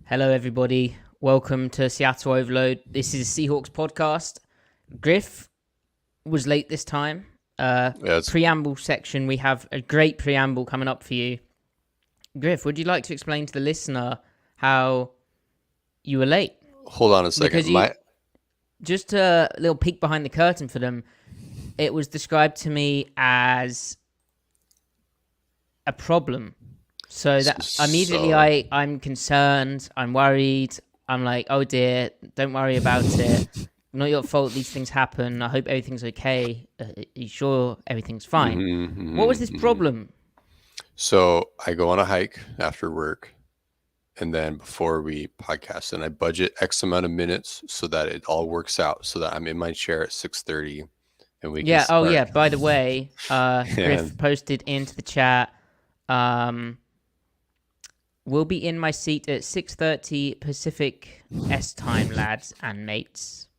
Hello, everybody. Welcome to Seattle Overload. This is a Seahawks podcast. Griff was late this time. Preamble section. We have a great preamble coming up for you. Griff, would you like to explain to the listener how you were late? Hold on a second. Because just a little peek behind the curtain for them. It was described to me as a problem. So that immediately I'm concerned, I'm worried, I'm like, oh dear, don't worry about it. Not your fault, these things happen. I hope everything's okay. Are you sure everything's fine? What was this problem? So I go on a hike after work, and then before we podcast, and I budget X amount of minutes so that it all works out, so that I'm in my chair at 6:30, and we can start. Oh yeah, by the way, Griff posted into the chat, we'll be in my seat at 6:30 Pacific S time, lads and mates.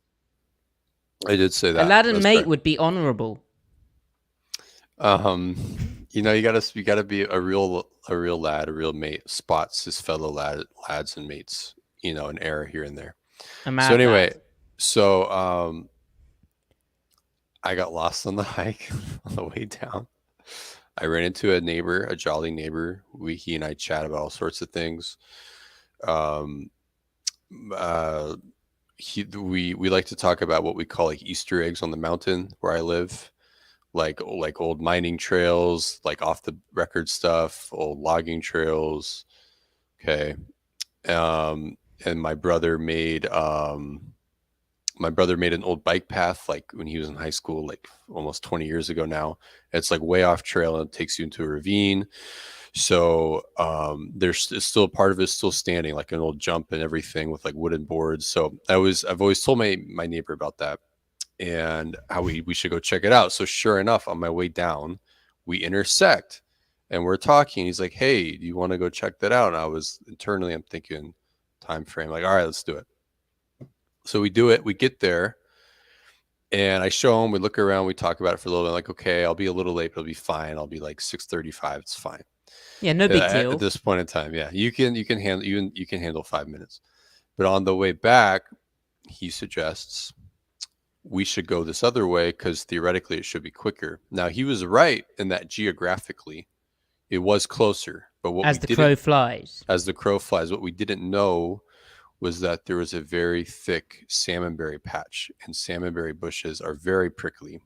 I did say that. A lad and mate would be honorable. You gotta be a real lad, a real mate. Spots his fellow lads and mates. An error here and there. So anyway, I got lost on the hike on the way down. I ran into a jolly neighbor. He and I chat about all sorts of things. We like to talk about what we call like Easter eggs on the mountain where I live, like old mining trails, like off the record stuff, old logging trails. Okay, and my brother made an old bike path, like when he was in high school, like almost 20 years ago now. It's like way off trail and it takes you into a ravine. So there's still a part of it still standing, like an old jump and everything with like wooden boards. So I've always told my neighbor about that and how we should go check it out. So sure enough, on my way down, we intersect and we're talking. He's like, hey, do you want to go check that out? And I'm thinking time frame, like, all right, let's do it. So we do it, we get there, and I show him, we look around, we talk about it for a little bit, like, okay, I'll be a little late, but it'll be fine. I'll be like 6:35, it's fine. Yeah, no big deal. At this point in time, yeah. You can handle 5 minutes. But on the way back, he suggests we should go this other way because theoretically it should be quicker. Now he was right in that geographically it was closer, but as the crow flies, what we didn't know was that there was a very thick salmonberry patch, and salmonberry bushes are very prickly.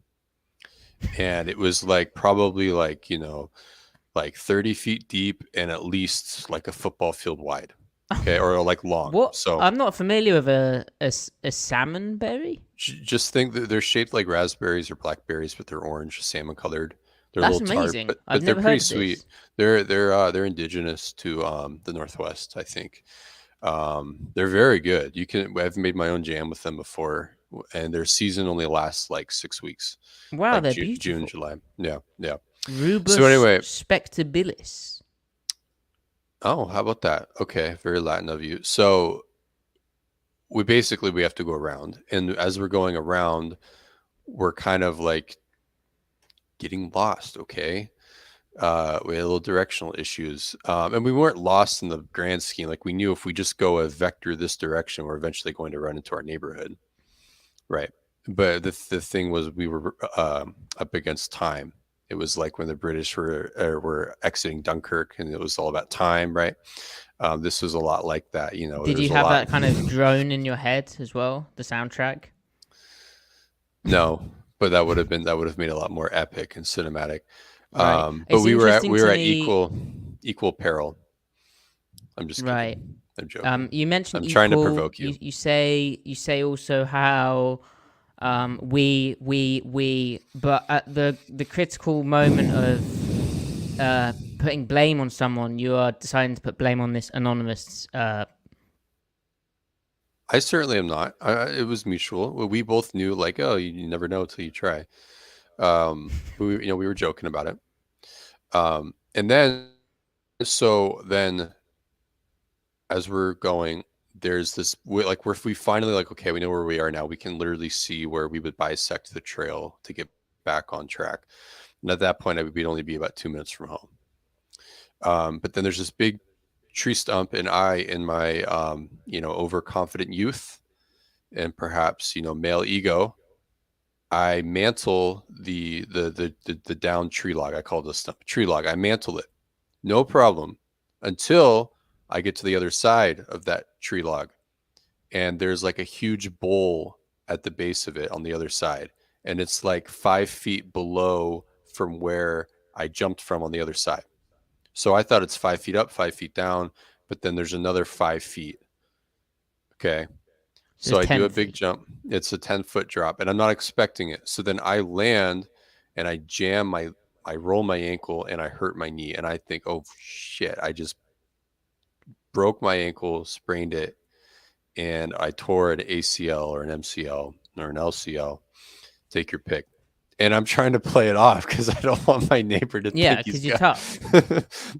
And it was like probably like 30 feet deep and at least like a football field wide. Okay, or like long. What? So I'm not familiar with a salmonberry. Just think that they're shaped like raspberries or blackberries, but they're orange, salmon colored. They're That's a little amazing. tart, I've but they're never pretty heard sweet. This. They're indigenous to the Northwest, I think. They're very good. I've made my own jam with them before, and their season only lasts like 6 weeks. Wow, like they're beautiful. June, July. Yeah. Rubus so anyway, spectabilis. Oh, how about that? Okay, very Latin of you. So we have to go around, and as we're going around, we're kind of like getting lost. Okay. We had a little directional issues, and we weren't lost in the grand scheme. Like we knew if we just go a vector this direction, we're eventually going to run into our neighborhood, right? But the thing was, we were up against time. It was like when the British were exiting Dunkirk, and it was all about time, right? This was a lot like that, Did you have that kind of drone in your head as well, the soundtrack? No, but that would have made a lot more epic and cinematic. Right. But we were at equal peril. I'm just kidding. Right. I'm joking. You mentioned I'm trying to provoke you. You say also how but at the critical moment of putting blame on someone, you are deciding to put blame on this anonymous. I certainly am not. It was mutual. We both knew, like, oh, you never know till you try. We were joking about it. And then as we're going, there's this, like, where if we finally, like, okay, we know where we are now, we can literally see where we would bisect the trail to get back on track. And at that point, we'd only be about 2 minutes from home. But then there's this big tree stump, and I, in my overconfident youth and perhaps male ego, I mantle the down tree log. I call it a stump tree log. I mantle it, no problem, until I get to the other side of that tree log, and there's like a huge bowl at the base of it on the other side, and it's like 5 feet below from where I jumped from on the other side. So I thought it's 5 feet up, 5 feet down, but then there's another 5 feet. Okay. So I do a big jump. It's a 10-foot drop, and I'm not expecting it. So then I land and I roll my ankle and I hurt my knee. And I think, oh shit, I just broke my ankle, sprained it, and I tore an ACL or an MCL or an LCL. Take your pick. And I'm trying to play it off because I don't want my neighbor to think because you're tough.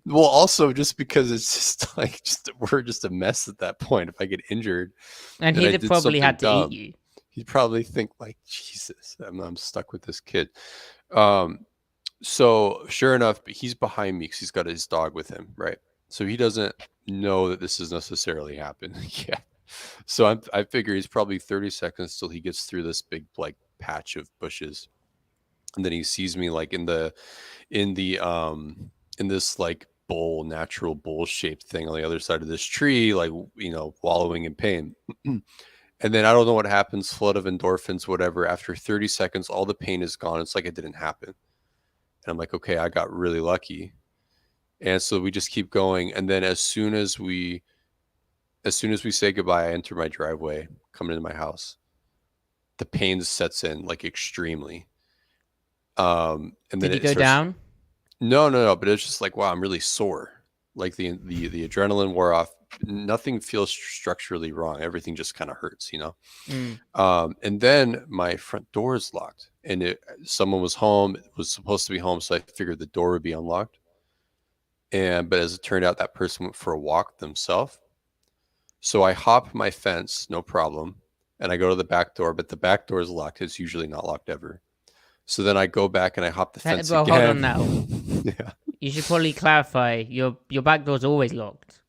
Well, also just because it's just like we're just a mess at that point. If I get injured, and he'd probably had to dumb, eat you. He'd probably think like, Jesus, I'm stuck with this kid. So sure enough, he's behind me because he's got his dog with him, right? So he doesn't know that this has necessarily happened yet. So I figure he's probably 30 seconds till he gets through this big like patch of bushes. And then he sees me like in this like natural bowl shaped thing on the other side of this tree, like, wallowing in pain. And then I don't know what happens, flood of endorphins, whatever. After 30 seconds, all the pain is gone. It's like it didn't happen. And I'm like, okay, I got really lucky. And so we just keep going. And then as soon as we say goodbye, I enter my driveway, coming into my house. The pain sets in like extremely. And Did then you go down? No, but it's just like, wow, I'm really sore. Like the adrenaline wore off. Nothing feels structurally wrong. Everything just kind of hurts, And then my front door is locked, and someone was home. It was supposed to be home, so I figured the door would be unlocked. But as it turned out, that person went for a walk themselves. So I hop my fence, no problem, and I go to the back door, but the back door is locked. It's usually not locked ever. So then I go back and I hop the fence again. Hold on now. Yeah. You should probably clarify your back door's always locked.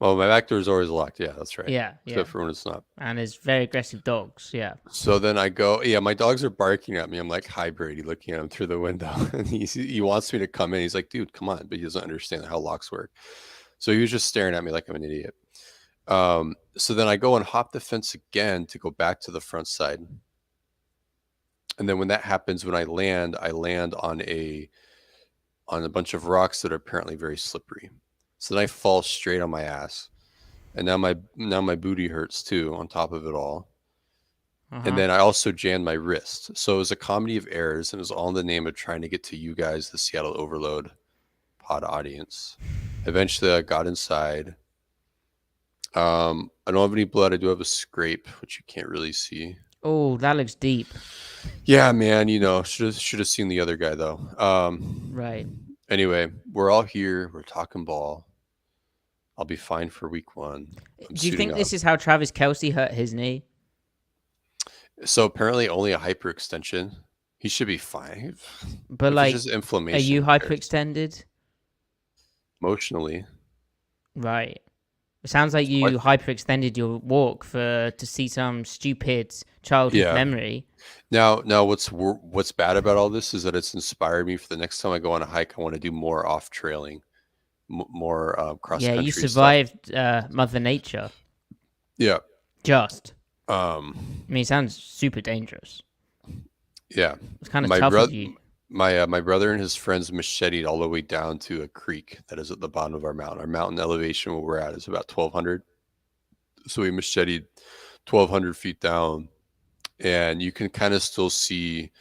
Well, my back door is always locked. Yeah, that's right. Yeah. Except for when it's not. And it's very aggressive dogs. Yeah. So then I go. Yeah, my dogs are barking at me. I'm like, "Hi, Brady," looking at him through the window, and he wants me to come in. He's like, "Dude, come on," but he doesn't understand how locks work. So he was just staring at me like I'm an idiot. So then I go and hop the fence again to go back to the front side. And then when that happens, when I land on a bunch of rocks that are apparently very slippery. So then I fall straight on my ass, and now my booty hurts too on top of it all. And then I also jammed my wrist. So it was a comedy of errors, and it was all in the name of trying to get to you guys, the Seattle Overload pod audience. Eventually, I got inside. I don't have any blood. I do have a scrape, which you can't really see. Oh, that looks deep. Yeah, man, should have seen the other guy though. Right. Anyway, we're all here. We're talking ball. I'll be fine for week 1. Do you think this is how Travis Kelce hurt his knee? So apparently only a hyperextension. He should be fine. But like, just inflammation. Are you hyperextended? Emotionally. Right. It sounds like you hyperextended your walk to see some stupid childhood memory. Now, what's bad about all this is that it's inspired me for the next time I go on a hike. I want to do more off trailing, more cross country. Yeah, you survived Mother Nature. Yeah. Just. I mean, it sounds super dangerous. Yeah. It's kind of tough of you. My brother and his friends macheted all the way down to a creek that is at the bottom of our mountain. Our mountain elevation where we're at is about 1,200. So we macheted 1,200 feet down, and you can kind of still see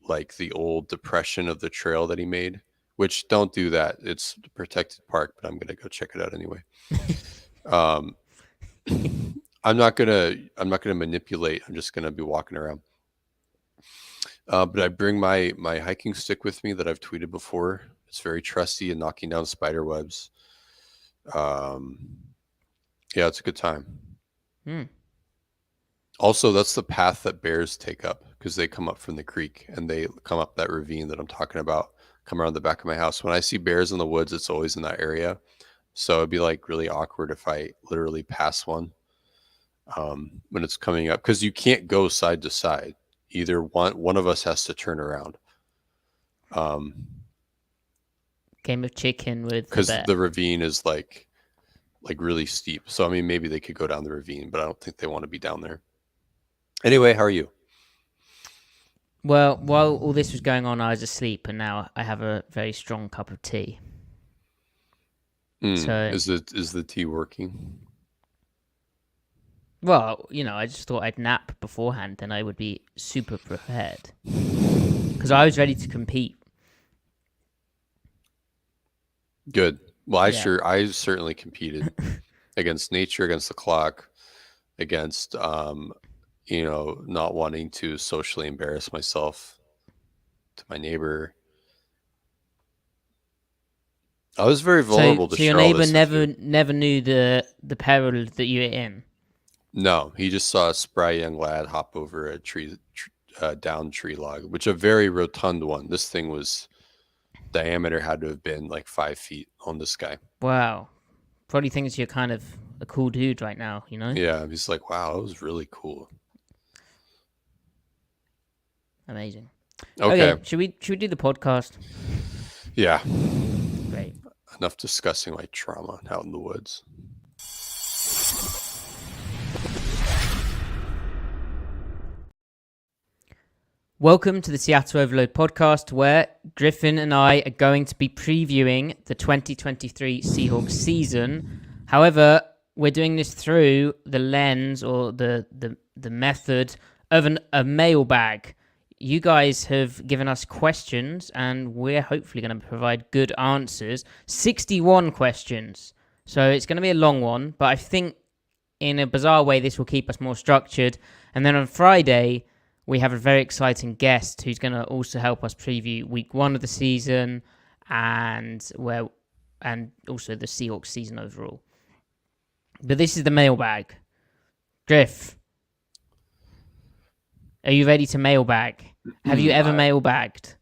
like the old depression of the trail that he made, which don't do that. It's a protected park, but I'm going to go check it out anyway. I'm not going to manipulate. I'm just going to be walking around. But I bring my hiking stick with me that I've tweeted before. It's very trusty and knocking down spider webs. Yeah, it's a good time. Also, that's the path that bears take up because they come up from the creek and they come up that ravine that I'm talking about, come around the back of my house. When I see bears in the woods, it's always in that area. So it'd be like really awkward if I literally pass one when it's coming up, because you can't go side to side. Either one of us has to turn around. Game of chicken with Because the the ravine is like really steep. So I mean, maybe they could go down the ravine, but I don't think they want to be down there. Anyway, how are you? Well, while all this was going on, I was asleep, and now I have a very strong cup of tea. So is the tea working? well, I just thought I'd nap beforehand, then I would be super prepared because I was ready to compete. Good. Well, I Yeah. certainly competed against nature, against the clock, against not wanting to socially embarrass myself to my neighbor. I was very vulnerable to So your share all neighbor this with you. never knew the peril that you were in. No, he just saw a spry young lad hop over a down tree log, which a very rotund one. This thing was diameter had to have been like 5 feet on this guy. Wow. Probably thinks you're kind of a cool dude right now, Yeah, he's like, wow, that was really cool. Amazing. Okay. Should we do the podcast? Yeah. Great. Enough discussing my trauma out in the woods. Welcome to the Seattle Overload podcast, where Griffin and I are going to be previewing the 2023 Seahawks season. However, we're doing this through the lens or the method of a mailbag. You guys have given us questions, and we're hopefully going to provide good answers. 61 questions. So it's going to be a long one, but I think in a bizarre way, this will keep us more structured. And then on Friday, we have a very exciting guest who's going to also help us preview week 1 of the season and also the Seahawks season overall. But this is the mailbag. Griff, are you ready to mailbag? Have you ever mailbagged?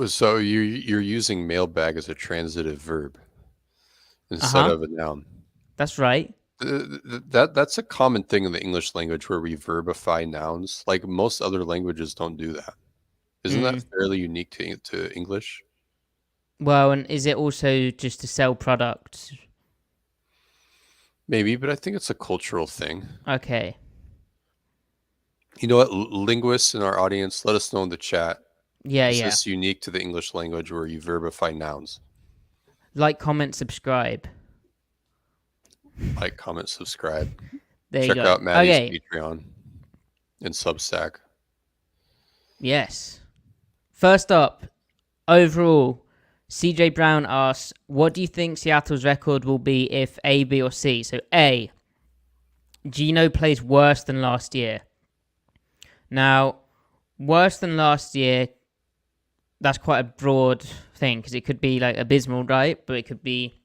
So you're using mailbag as a transitive verb instead of a noun. That's right. That's a common thing in the English language where we verbify nouns. Like most other languages don't do that. Isn't that fairly unique to English? Well, and is it also just to sell products? Maybe, but I think it's a cultural thing. Okay. You know what? Linguists in our audience, let us know in the chat. Is this unique to the English language where you verbify nouns? Like, comment, subscribe. Like, comment, subscribe. There Check you go. out Matty's Patreon and Substack. Yes. First up, overall, CJ Brown asks, what do you think Seattle's record will be if A, B, or C? So A, Geno plays worse than last year. Now, worse than last year, that's quite a broad thing because it could be like abysmal, right? But it could be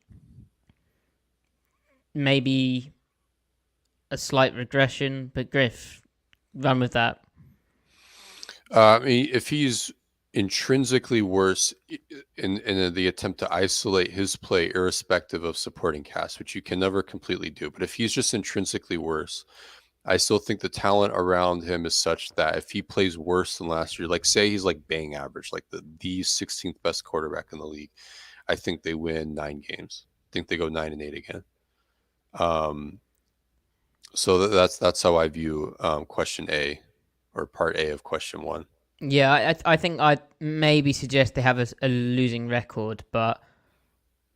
maybe a slight regression. But Griff, run with that. I mean, if he's intrinsically worse in the attempt to isolate his play irrespective of supporting cast, which you can never completely do, but if he's just intrinsically worse, I still think the talent around him is such that if he plays worse than last year, like say he's like bang average, like the 16th best quarterback in the league, I think they win 9 games. I think they go 9-8 again. So that's how I view question A, or part A of question 1. Yeah, I think I'd maybe suggest they have a losing record, but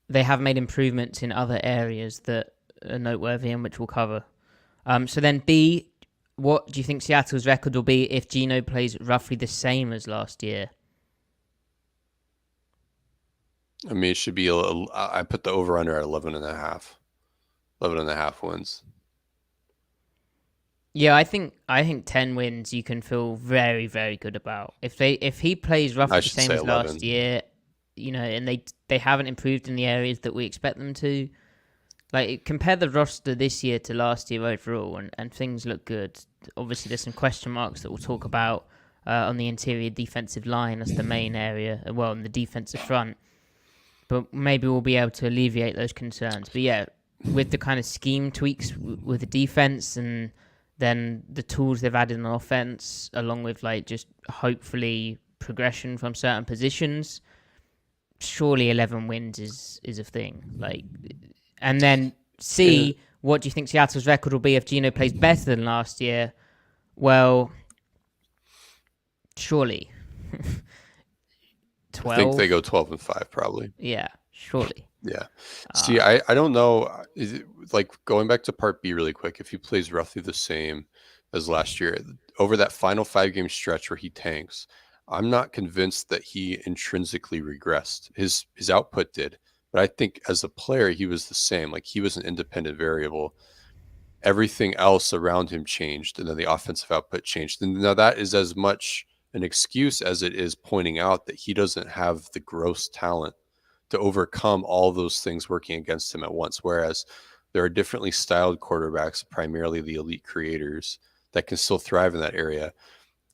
they have made improvements in other areas that are noteworthy and which we'll cover. So then B, what do you think Seattle's record will be if Geno plays roughly the same as last year? I mean, it should be I put the over under at 11.5. 11.5 wins. Yeah, I think 10 wins you can feel very, very good about. If he plays roughly the same as 11. last year, and they haven't improved in the areas that we expect them to. Like, compare the roster this year to last year overall, and things look good. Obviously, there's some question marks that we'll talk about on the interior defensive line. That's the main area. Well, in the defensive front. but maybe we'll be able to alleviate those concerns. But yeah, with the kind of scheme tweaks with the defense and then the tools they've added on offense, along with like just hopefully progression from certain positions, surely 11 wins is a thing. Like, and then what do you think Seattle's record will be if Geno plays better than last year? Well, surely 12. I think they go 12-5 probably. Yeah, surely. Yeah. See, I don't know. Is it, like, going back to part B really quick, if he plays roughly the same as last year over that final 5-game stretch where he tanks, I'm not convinced that he intrinsically regressed. His output did, but I think as a player he was the same. Like, he was an independent variable. Everything else around him changed, and then the offensive output changed. And now that is as much an excuse as it is pointing out that he doesn't have the gross talent to overcome all those things working against him at once. Whereas there are differently styled quarterbacks, primarily the elite creators, that can still thrive in that area.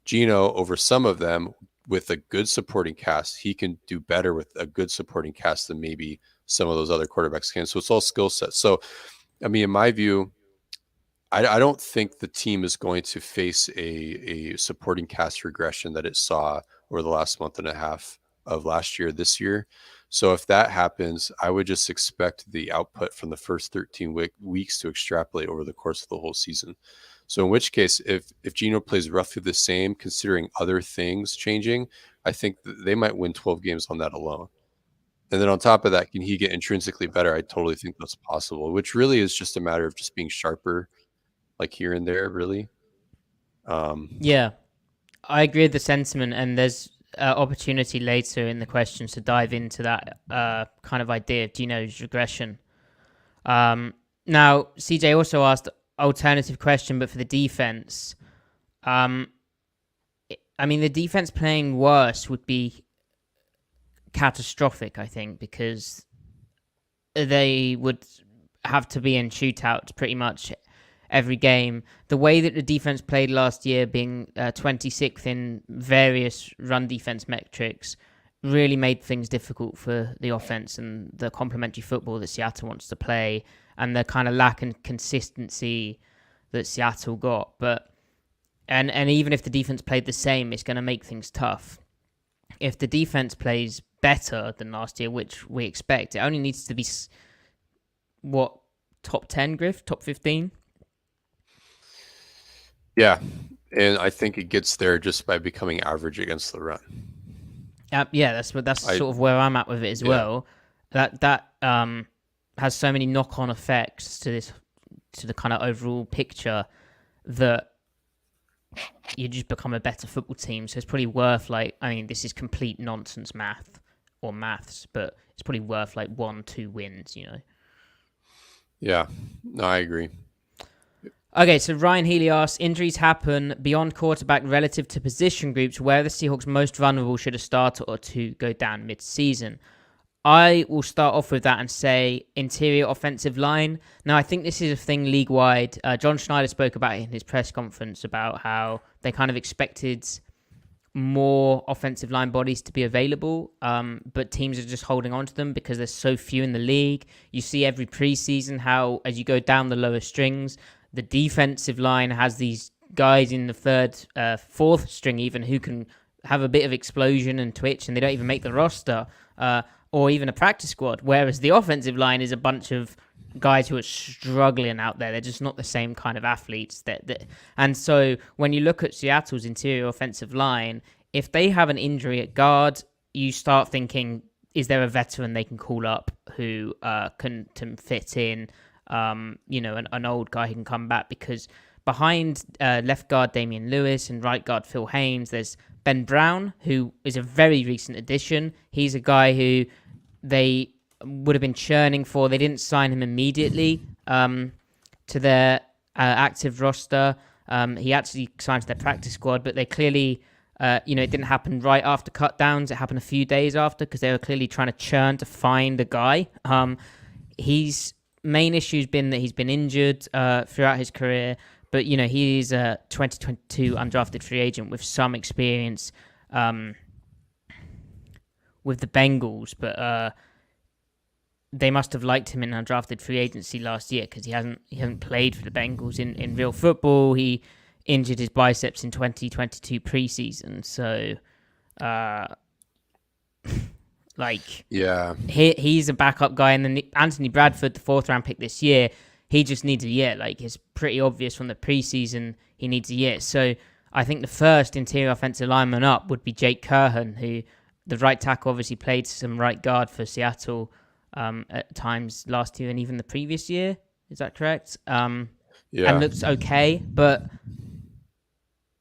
Geno, over some of them, with a good supporting cast, he can do better with a good supporting cast than maybe some of those other quarterbacks can. So it's all skill sets. So, I mean, in my view, I don't think the team is going to face a supporting cast regression that it saw over the last month and a half of last year, this year. So if that happens, I would just expect the output from the first 13 weeks to extrapolate over the course of the whole season. So in which case, if Geno plays roughly the same, considering other things changing, I think they might win 12 games on that alone. And then on top of that, can he get intrinsically better? I totally think that's possible, which really is just a matter of just being sharper, like here and there, really. Yeah, I agree with the sentiment, and there's opportunity later in the questions to dive into that kind of idea of Geno's regression. Now, CJ also asked alternative question, but for the defense. I mean, the defense playing worse would be catastrophic, I think, because they would have to be in shootouts pretty much every game. The way that the defense played last year, being 26th in various run defense metrics, really made things difficult for the offense and the complementary football that Seattle wants to play, and the kind of lack of consistency that Seattle got. But and even if the defense played the same, it's going to make things tough. If the defense plays better than last year, which we expect, it only needs to be top 10, Griff, top 15. Yeah, and I think it gets there just by becoming average against the run. Yeah, that's sort of where I'm at with it as well. That has so many knock-on effects to the kind of overall picture that you just become a better football team. So it's probably worth, like, I mean, this is complete nonsense maths, but it's probably worth like 1-2 wins, you know. Yeah, no, I agree. Okay, so Ryan Healy asks, injuries happen beyond quarterback relative to position groups. Where are the Seahawks most vulnerable should a starter or two go down mid-season? I will start off with that and say interior offensive line. Now, I think this is a thing league-wide. John Schneider spoke about it in his press conference about how they kind of expected more offensive line bodies to be available, but teams are just holding on to them because there's so few in the league. You see every preseason how, as you go down the lower strings, the defensive line has these guys in the third, fourth string even who can have a bit of explosion and twitch, and they don't even make the roster or even a practice squad, whereas the offensive line is a bunch of guys who are struggling out there. They're just not the same kind of athletes. And so when you look at Seattle's interior offensive line, if they have an injury at guard, you start thinking, is there a veteran they can call up who can fit in, an old guy who can come back? Because behind left guard Damian Lewis and right guard Phil Haynes, there's Ben Brown, who is a very recent addition. He's a guy who they would have been churning for. They didn't sign him immediately to their active roster. He actually signed to their practice squad, but they clearly, it didn't happen right after cut downs. It happened a few days after because they were clearly trying to churn to find a guy. His main issue has been that he's been injured throughout his career, but, he's a 2022 undrafted free agent with some experience with the Bengals, but they must have liked him in undrafted free agency last year because he hasn't played for the Bengals in real football. He injured his biceps in 2022 preseason, so he's a backup guy. And then Anthony Bradford, the 4th round pick this year, he just needs a year. Like, it's pretty obvious from the preseason he needs a year. So I think the first interior offensive lineman up would be Jake Curhan, who the right tackle obviously played some right guard for Seattle at times last year and even the previous year. Is that correct? And looks okay, but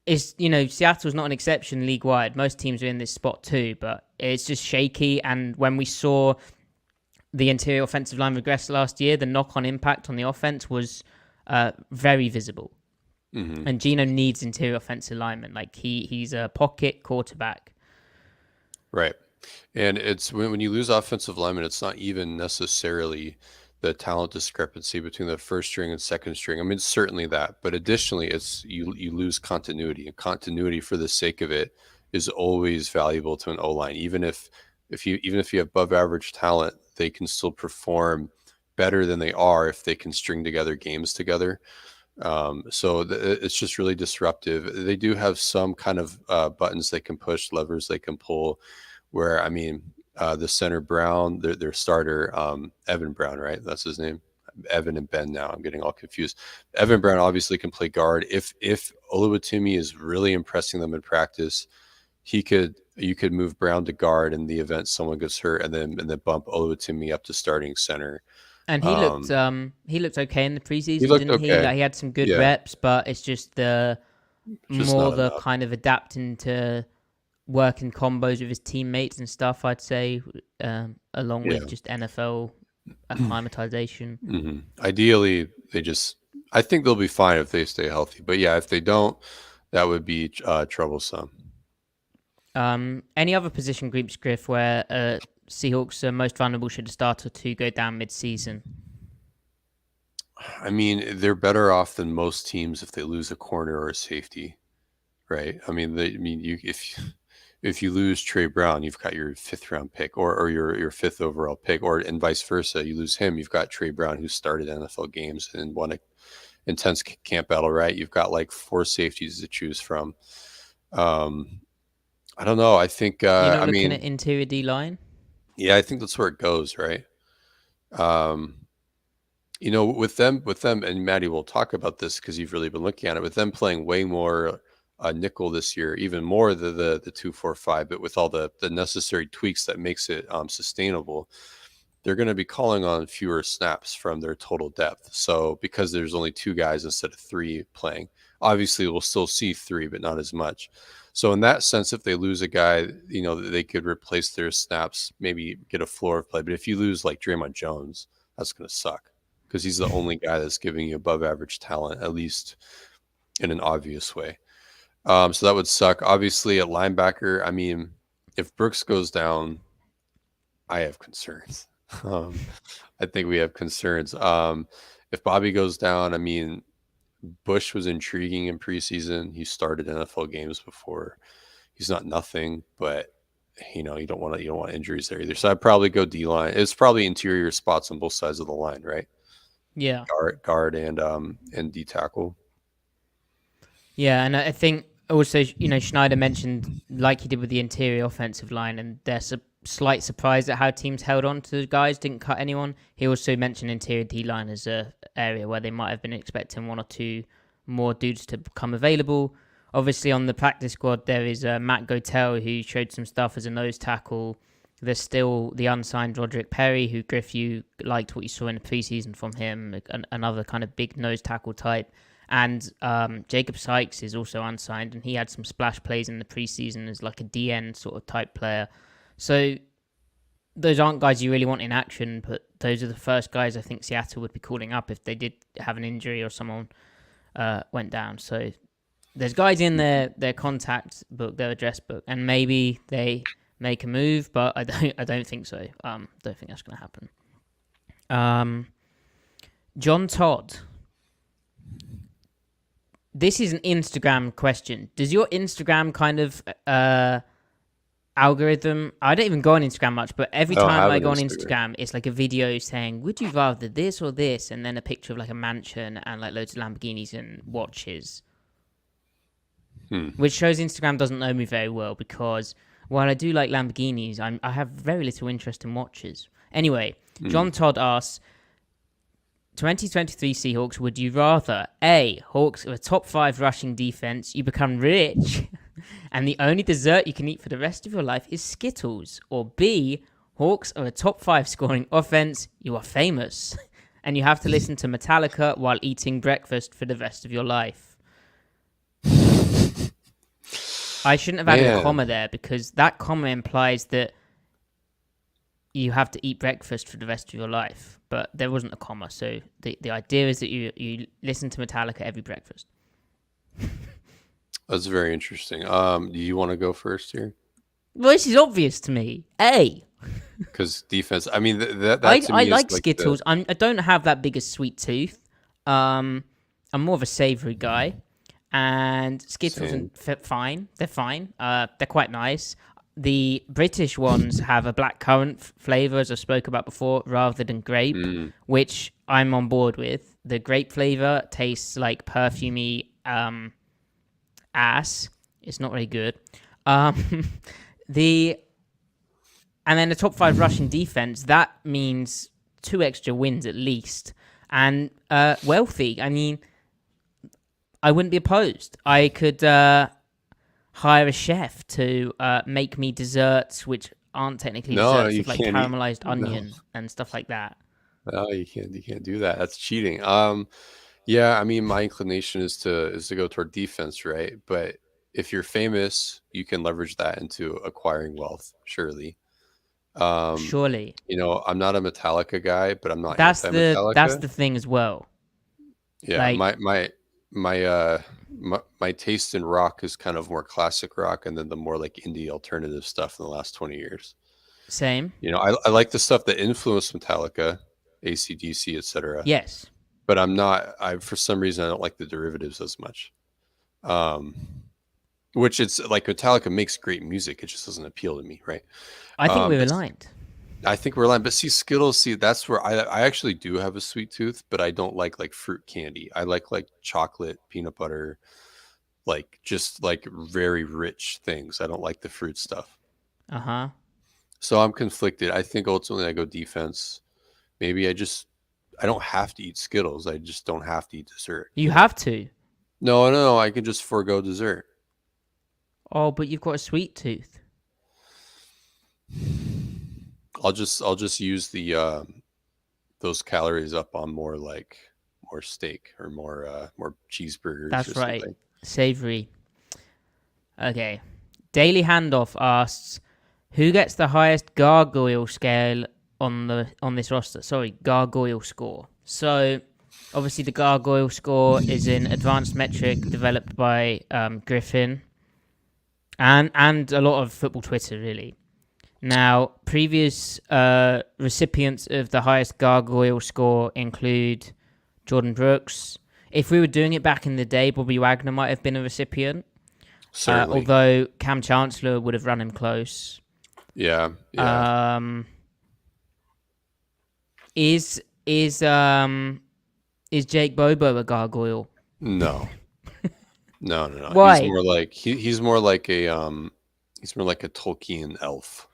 Seattle's not an exception league-wide. Most teams are in this spot too, but it's just shaky. And when we saw the interior offensive line regress last year, the knock-on impact on the offense was very visible. Mm-hmm. And Geno needs interior offensive linemen. Like, he's a pocket quarterback. Right. And it's when you lose offensive linemen, it's not even necessarily the talent discrepancy between the first string and second string. I mean, it's certainly that, but additionally, it's you lose continuity, and continuity for the sake of it is always valuable to an O-line. Even if you have above average talent, they can still perform better than they are if they can string together games together. So it's just really disruptive. They do have some kind of buttons they can push, levers they can pull, where, I mean, the center Brown, their starter, Evan Brown, right? That's his name. Evan and Ben now. I'm getting all confused. Evan Brown obviously can play guard. If Oluwatimi is really impressing them in practice, you could move Brown to guard in the event someone gets hurt, and then bump Oluwatimi up to starting center. And he looked okay in the preseason, didn't okay. he? Like, he had some good reps, but it's just the kind of adapting to working combos with his teammates and stuff, I'd say, along with just NFL acclimatization. Mm-hmm. Ideally, I think they'll be fine if they stay healthy. But yeah, if they don't, that would be troublesome. Any other position groups, Griff, where Seahawks are most vulnerable should a starter to go down mid-season? I mean, they're better off than most teams if they lose a corner or a safety, right? I mean, if you lose Trey Brown, you've got your 5th round pick or your 5th overall pick, and vice versa. You lose him, you've got Trey Brown, who started NFL games and won an intense camp battle, right? You've got like 4 safeties to choose from. I don't know. I think you're not looking at interior D line. Yeah, I think that's where it goes, right? With them, and Matty will talk about this because you've really been looking at it. With them playing way more nickel this year, even more the 2-4-5, but with all the necessary tweaks that makes it sustainable, they're going to be calling on fewer snaps from their total depth. So because there's only 2 guys instead of 3 playing, obviously we'll still see 3, but not as much. So in that sense, if they lose a guy, they could replace their snaps, maybe get a floor of play. But if you lose like Draymond Jones, that's going to suck because he's the only guy that's giving you above average talent, at least in an obvious way. So that would suck. Obviously, at linebacker, I mean, if Brooks goes down, I have concerns. I think we have concerns. If Bobby goes down, I mean, Bush was intriguing in preseason. He started NFL games before. He's not nothing, but you don't want injuries there either. So I'd probably go D line. It's probably interior spots on both sides of the line, right? Yeah, guard and D tackle. Yeah, and I think also Schneider mentioned, like he did with the interior offensive line, and there's a slight surprise at how teams held on to the guys, didn't cut anyone. He also mentioned interior D-line as a area where they might have been expecting 1 or 2 more dudes to become available. Obviously, on the practice squad, there is Matt Gotel, who showed some stuff as a nose tackle. There's still the unsigned Roderick Perry, who, Griff, you liked what you saw in the preseason from him, another kind of big nose tackle type. And Jacob Sykes is also unsigned, and he had some splash plays in the preseason as like a DN sort of type player. So those aren't guys you really want in action, but those are the first guys I think Seattle would be calling up if they did have an injury or someone went down. So there's guys in their contact book, their address book, and maybe they make a move, but I don't think so. Don't think that's going to happen. John Todd. This is an Instagram question. Does your Instagram kind of algorithm. I don't even go on Instagram much, but every I don't time have I an go on Instagram. Instagram, it's like a video saying, "Would you rather this or this?" and then a picture of like a mansion and like loads of Lamborghinis and watches, Hmm. which shows Instagram doesn't know me very well because while I do like Lamborghinis, I have very little interest in watches. Anyway, Hmm. John Todd asks, 2023 Seahawks, would you rather A, Hawks with a top 5 rushing defense, you become rich, and the only dessert you can eat for the rest of your life is Skittles, or B, Hawks are a top 5 scoring offense, you are famous, and you have to listen to Metallica while eating breakfast for the rest of your life? I shouldn't have added a Man, comma there because that comma implies that you have to eat breakfast for the rest of your life, but there wasn't a comma. So the idea is that you listen to Metallica every breakfast. that's very interesting. Do you want to go first here? Well, this is obvious to me. A. Because defense, I mean, that to I me is like like the Skittles. I don't have that big a sweet tooth. I'm more of a savory guy, and Skittles are same. fine. They're fine. They're quite nice. The British ones have a blackcurrant flavor, as I spoke about before, rather than grape, Mm. which I'm on board with. The grape flavor tastes like perfumey ass. It's not very good. Um, the and then the top 5 rushing defense, that means 2 extra wins at least, and wealthy. I mean, I wouldn't be opposed. I could hire a chef to make me desserts which aren't technically No, desserts you of like can't eat. caramelized No, onion and stuff like that. no, you can't. You can't do that. That's cheating. Yeah, I mean, my inclination is to go toward defense, right? But if you're famous, you can leverage that into acquiring wealth, surely. Um, Surely, I'm not a Metallica guy, but I'm not that's anti-Metallica. the thing as well. Yeah, Like my taste in rock is kind of more classic rock, and then the more like indie alternative stuff in the last 20 years. same. I like the stuff that influenced Metallica, AC/DC, etc. Yes, But I for some reason I don't like the derivatives as much. Um, which it's like Metallica makes great music, it just doesn't appeal to me, right? I think we're But aligned. I think we're aligned. But see, Skittles, that's where I actually do have a sweet tooth, but I don't like fruit candy. I like chocolate, peanut butter, like just like very rich things. I don't like the fruit stuff. Uh huh. So I'm conflicted. I think ultimately I go defense. Maybe I don't have to eat Skittles. I just don't have to eat dessert, You have to. No, no, I can just forego dessert. Oh, but you've got a sweet tooth. I'll just use the those calories up on more steak or more cheeseburgers or That's right. something. Savory. Okay. Daily Handoff asks, who gets the highest gargoyle scale on this roster? Sorry, gargoyle score. So obviously the gargoyle score is an advanced metric developed by Griffin and a lot of football Twitter really. Now, previous recipients of the highest gargoyle score include Jordan Brooks. If we were doing it back in the day, Bobby Wagner might have been a recipient. Certainly. Although Cam Chancellor would have run him close. Yeah, yeah. Is is um is Jake Bobo a gargoyle? No. No, no, no. He's Why? more like he's more like a Tolkien elf.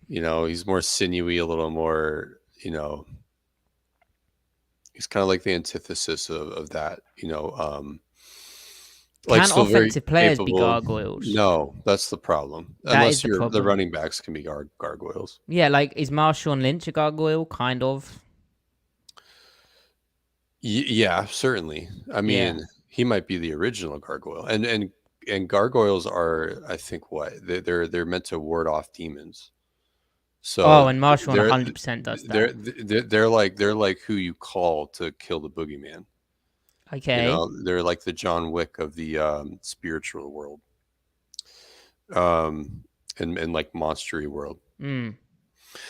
He's more sinewy, a little more, he's kind of like the antithesis of that, like Can still very offensive players be capable. gargoyles? No, that's the problem. That is Unless the the problem. running backs can be gargoyles. Yeah, like is Marshawn Lynch a gargoyle? Kind of. Yeah, certainly. I Yeah. mean, he might be the original gargoyle, and gargoyles are, I think, what they're meant to ward off demons. Oh, So and Marshawn they're 100% does they're that. they're like who you call to kill the boogeyman. Okay. They're like the John Wick of the spiritual world, um, and like monstery world. Mm.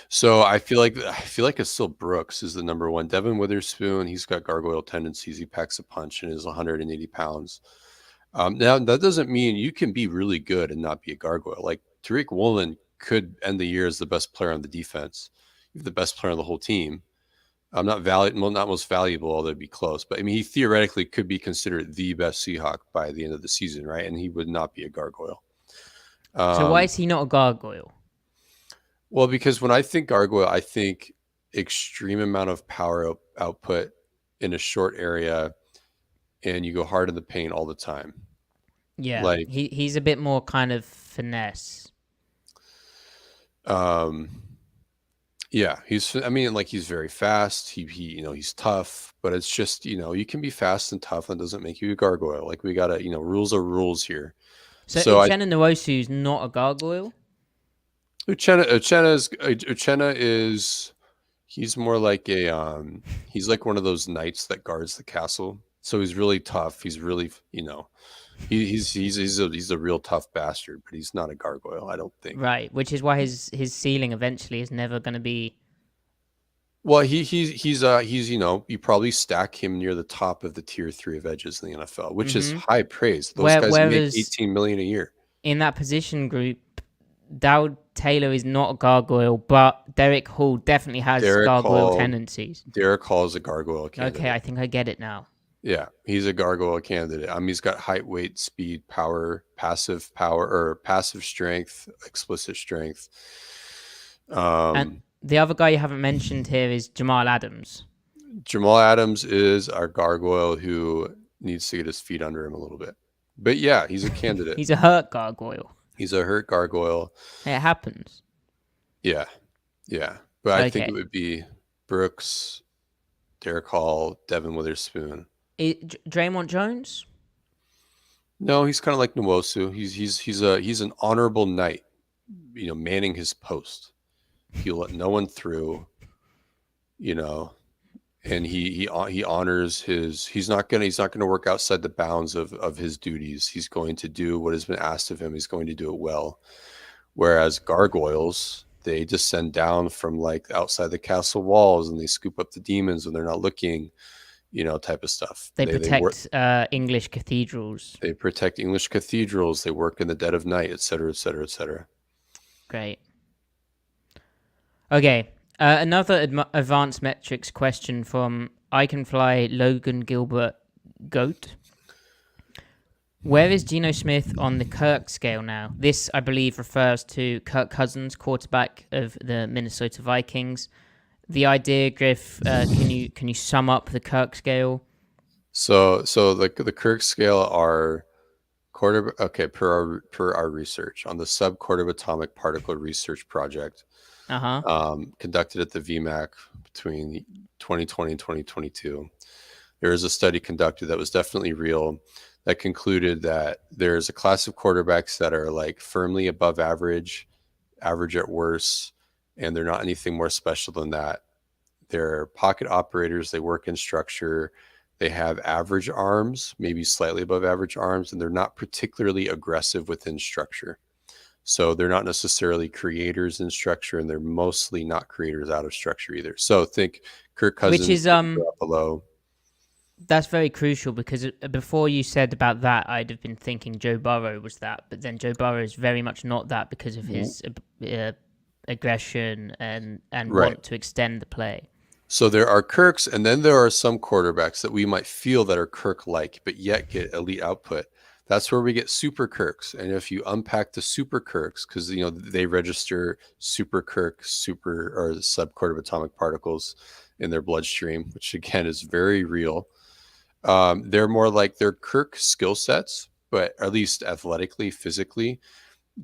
So I feel like it's still Brooks is the number one. Devin Witherspoon, he's got gargoyle tendencies. He packs a punch and is 180 pounds. Now that doesn't mean you can be really good and not be a gargoyle. Like Tariq Woolen could end the year as the best player on the defense, the best player on the whole team. Not most valuable, although it'd be close. But I mean, he theoretically could be considered the best Seahawk by the end of the season, right? And he would not be a gargoyle. So why is he not a gargoyle? Well, because when I think gargoyle, I think extreme amount of power output in a short area, and you go hard in the paint all the time. Yeah, like he's a bit more kind of finesse. Yeah, he's very fast. He he's tough, but it's just, you can be fast and tough and doesn't make you a gargoyle. Like, we gotta, rules are rules here. So Uchenna Nwosu's not a gargoyle? Uchenna is he's more like he's like one of those knights that guards the castle. So he's really tough. He's really, he's a real tough bastard, but he's not a gargoyle, I don't think. Right, which is why his ceiling eventually is never going to be. Well, he's you probably stack him near the top of the tier 3 of edges in the NFL, which is high praise. Those guys make $18 million a year. In that position group, Dowd Taylor is not a gargoyle, but Derek Hall definitely has gargoyle tendencies. Derek Hall is a gargoyle candidate. Okay, I think I get it now. Yeah, he's a gargoyle candidate. He's got height, weight, speed, power, passive strength, explicit strength. And the other guy you haven't mentioned here is Jamal Adams. Jamal Adams is our gargoyle who needs to get his feet under him a little bit. But yeah, he's a candidate. He's a hurt gargoyle. He's a hurt gargoyle. It happens. Yeah. But I think it would be Brooks, Derek Hall, Devin Witherspoon. Draymond Jones? No, he's kind of like Nwosu. He's an honorable knight, manning his post. He'll let no one through, and he honors his. He's not gonna work outside the bounds of his duties. He's going to do what has been asked of him. He's going to do it well. Whereas gargoyles, they descend down from like outside the castle walls and they scoop up the demons when they're not looking. Type of stuff. They protect English cathedrals. They protect English cathedrals. They work in the dead of night, etc., etc., etc. Great. Okay. Another advanced metrics question from I Can Fly Logan Gilbert Goat. Where is Geno Smith on the Kirk scale now? This, I believe, refers to Kirk Cousins, quarterback of the Minnesota Vikings. The idea, Griff, can you sum up the Kirk scale? So the Kirk scale are per our research on the subquartile atomic particle research project, conducted at the VMAC between 2020 and 2022. There was a study conducted that was definitely real that concluded that there's a class of quarterbacks that are like firmly above average at worst, and they're not anything more special than that. They're pocket operators. They work in structure. They have average arms, maybe slightly above average arms, and they're not particularly aggressive within structure. So they're not necessarily creators in structure, and they're mostly not creators out of structure either. So think Kirk Cousins, which is below. That's very crucial, because before you said about that, I'd have been thinking Joe Burrow was that, but then Joe Burrow is very much not that because of his aggression and want to extend the play. So there are Kirks, and then there are some quarterbacks that we might feel that are Kirk-like, but yet get elite output. That's where we get super Kirks. And if you unpack the super Kirks, because they register super Kirk, or the subquartile atomic particles in their bloodstream, which again is very real. They're more like their Kirk skill sets, but at least athletically, physically,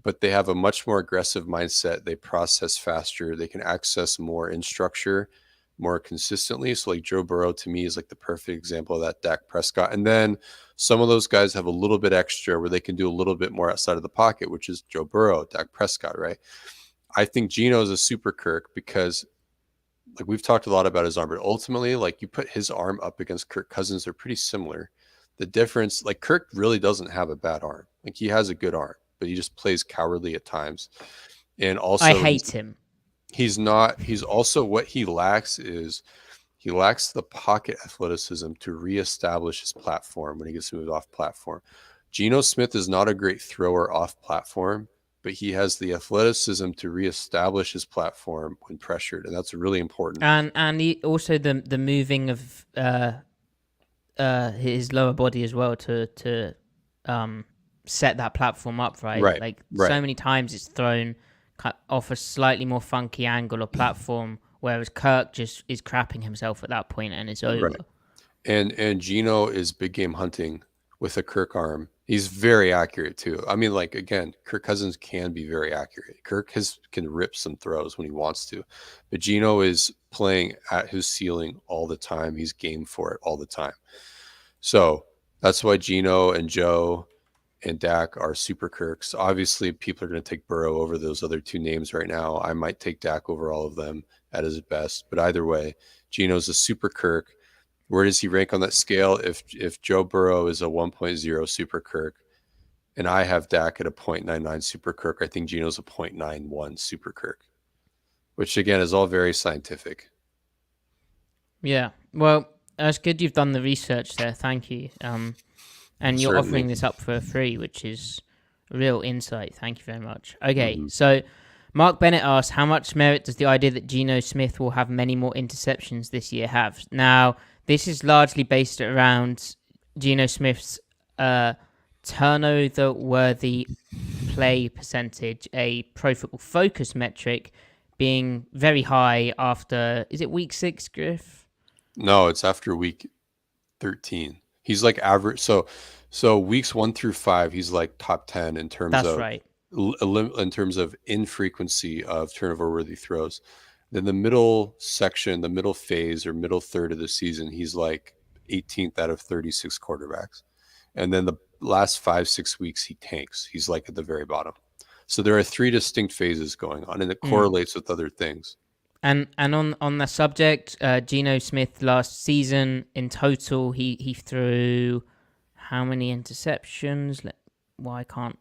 but they have a much more aggressive mindset. They process faster. They can access more in structure more consistently. So like Joe Burrow to me is like the perfect example of that. Dak Prescott. And then some of those guys have a little bit extra where they can do a little bit more outside of the pocket, which is Joe Burrow, Dak Prescott, right? I think Geno is a super Kirk because like we've talked a lot about his arm, but ultimately like you put his arm up against Kirk Cousins, they're pretty similar. The difference, like Kirk really doesn't have a bad arm. Like he has a good arm, but he just plays cowardly at times. And also I hate him. He's also, what he lacks is he lacks the pocket athleticism to reestablish his platform when he gets moved off platform. Geno Smith is not a great thrower off platform, but he has the athleticism to reestablish his platform when pressured, and that's really important. And also the moving of his lower body as well to set that platform up, right? Right, Like right, so many times it's thrown off a slightly more funky angle or platform, whereas Kirk just is crapping himself at that point and it's over. right. And Gino is big game hunting with a Kirk arm. He's very accurate too. I mean, like again, Kirk Cousins can be very accurate. Kirk can rip some throws when he wants to, but Gino is playing at his ceiling all the time. He's game for it all the time. So that's why Gino and Joe and Dak are super Kirks. Obviously, people are going to take Burrow over those other two names right now. I might take Dak over all of them at his best, but either way, Gino's a super Kirk. Where does he rank on that scale? If Joe Burrow is a 1.0 super Kirk and I have Dak at a 0.99 super Kirk, I think Gino's a 0.91 super Kirk, which again is all very scientific. Yeah. Well, that's good you've done the research there. Thank you. And you're Certainly. offering this up for free, which is real insight. Thank you very much. Okay, so Mark Bennett asks, how much merit does the idea that Geno Smith will have many more interceptions this year have? Now, this is largely based around Geno Smith's turnover-worthy play percentage, a Pro Football Focus metric, being very high after, is it week 6, Griff? No, it's after week 13. He's like average. So weeks 1 through 5, he's like top 10 in terms That's of right. in terms of infrequency of turnover-worthy throws. Then the middle section, the middle phase or middle third of the season, he's like 18th out of 36 quarterbacks. And then the last 5-6 weeks, he tanks. He's like at the very bottom. So there are 3 distinct phases going on, and it correlates with other things. And on the subject, Geno Smith last season in total, he threw how many interceptions? Why can't?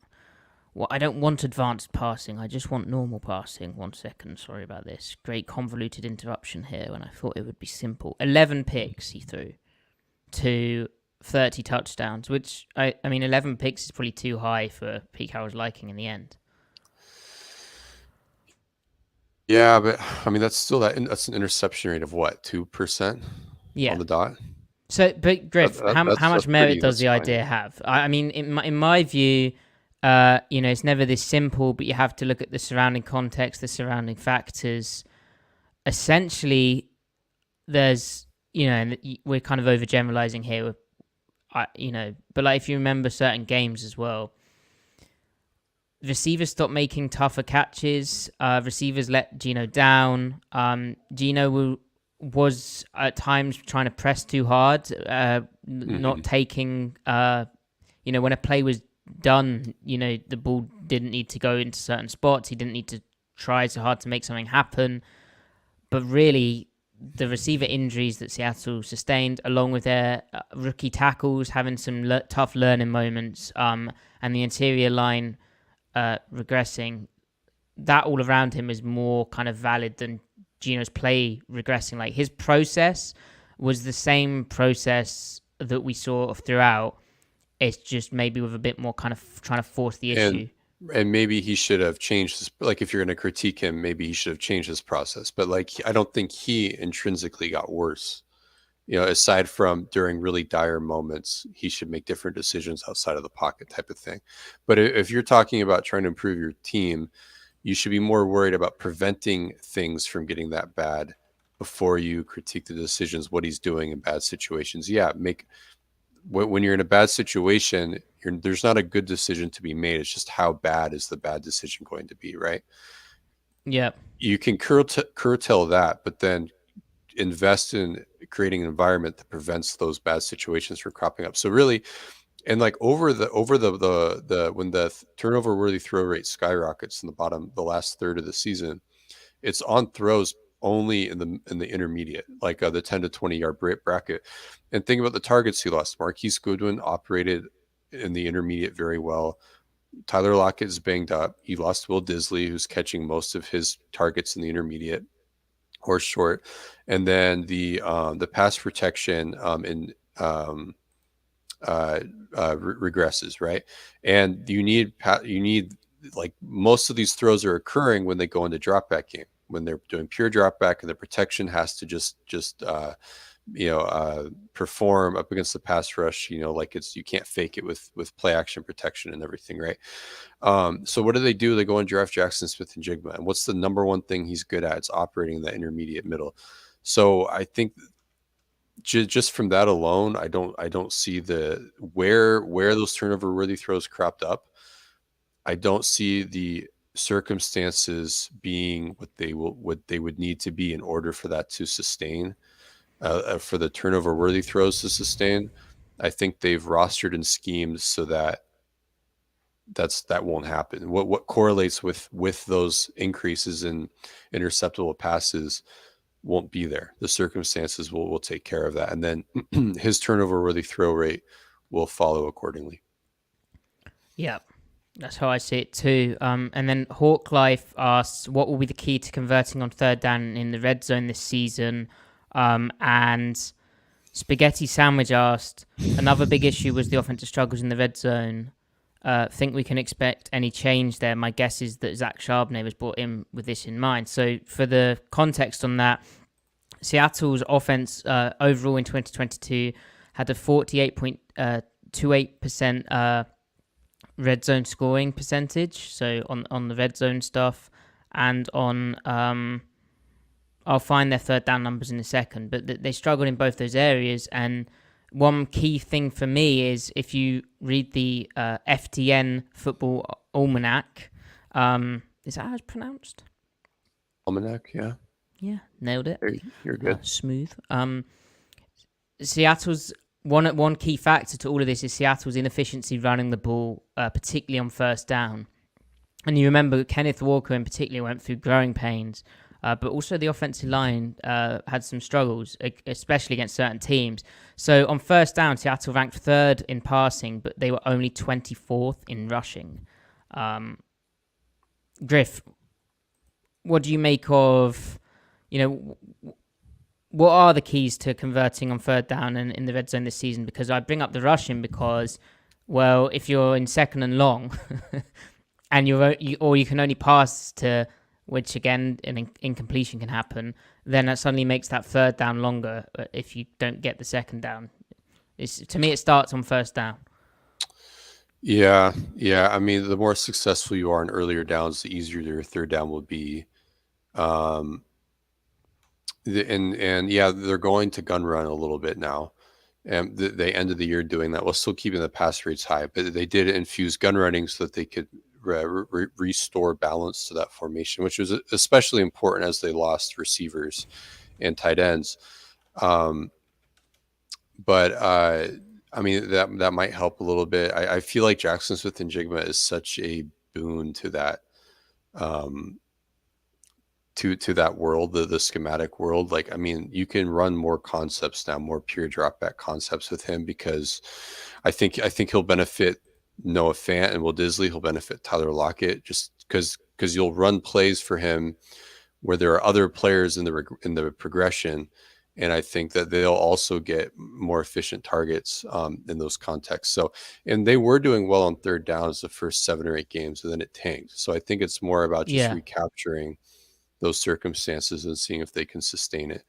Well, I don't want advanced passing. I just want normal passing. 1 second. Sorry about this. Great convoluted interruption here when I thought it would be simple. 11 picks he threw to 30 touchdowns, which, I mean, 11 picks is probably too high for Pete Carroll's liking in the end. Yeah, but I mean, that's an interception rate of what, 2% Yeah. on the dot? So, but Griff, how much merit does the idea have? I mean, in my view, it's never this simple, but you have to look at the surrounding context, the surrounding factors. Essentially, there's, and we're kind of overgeneralizing here, but like if you remember certain games as well, receivers stopped making tougher catches. Receivers let Geno down. Geno was at times trying to press too hard, not taking, when a play was done, the ball didn't need to go into certain spots. He didn't need to try so hard to make something happen. But really, the receiver injuries that Seattle sustained, along with their rookie tackles having some tough learning moments, and the interior line regressing, that all around him is more kind of valid than Geno's play regressing. Like his process was the same process that we saw throughout. It's just maybe with a bit more kind of trying to force the issue. And maybe he should have changed this. Like if you're going to critique him, maybe he should have changed his process. But like, I don't think he intrinsically got worse. Aside from during really dire moments, he should make different decisions outside of the pocket type of thing. But if you're talking about trying to improve your team, you should be more worried about preventing things from getting that bad before you critique the decisions, what he's doing in bad situations. Yeah, when you're in a bad situation, there's not a good decision to be made. It's just how bad is the bad decision going to be, right? Yeah. You can curtail that, but then invest in creating an environment that prevents those bad situations from cropping up. So really, and like over the when the turnover worthy throw rate skyrockets in the last third of the season, it's on throws only in the intermediate, like the 10 to 20 yard bracket. And think about the targets he lost. Marquise Goodwin operated in the intermediate very well. Tyler Lockett is banged up. He lost Will Disley, who's catching most of his targets in the intermediate or short. And then the pass protection regresses, right? And you need like most of these throws are occurring when they go into drop back game, when they're doing pure drop back and the protection has to just perform up against the pass rush, like you can't fake it with play action protection and everything, right? So what do? They go and draft Jackson Smith and Jigma, and what's the number one thing he's good at? It's operating the intermediate middle. So I think just from that alone, I don't see the where those turnover worthy throws cropped up. I don't see the circumstances being what they would need to be in order for that to sustain, for the turnover worthy throws to sustain. I think they've rostered and schemed so that that won't happen. What correlates with those increases in interceptable passes won't be there. The circumstances will take care of that, and then his turnover worthy throw rate will follow accordingly. Yeah, that's how I see it too. And then Hawk Life asks, what will be the key to converting on third down in the red zone this season? And Spaghetti Sandwich asked, another big issue was the offensive struggles in the red zone. Think we can expect any change there? My guess is that Zach Charbonnet was brought in with this in mind. So for the context on that, Seattle's offense overall in 2022 had a 48.28% red zone scoring percentage. So on the red zone stuff, and on I'll find their third down numbers in a second, but they struggled in both those areas. And one key thing for me is if you read the FTN Football Almanac, is that how it's pronounced? Almanac, yeah. Yeah, nailed it. You're good. Smooth. Seattle's one key factor to all of this is Seattle's inefficiency running the ball, particularly on first down. And you remember Kenneth Walker in particular went through growing pains. But also the offensive line had some struggles, especially against certain teams. So on first down, Seattle ranked third in passing, but they were only 24th in rushing. Griff, what do you make of, what are the keys to converting on third down and in the red zone this season? Because I bring up the rushing because, well, if you're in second and long and you can only pass to, which again, an incompletion can happen, then that suddenly makes that third down longer if you don't get the second down. To me, it starts on first down. Yeah. I mean, the more successful you are in earlier downs, the easier your third down will be. And yeah, they're going to gun run a little bit now. And they ended the year doing that while still keeping the pass rates high. But they did infuse gun running so that they could restore balance to that formation, which was especially important as they lost receivers and tight ends. But I mean, that might help a little bit. I feel like Jackson Smith and Jigma is such a boon to that, to that world, the schematic world. Like, I mean, you can run more concepts now, more pure drop back concepts with him, because I think he'll benefit Noah Fant and Will Disley. He'll benefit Tyler Lockett just because you'll run plays for him where there are other players in the progression, and I think that they'll also get more efficient targets in those contexts. So, and they were doing well on third downs the first 7 or 8 games, and then it tanked. So I think it's more about just recapturing those circumstances and seeing if they can sustain it.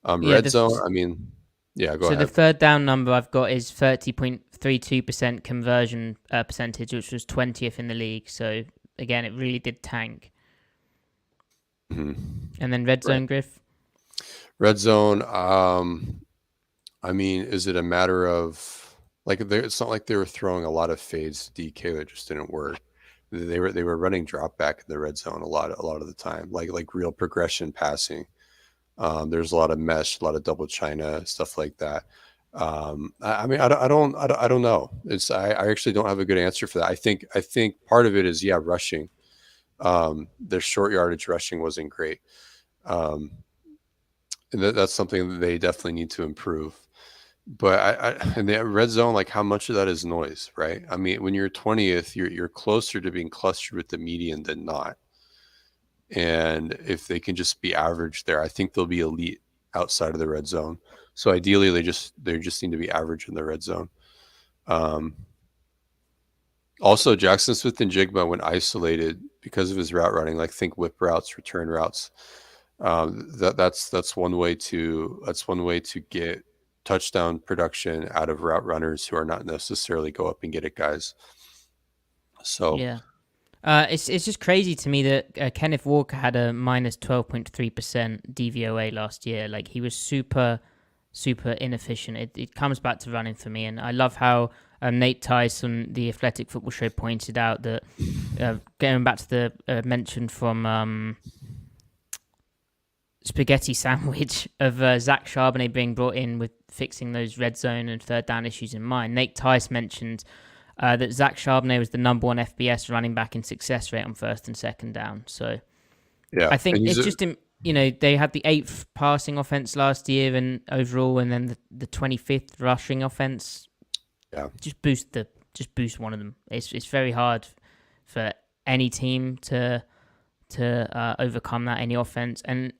Red zone, I mean, yeah, go ahead. So the third down number I've got is 30.32% conversion percentage, which was 20th in the league. So again, it really did tank. Mm-hmm. And then red zone, Griff? Red zone, I mean, is it a matter of, like, it's not like they were throwing a lot of fades to DK that just didn't work. They were running drop back in the red zone a lot of the time, like real progression passing. There's a lot of mesh, a lot of double China, stuff like that. I mean, I don't know. I actually don't have a good answer for that. I think part of it is, rushing. Their short yardage rushing wasn't great. And that's something that they definitely need to improve. But in the red zone, like, how much of that is noise, right? I mean, when you're 20th, you're closer to being clustered with the median than not. And if they can just be average there, I think they'll be elite outside of the red zone. So ideally, they just need to be average in the red zone. Also, Jackson Smith and Jigba, when isolated because of his route running, like think whip routes, return routes. That's one way to get touchdown production out of route runners who are not necessarily go up and get it guys. So Yeah. It's just crazy to me that Kenneth Walker had a minus 12.3% DVOA last year. Like, he was super inefficient. It comes back to running for me, and I love how Nate Tice on the Athletic Football Show pointed out that going back to the mention from Spaghetti Sandwich of Zach Charbonnet being brought in with fixing those red zone and third down issues in mind. Nate Tice mentioned that Zach Charbonnet was the number one FBS running back in success rate on first and second down. So yeah, I think it's just, they had the 8th passing offense last year and overall, and then the 25th rushing offense. Yeah, just boost one of them. It's very hard for any team to overcome that, any offense. And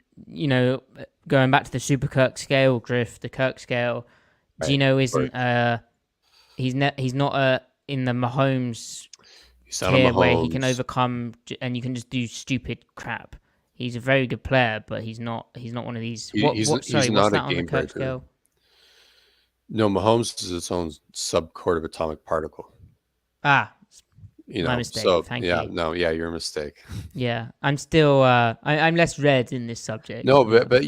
going back to the Super Kirk scale, Griff, the Kirk scale, right. Geno isn't he's not in the Mahomes tier where he can overcome and you can just do stupid crap. He's a very good player, but he's not one of these. What's that on the Kirk scale? No, Mahomes is its own subcord of atomic particle. My mistake. So, Thank you. Your mistake. Yeah, I'm still I'm less read in this subject. No, but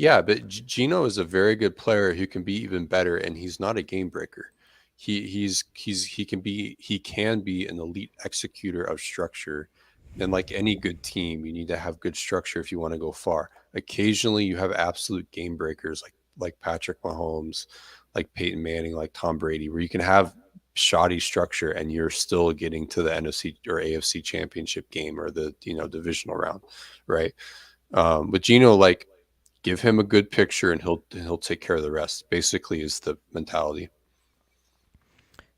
Geno is a very good player who can be even better, and he's not a game breaker. He can be an elite executor of structure. And like any good team, you need to have good structure if you want to go far. Occasionally, you have absolute game breakers like Patrick Mahomes, like Peyton Manning, like Tom Brady, where you can have shoddy structure and you're still getting to the NFC or AFC championship game or the divisional round, right? With Geno, like, give him a good picture and he'll take care of the rest. Basically, is the mentality.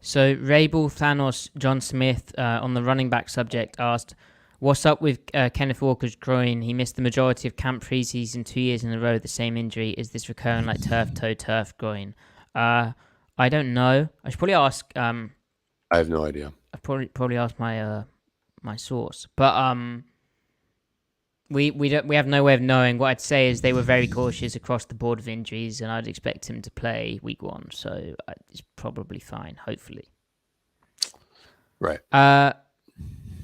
So Rabel Thanos John Smith on the running back subject asked, "What's up with Kenneth Walker's groin? He missed the majority of camp preseason 2 years in a row with the same injury. Is this recurring like turf toe, turf groin?" I don't know. I should probably ask. I have no idea. I probably ask my my source, but we have no way of knowing. What I'd say is they were very cautious across the board of injuries, and I'd expect him to play week 1, so it's probably fine. Hopefully, right.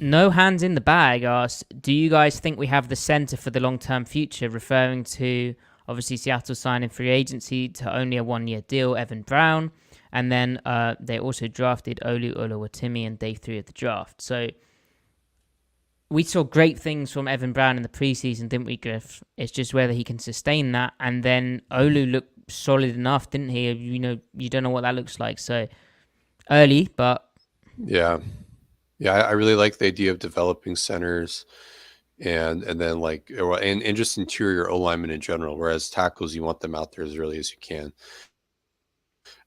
No hands in the bag asks, "Do you guys think we have the center for the long-term future?" Referring to obviously Seattle signing free agency to only a 1-year deal, Evan Brown. And then they also drafted Olu Oluwatimi on day 3 of the draft. So we saw great things from Evan Brown in the preseason, didn't we, Griff? It's just whether he can sustain that. And then Olu looked solid enough, didn't he? You don't know what that looks like. So early, but... Yeah, I really like the idea of developing centers and then and just interior O-linemen in general, whereas tackles, you want them out there as early as you can.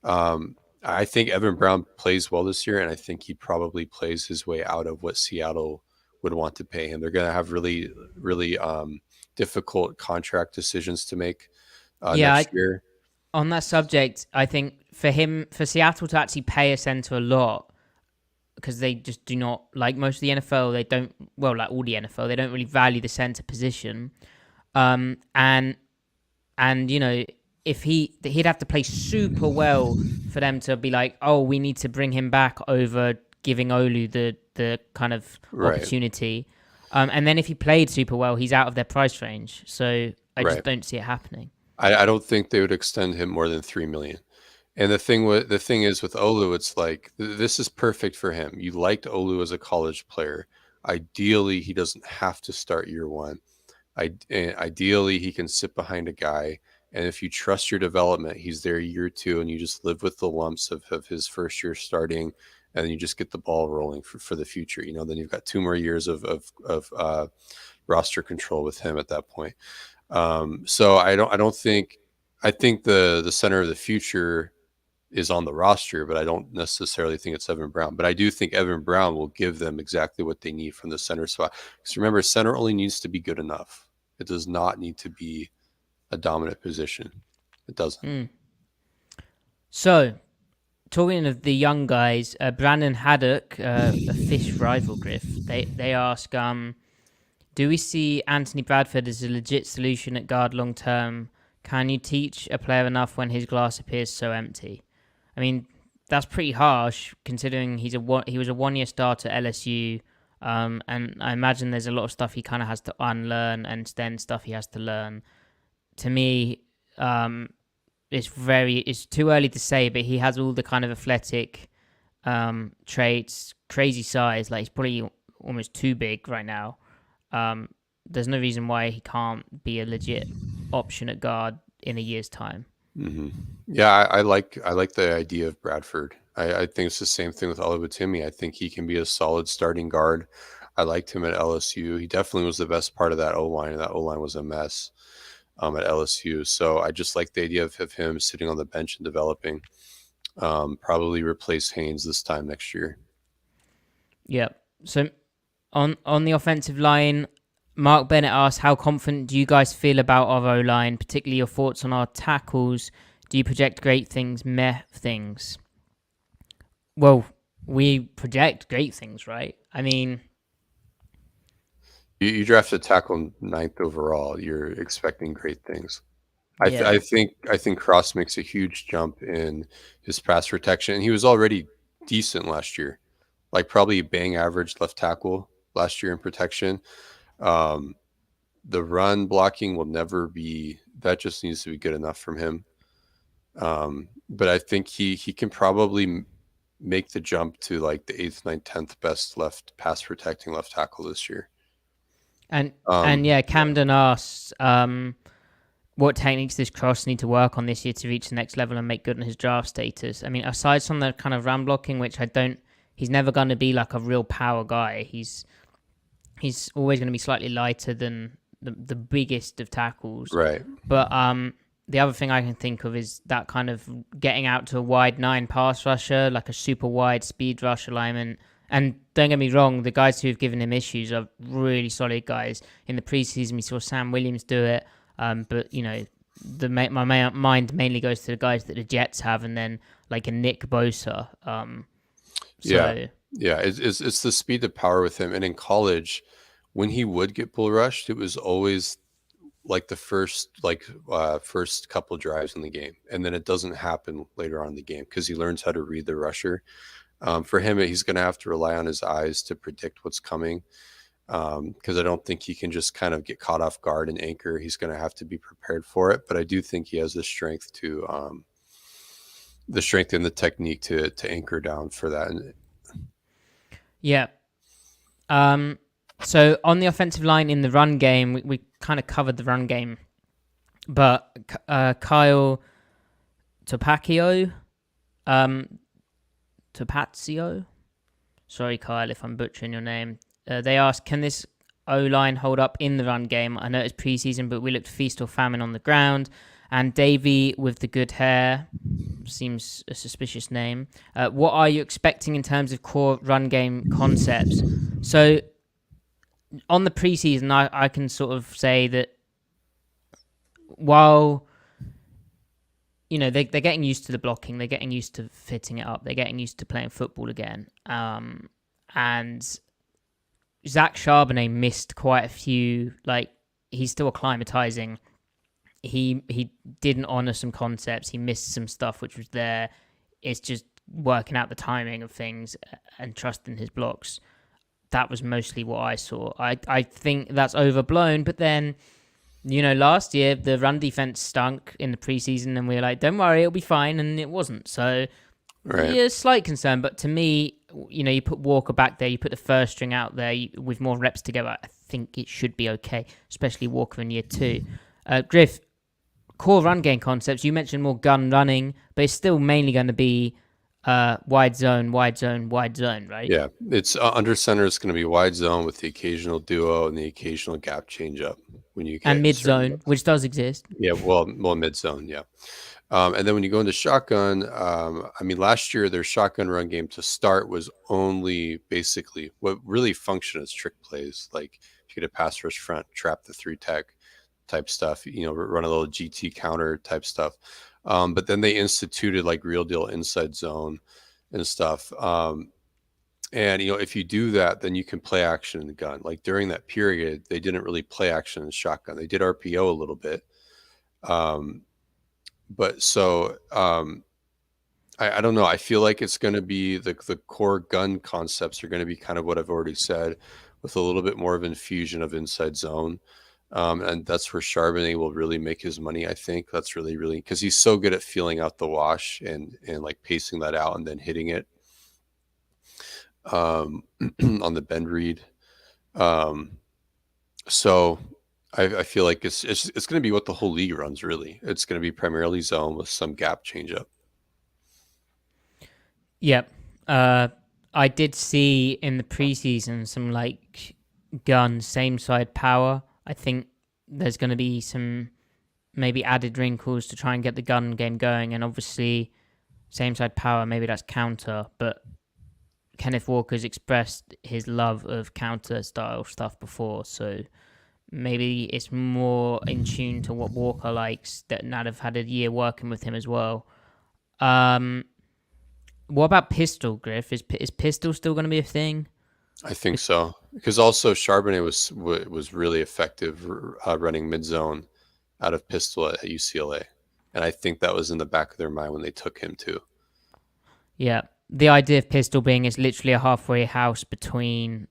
I think Evan Brown plays well this year, and I think he probably plays his way out of what Seattle would want to pay him. They're going to have really, really difficult contract decisions to make next year. On that subject, I think for Seattle to actually pay a center a lot, because they just do not, like most of the NFL, like all the NFL, they don't really value the center position. And if he'd have to play super well for them to be like, oh, we need to bring him back over giving Olu the kind of opportunity. And then if he played super well, he's out of their price range. So I just don't see it happening. I don't think they would extend him more than $3 million. And the thing is with Olu, it's like, this is perfect for him. You liked Olu as a college player. Ideally, he doesn't have to start year 1. Ideally, he can sit behind a guy. And if you trust your development, he's there year 2, and you just live with the lumps of his first year starting, and then you just get the ball rolling for the future. Then you've got 2 more years of roster control with him at that point. So I think the center of the future is on the roster, but I don't necessarily think it's Evan Brown. But I do think Evan Brown will give them exactly what they need from the center spot. Because remember, center only needs to be good enough. It does not need to be a dominant position. It doesn't. So talking of the young guys, Brandon Haddock, a Fish rival Griff, they ask, do we see Anthony Bradford as a legit solution at guard long term? Can you teach a player enough when his glass appears so empty? I mean, that's pretty harsh considering he was a 1 year starter at LSU, and I imagine there's a lot of stuff he kind of has to unlearn and then stuff he has to learn. To me, it's too early to say, but he has all the kind of athletic traits, crazy size. Like he's probably almost too big right now. There's no reason why he can't be a legit option at guard in a year's time. Mm-hmm. Yeah, I like the idea of Bradford. I think it's the same thing with Oluwatimi. I think he can be a solid starting guard. I liked him at LSU. He definitely was the best part of that O-line, and that O-line was a mess at LSU. So I just like the idea of him sitting on the bench and developing. Probably replace Haynes this time next year. Yeah. So on the offensive line, Mark Bennett asked, how confident do you guys feel about our O-line, particularly your thoughts on our tackles? Do you project great things, meh things? Well, we project great things, right? I mean... You drafted tackle 9th overall. You're expecting great things. Yeah. I think Cross makes a huge jump in his pass protection. He was already decent last year, like probably bang average left tackle last year in protection. The run blocking will never be, that just needs to be good enough from him. But I think he can probably make the jump to like the 8th, 9th, 10th best left pass protecting left tackle this year. And yeah, Camden asks, what techniques does Cross need to work on this year to reach the next level and make good on his draft status? I mean, aside from the kind of run blocking, which he's never going to be like a real power guy. He's always going to be slightly lighter than the biggest of tackles. Right. But the other thing I can think of is that kind of getting out to a wide 9 pass rusher, like a super wide speed rush alignment. And don't get me wrong, the guys who have given him issues are really solid guys. In the preseason, we saw Sam Williams do it. But, you know, my mind mainly goes to the guys that the Jets have, and then like a Nick Bosa. Yeah, it's the speed to power with him. And in college, when he would get bull rushed, it was always like the first couple drives in the game, and then it doesn't happen later on in the game because he learns how to read the rusher. For him, he's going to have to rely on his eyes to predict what's coming, because I don't think he can just kind of get caught off guard and anchor. He's going to have to be prepared for it. But I do think he has the strength and the technique to anchor down for that. Yeah. So on the offensive line in the run game, we kind of covered the run game, but Kyle Topacchio, sorry Kyle if I'm butchering your name, they asked, can this O-line hold up in the run game? I know it's preseason, but we looked feast or famine on the ground. And Davey with the good hair, seems a suspicious name. What are you expecting in terms of core run game concepts? So on the preseason, I can sort of say that while, you know, they're getting used to the blocking, they're getting used to fitting it up, they're getting used to playing football again. And Zach Charbonnet missed quite a few, like, he's still acclimatizing. He didn't honor some concepts. He missed some stuff which was there. It's just working out the timing of things and trusting his blocks. That was mostly what I saw. I think that's overblown, but then, you know, last year the run defense stunk in the preseason and we were like, don't worry, it'll be fine, and it wasn't. So, right. Yeah, slight concern, but to me, you know, you put Walker back there, you put the first string out there with more reps together, I think it should be okay, especially Walker in year 2. Griff, core run game concepts, you mentioned more gun running, but it's still mainly going to be wide zone, right? Yeah, it's under center. It's going to be wide zone with the occasional duo and the occasional gap change up when you get and mid zone, which does exist. Yeah, well, mid zone, yeah. And then when you go into shotgun, I mean, last year their shotgun run game to start was only basically what really functioned as trick plays, like if you get a pass rush front, trap the 3 tech type stuff, you know, run a little GT counter type stuff. But then they instituted like real deal inside zone and stuff. And if you do that, then you can play action in the gun. Like during that period, they didn't really play action in the shotgun. They did RPO a little bit. But so I don't know. I feel like it's going to be the core gun concepts are going to be kind of what I've already said, with a little bit more of infusion of inside zone. And that's where Charbonnet will really make his money. I think that's really, really, because he's so good at feeling out the wash and like pacing that out and then hitting it on the bend read. So I feel like it's going to be what the whole league runs. Really, it's going to be primarily zone with some gap change up. Yep. I did see in the preseason some like gun same side power. I think there's going to be some maybe added wrinkles to try and get the gun game going, and obviously same side power, maybe that's counter, but Kenneth Walker's expressed his love of counter style stuff before, so maybe it's more in tune to what Walker likes, that now they've had a year working with him as well. What about pistol, Griff? Is pistol still going to be a thing? I think so, because also Charbonnet was really effective running mid zone out of pistol at UCLA, and I think that was in the back of their mind when they took him too. Yeah, the idea of pistol being is literally a halfway house between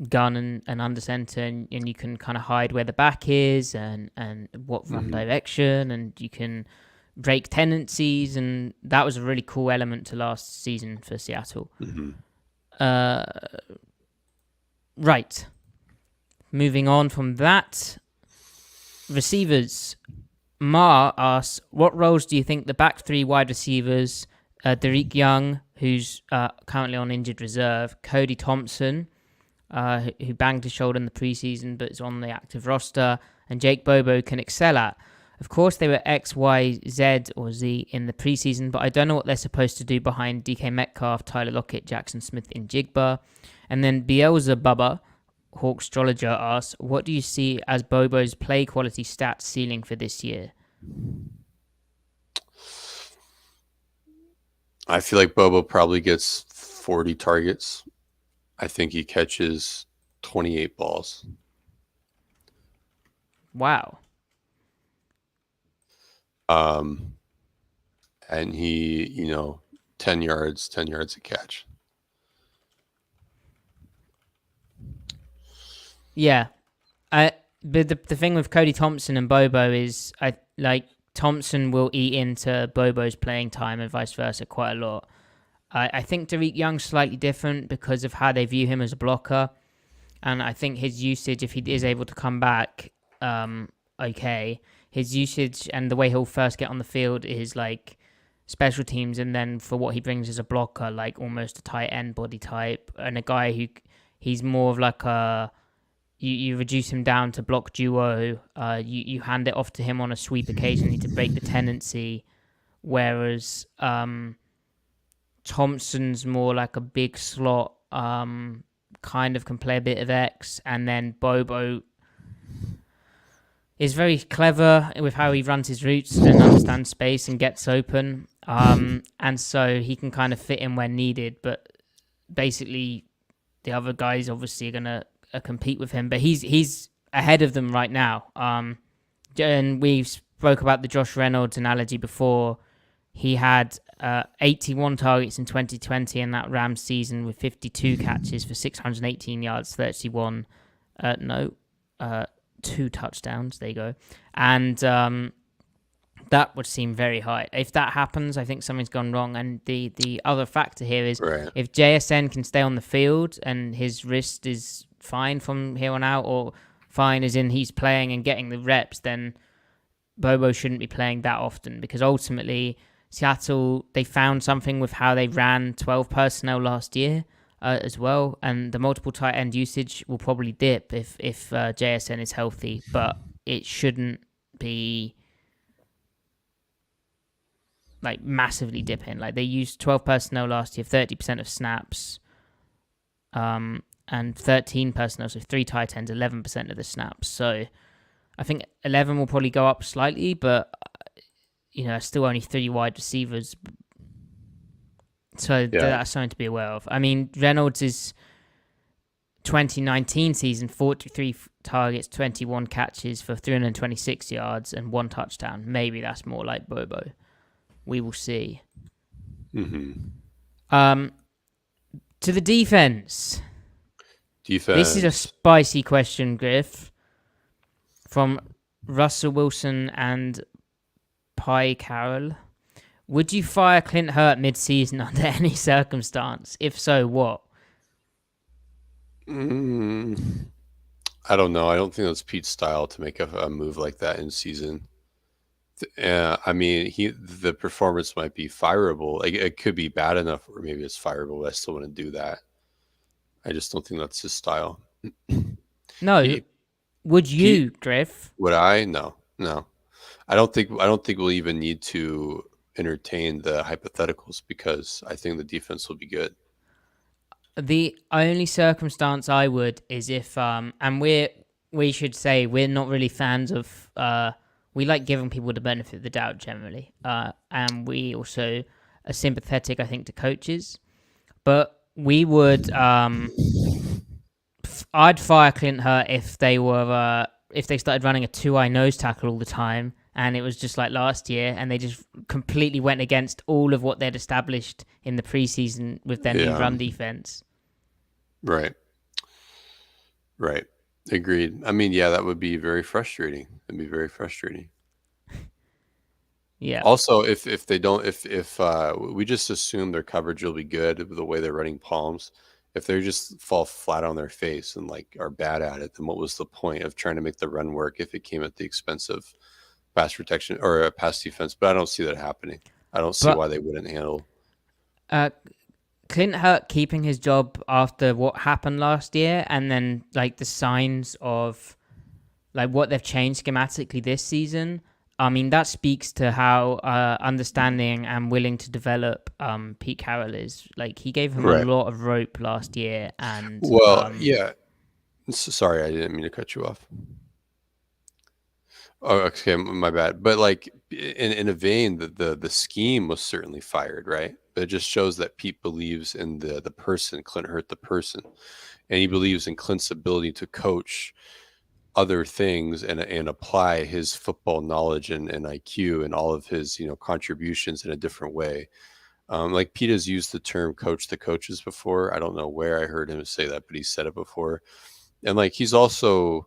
gun and under center, and you can kind of hide where the back is and what run direction, and you can break tendencies, and that was a really cool element to last season for Seattle. Right. Moving on from that, receivers. Ma asks, what roles do you think the back three wide receivers, Derek Young, who's currently on injured reserve, Cody Thompson, who banged his shoulder in the preseason but is on the active roster, and Jake Bobo can excel at? Of course, they were X, Y, Z, or Z in the preseason, but I don't know what they're supposed to do behind DK Metcalf, Tyler Lockett, Jackson Smith, and Jigba. And then Beelzebubba, Hawk Astrologer, asks, what do you see as Bobo's play quality stats ceiling for this year? I feel like Bobo probably gets 40 targets. I think he catches 28 balls. Wow. And he, 10 yards a catch. Yeah. But the thing with Cody Thompson and Bobo is Thompson will eat into Bobo's playing time and vice versa quite a lot. I think Derek Young's slightly different because of how they view him as a blocker. And I think his usage, if he is able to come back, okay, his usage and the way he'll first get on the field is like special teams, and then for what he brings as a blocker, like almost a tight end body type, and a guy who he's more of like a, you reduce him down to block duo, you hand it off to him on a sweep occasionally to break the tendency, whereas Thompson's more like a big slot, kind of can play a bit of X, and then Bobo is very clever with how he runs his routes and understands space and gets open. And so he can kind of fit in where needed, but basically the other guys obviously are going to compete with him, but he's ahead of them right now. And we spoke about the Josh Reynolds analogy before. He had 81 targets in 2020 in that Rams season with 52 catches for 618 yards, 2 touchdowns. There you go. And that would seem very high. If that happens, I think something's gone wrong. And the other factor here is if JSN can stay on the field and his wrist is fine from here on out, or fine as in he's playing and getting the reps, then Bobo shouldn't be playing that often, because ultimately Seattle, they found something with how they ran 12 personnel last year as well, and the multiple tight end usage will probably dip if JSN is healthy, but it shouldn't be like massively dipping. Like they used 12 personnel last year, 30% of snaps, and 13 personnel, so 3 tight ends, 11% of the snaps. So I think 11 will probably go up slightly, but still only 3 wide receivers. So that's something to be aware of. I mean, Reynolds' 2019 season, 43 targets, 21 catches for 326 yards and 1 touchdown. Maybe that's more like Bobo. We will see. Mm-hmm. To the defense. Defense. This is a spicy question, Griff. From Russell Wilson and Pi Carroll. Would you fire Clint Hurt mid-season under any circumstance? If so, what? I don't know. I don't think that's Pete's style to make a move like that in season. I mean, the performance might be fireable. Like, it could be bad enough, or maybe it's fireable, but I still want to do that. I just don't think that's his style. No. Would you, Griff? Would I? No. I don't think we'll even need to entertain the hypotheticals because I think the defense will be good. The only circumstance I would is if and we should say we're not really fans of we like giving people the benefit of the doubt generally, and we also are sympathetic, I think, to coaches, but we would I'd fire Clint Hurt if they started running a 2-eye nose tackle all the time, and it was just like last year, and they just completely went against all of what they'd established in the preseason with their new run defense. Right. Agreed. I mean, yeah, that would be very frustrating. It'd be very frustrating. Yeah. Also, if they don't, if we just assume their coverage will be good with the way they're running palms, if they just fall flat on their face and like are bad at it, then what was the point of trying to make the run work if it came at the expense of pass protection or pass defense? But I don't see that happening. I don't see why they wouldn't handle. Clint Hurt keeping his job after what happened last year, and then like the signs of like what they've changed schematically this season. I mean, that speaks to how understanding and willing to develop Pete Carroll is. Like, he gave him a lot of rope last year, and yeah. Sorry, I didn't mean to cut you off. Oh, okay, my bad. But like in a vein, the scheme was certainly fired, right? But it just shows that Pete believes in the person, Clint Hurt, the person, and he believes in Clint's ability to coach other things and apply his football knowledge and IQ and all of his contributions in a different way. Like Pete has used the term "coach the coaches" before. I don't know where I heard him say that, but he said it before. And like he's also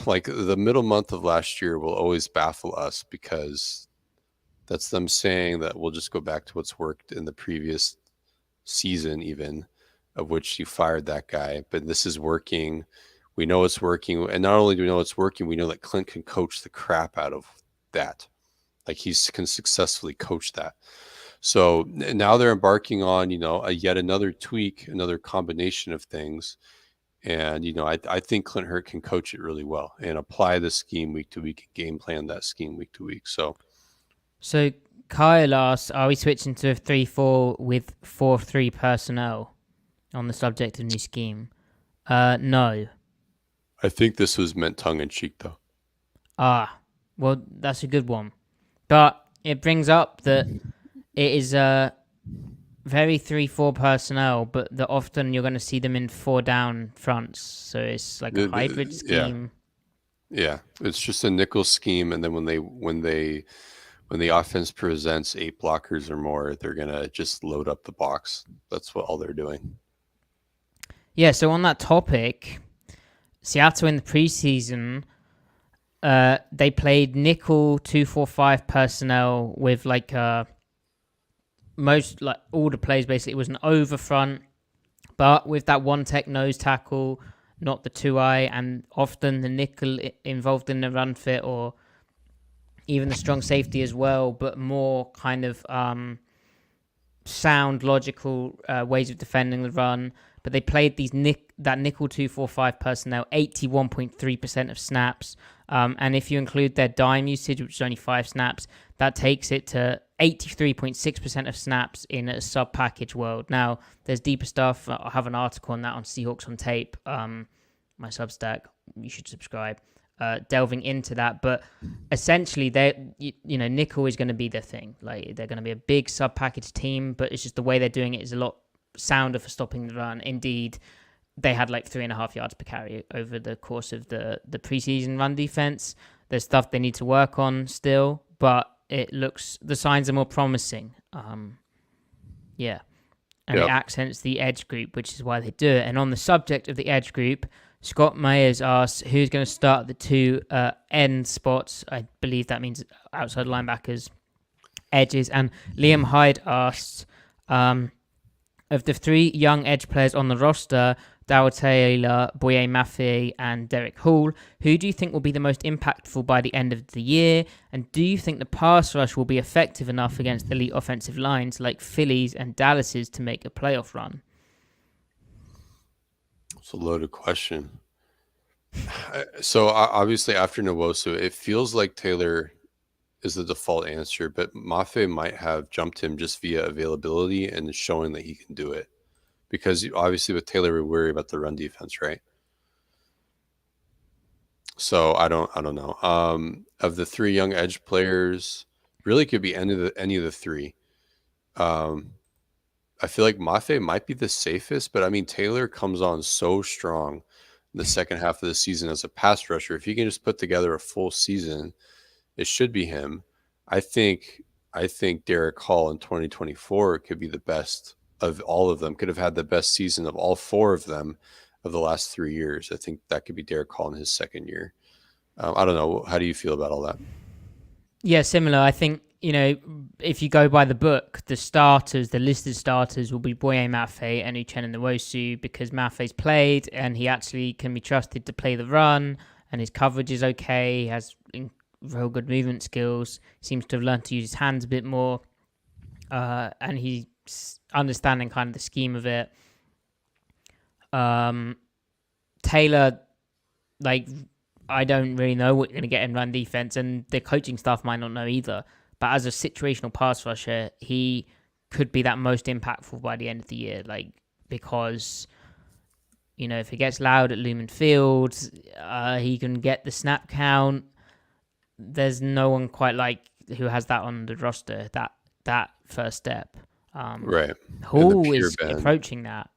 like the middle month of last year will always baffle us because that's them saying that we'll just go back to what's worked in the previous season, even of which you fired that guy. But this is working. We know it's working. And not only do we know it's working, we know that Clint can coach the crap out of that. Like he can successfully coach that. So now they're embarking on, yet another tweak, another combination of things. And, I think Clint Hurt can coach it really well and apply the scheme week to week, game plan that scheme week to week. So Kyle asks, are we switching to a 3-4 with 4-3 personnel on the subject of new scheme? No. I think this was meant tongue-in-cheek, though. Well, that's a good one. But it brings up that it is very 3-4 personnel, but that often you're going to see them in 4-down fronts. So it's like a hybrid scheme. Yeah, it's just a nickel scheme, and then when the offense presents 8 blockers or more, they're going to just load up the box. That's all they're doing. Yeah, so on that topic, Seattle in the preseason, they played nickel 2-4-5 personnel with most all the plays basically. It was an over front, but with that one tech nose tackle, not the 2-eye, and often the nickel involved in the run fit or even the strong safety as well, but more kind of sound, logical ways of defending the run. But they played that nickel 2-4-5 personnel 81.3% of snaps. And if you include their dime usage, which is only 5 snaps, that takes it to 83.6% of snaps in a sub-package world. Now, there's deeper stuff. I have an article on that on Seahawks on Tape, my Substack. You should subscribe. delving into that, but essentially nickel is going to be their thing. Like they're going to be a big sub package team, but it's just the way they're doing it is a lot sounder for stopping the run. Indeed, they had like 3.5 yards per carry over the course of the preseason run defense. There's stuff they need to work on still, but the signs are more promising. Yeah. And it accents the edge group, which is why they do it. And on the subject of the edge group, Scott Mayers asks who's going to start the two end spots. I believe that means outside linebackers, edges. And Liam Hyde asks, of the three young edge players on the roster, Darrell Taylor, Boye Mafe, and Derek Hall, who do you think will be the most impactful by the end of the year? And do you think the pass rush will be effective enough against elite offensive lines like Philly's and Dallas's to make a playoff run? It's a loaded question. So obviously after Nwosu, it feels like Taylor is the default answer, but Mafe might have jumped him just via availability and showing that he can do it. Because obviously with Taylor, we worry about the run defense, right? So I don't know. Of the three young edge players, really could be any of the three. I feel like Mafe might be the safest, but I mean Taylor comes on so strong in the second half of the season as a pass rusher. If he can just put together a full season, it should be him. I think Derek Hall in 2024 could be the best of all of them, could have had the best season of all four of them of the last 3 years. I think that could be Derek Hall in his second year. I don't know. How do you feel about all that? Yeah, similar. I think, if you go by the book, the listed starters will be Boye Mafe and Uchenna Nwosu, because Mafe's played and he actually can be trusted to play the run and his coverage is okay. He has real good movement skills. Seems to have learned to use his hands a bit more. And he's understanding kind of the scheme of it. Taylor, I don't really know what you're going to get in run defense, and the coaching staff might not know either. But as a situational pass rusher, he could be that most impactful by the end of the year. Because, if it gets loud at Lumen Field, he can get the snap count. There's no one quite who has that on the roster, that first step. Right. Hall is approaching that.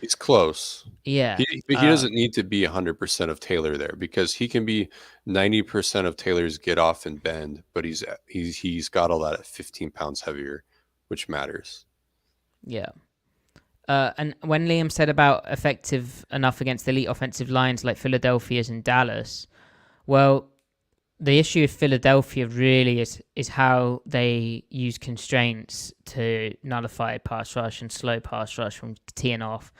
He's close. Yeah. He doesn't need to be 100% of Taylor there, because he can be 90% of Taylor's get off and bend, but he's got all that at 15 pounds heavier, which matters. Yeah. And when Liam said about effective enough against elite offensive lines like Philadelphia's and Dallas, well, the issue with Philadelphia really is how they use constraints to nullify pass rush and slow pass rush from teeing off,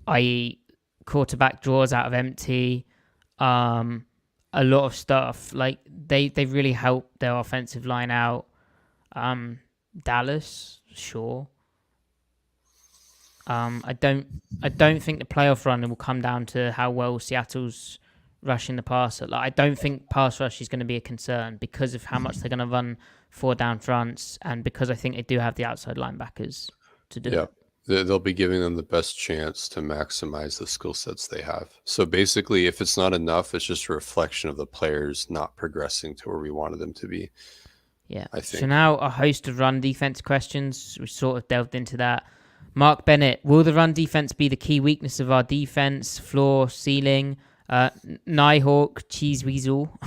i.e. quarterback draws out of empty, a lot of stuff. They really help their offensive line out. Dallas, sure. I don't think the playoff run will come down to how well Seattle's rushing the passer. I don't think pass rush is going to be a concern because of how much they're going to run 4 down fronts, and because I think they do have the outside linebackers to do it. They'll be giving them the best chance to maximize the skill sets they have. So basically, if it's not enough, it's just a reflection of the players not progressing to where we wanted them to be. Yeah. I think. So now a host of run defense questions. We sort of delved into that. Mark Bennett, will the run defense be the key weakness of our defense? Floor, ceiling? Nighthawk, Cheese Weasel.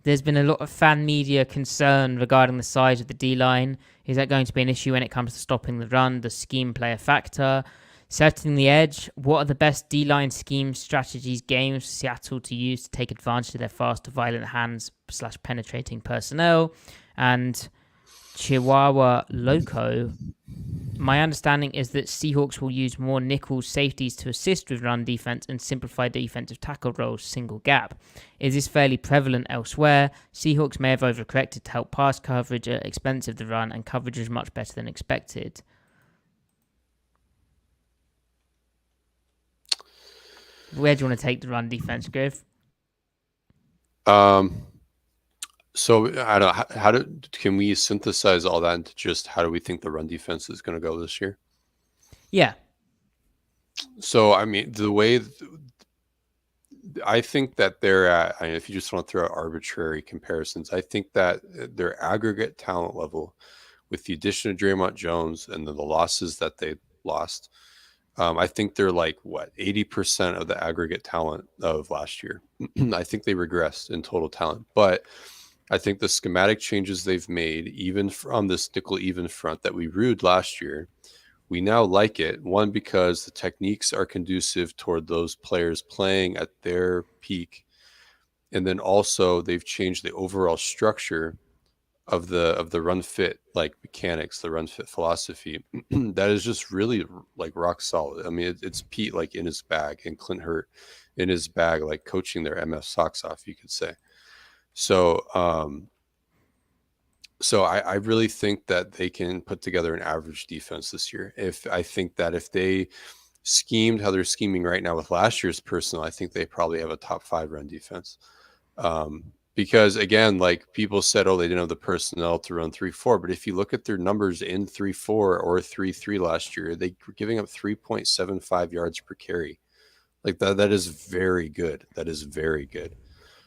There's been a lot of fan media concern regarding the size of the D-line. Is that going to be an issue when it comes to stopping the run? Does scheme play a factor? Setting the edge, what are the best D-line scheme strategies, games for Seattle to use to take advantage of their faster, violent hands / penetrating personnel? And Chihuahua Loco, my understanding is that Seahawks will use more nickel safeties to assist with run defense and simplify defensive tackle roles single gap. Is this fairly prevalent elsewhere? Seahawks may have overcorrected to help pass coverage at expense of the run, and coverage is much better than expected. Where do you want to take the run defense, Griff? So I don't. Can we synthesize all that into just how do we think the run defense is going to go this year? Yeah. So I mean, the way I think that they're at, I mean, if you just want to throw out arbitrary comparisons, I think that their aggregate talent level, with the addition of Draymond Jones and then the losses that they lost, I think they're like what 80% of the aggregate talent of last year. I think they regressed in total talent, but I think the schematic changes they've made, even from this nickel even front that we rued last year, we now like it. One, because the techniques are conducive toward those players playing at their peak, and then also they've changed the overall structure of the run fit like mechanics, the run fit philosophy. That is just really like rock solid. I mean, it's Pete like in his bag and Clint Hurt in his bag, like coaching their MF socks off, you could say. So, so I really think that they can put together an average defense this year. If I think that if they schemed how they're scheming right now with last year's personnel, I think they probably have a top 5 run defense. Because again, like people said, oh, they didn't have the personnel to run 3-4. But if you look at their numbers in 3-4 or 3-3 last year, they were giving up 3.75 yards per carry. Like that is very good. That is very good.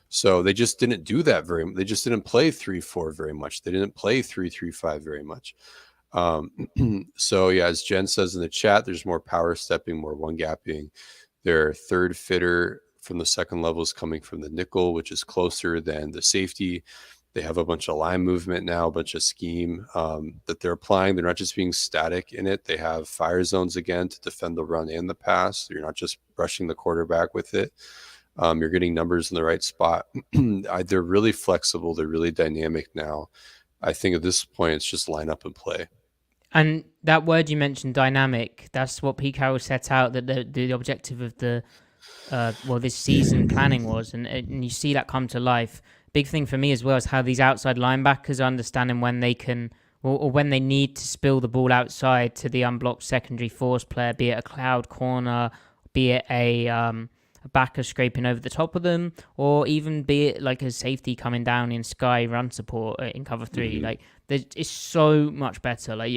So they just didn't do that they just didn't play 3-4 very much. They didn't play 3-3-5 very much. So yeah, as Jen says in the chat, there's more power stepping, more one gapping. Their third fitter from the second level is coming from the nickel, which is closer than the safety. They have a bunch of line movement now, a bunch of scheme that they're applying. They're not just being static in it. They have fire zones again to defend the run and the pass. You're not just rushing the quarterback with it. You're getting numbers in the right spot. They're really flexible. They're really dynamic now. I think at this point, it's just line up and play. And that word you mentioned, dynamic, that's what Pete Carroll set out that the objective of the this season planning was, and you see that come to life. Big thing for me as well is how these outside linebackers are understanding when they can or when they need to spill the ball outside to the unblocked secondary force player, be it a cloud corner, be it a backer scraping over the top of them, or even be it like a safety coming down in sky run support in cover 3. Mm-hmm. Like it's so much better. Like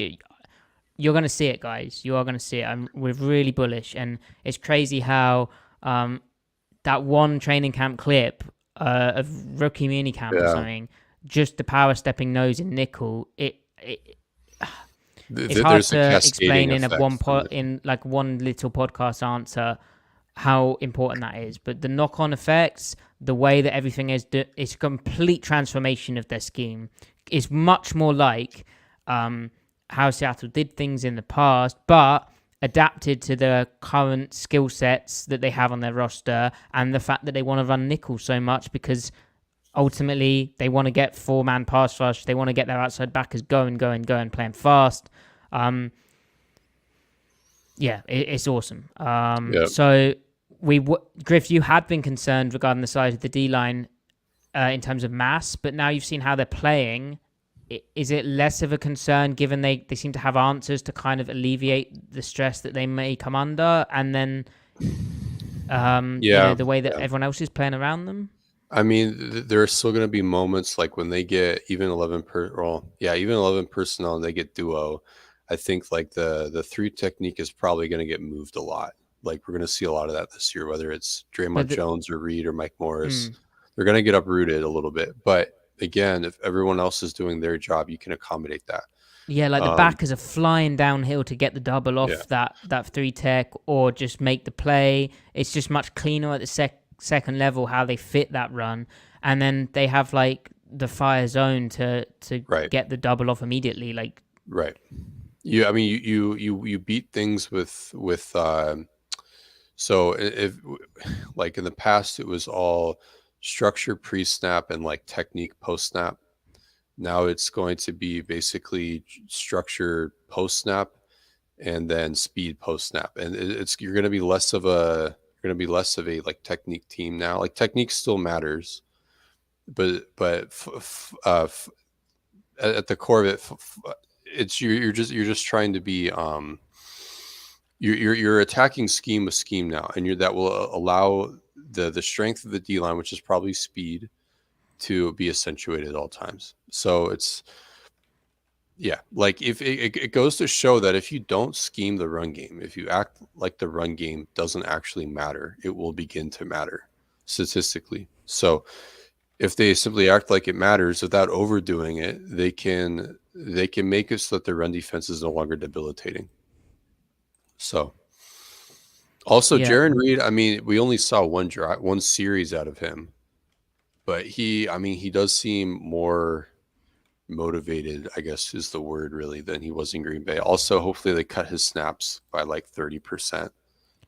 you're going to see it, guys. You are going to see it. We're really bullish, and it's crazy how that one training camp clip of rookie mini camp or something, just the power stepping nose in nickel. It's hard to explain in one little podcast answer how important that is, but the knock-on effects, the way that everything is, it's a complete transformation of their scheme. It's much more like how Seattle did things in the past, but adapted to the current skill sets that they have on their roster, and the fact that they want to run nickel so much because ultimately they want to get 4-man pass rush. They want to get their outside backers going, playing fast. It's awesome. So Griff, you had been concerned regarding the size of the D-line in terms of mass, but now you've seen how they're playing. Is it less of a concern given they seem to have answers to kind of alleviate the stress that they may come under, and then the way that everyone else is playing around them? I mean, there are still going to be moments like when they get even 11 personnel and they get duo. I think like the 3 technique is probably going to get moved a lot. Like we're going to see a lot of that this year, whether it's Draymond Jones or Reed or Mike Morris. They're going to get uprooted a little bit. But again, if everyone else is doing their job, you can accommodate that. Yeah, like the backers are flying downhill to get the double off that 3 tech or just make the play. It's just much cleaner at the second level how they fit that run. And then they have like the fire zone to get the double off immediately. Like I mean, you beat things with so if like in the past it was all structure pre-snap and like technique post-snap. Now it's going to be basically structure post-snap and then speed post-snap, and you're going to be less of a like technique team now. Like technique still matters, but at the core of it, it's you're just trying to be you're attacking scheme with scheme now, and that will allow the strength of the D line, which is probably speed, to be accentuated at all times. So it's like if it goes to show that if you don't scheme the run game, if you act like the run game doesn't actually matter, it will begin to matter. statistically. So if they simply act like it matters without overdoing it, they can make it so that their run defense is no longer debilitating. So also Yeah, Jaron Reed, I mean, we only saw one series out of him, but he does seem more motivated, I guess is the word really, than he was in Green Bay. Also, hopefully they cut his snaps by like 30%,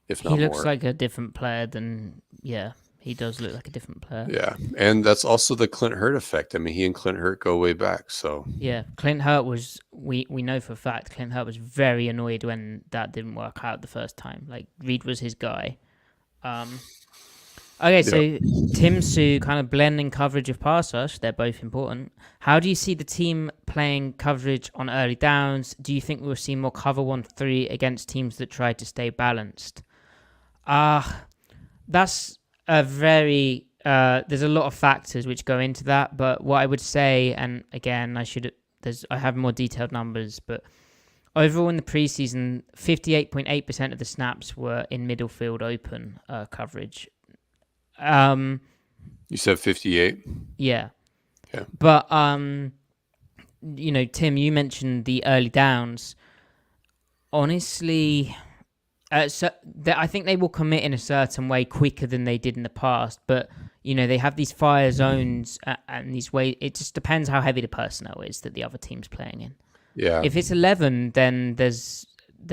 if he not looks more. like a different player than. Yeah, he does look like a different player. Yeah. And that's also the Clint Hurt effect. I mean, he and Clint Hurt go way back. So Yeah, Clint Hurt was. We know for a fact Clint Hurt was very annoyed when that didn't work out the first time. Like Reed was his guy. Okay, yeah. so Tim Sue kind of blending coverage of pass rush. They're both important. How do you see the team playing coverage on early downs? Do you think we'll see more cover 1-3 against teams that try to stay balanced? That's a very there's a lot of factors which go into that, but what I would say, and again, I have more detailed numbers, but overall in the preseason, 58.8% of the snaps were in middle field open coverage. You said 58? Yeah. Yeah. But Tim, you mentioned the early downs. Honestly, I think they will commit in a certain way quicker than they did in the past. But they have these fire zones and these ways. It just depends how heavy the personnel is that the other team's playing in. Yeah. If it's 11, then there's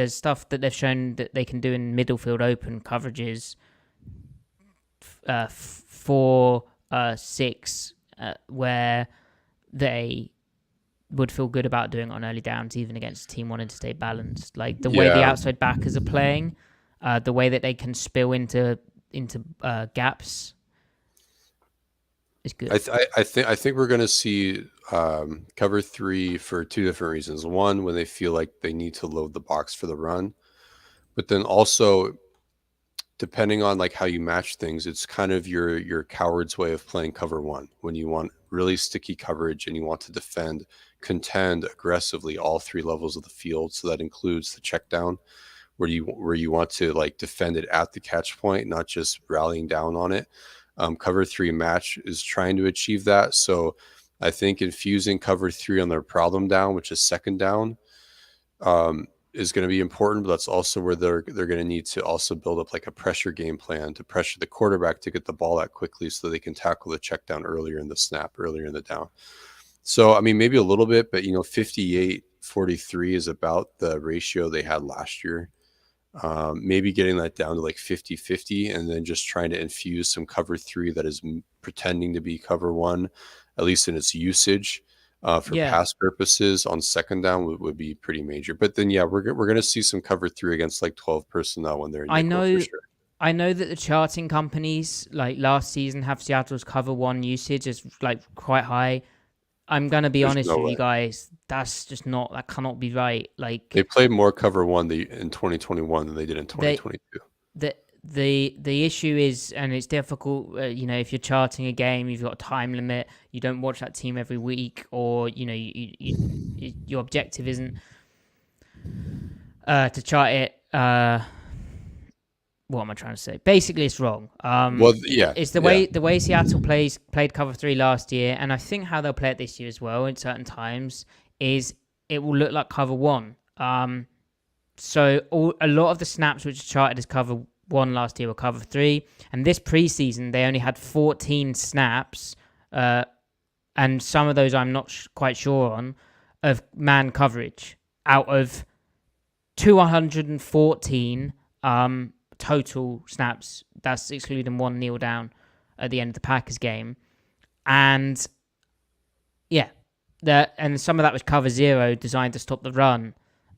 stuff that they've shown that they can do in middle field open coverages. 4, 6, where they would feel good about doing it on early downs, even against a team wanting to stay balanced. Like the way the outside backers are playing, the way that they can spill into gaps is good. I think we're going to see cover 3 for 2 different reasons. One, when they feel like they need to load the box for the run, but then also depending on like how you match things, it's kind of your coward's way of playing cover 1 when you want really sticky coverage and you want to contend aggressively all 3 levels of the field. So that includes the check down where you want to like defend it at the catch point, not just rallying down on it. Cover 3 match is trying to achieve that. So I think infusing cover 3 on their problem down, which is second down, is going to be important, but that's also where they're going to need to also build up like a pressure game plan to pressure the quarterback to get the ball out quickly so they can tackle the check down earlier in the snap, earlier in the down. So, I mean, maybe a little bit, but 58-43 is about the ratio they had last year. Maybe getting that down to like 50-50 and then just trying to infuse some cover 3 that is pretending to be cover 1, at least in its usage. For pass purposes on second down would be pretty major. But then, we're going to see some cover 3 against like 12 personnel when they're in nickel for sure. I know that the charting companies like last season have Seattle's cover 1 usage as like quite high. I'm going to be honest with you guys. That cannot be right. Like they played more cover 1 in 2021 than they did in 2022. The issue is, and it's difficult, if you're charting a game, you've got a time limit, you don't watch that team every week, or, your objective isn't to chart it. What am I trying to say? Basically, it's wrong. It's the way Seattle played cover 3 last year, and I think how they'll play it this year as well in certain times, is it will look like cover 1. So a lot of the snaps which are charted as cover 1 last year were cover 3, and this preseason they only had 14 snaps, and some of those I'm not quite sure on, of man coverage out of 214 total snaps. That's excluding 1 kneel down at the end of the Packers game, and and some of that was cover 0 designed to stop the run,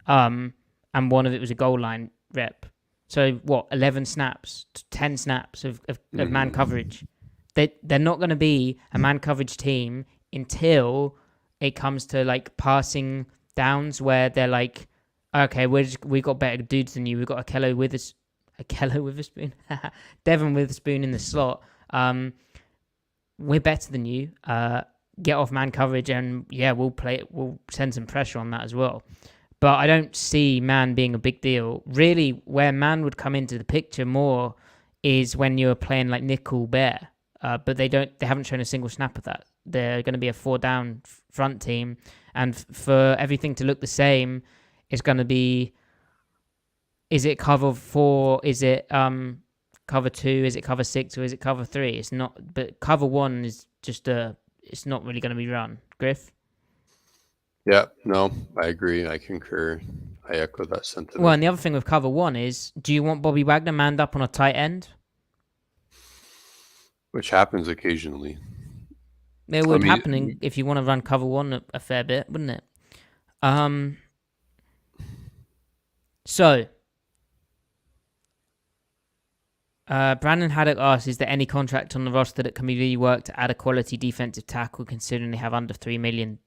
and one of it was a goal line rep. So 11 snaps, 10 snaps of man coverage. They're not going to be a man coverage team until it comes to like passing downs where they're like, okay, we got better dudes than you. We've got Devon Witherspoon in the slot. We're better than you. Get off man coverage, and we'll send some pressure on that as well. But I don't see man being a big deal. Really, where man would come into the picture more is when you're playing like nickel bear, but they haven't shown a single snap of that. They're going to be a 4-down front team, and for everything to look the same, it's going to be: is it cover 4? Is it cover 2? Is it cover 6? Or is it cover 3? It's not. But cover 1 is just it's not really going to be run. Griff? Yeah, no, I agree. I concur. I echo that sentiment. Well, and the other thing with cover 1 is, do you want Bobby Wagner manned up on a tight end? Which happens occasionally. It would happen if you want to run cover 1 a fair bit, wouldn't it? So, Brandon Haddock asks, is there any contract on the roster that can be reworked to add a quality defensive tackle, considering they have under $3 million?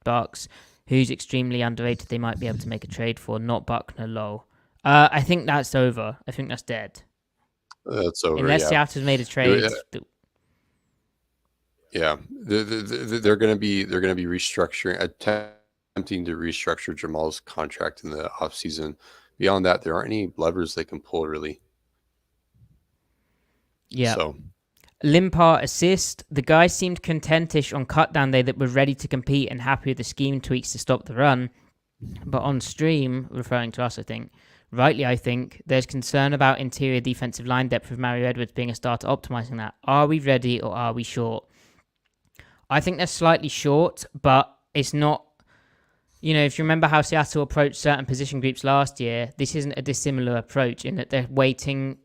Who's extremely underrated they might be able to make a trade for? Not Buckner, lol. I think that's over. I think that's dead. That's over, unless Seattle's made a trade. Yeah, they're going to be restructuring, attempting to restructure Jamal's contract in the offseason. Beyond that, there aren't any levers they can pull, really. Yeah. So, Limpar assist. The guys seemed contentish on cut down day that were ready to compete and happy with the scheme tweaks to stop the run. But on stream, referring to us, I think, rightly, I think, there's concern about interior defensive line depth with Mario Edwards being a starter optimizing that. Are we ready or are we short? I think they're slightly short, but it's not, if you remember how Seattle approached certain position groups last year, this isn't a dissimilar approach in that they're waiting.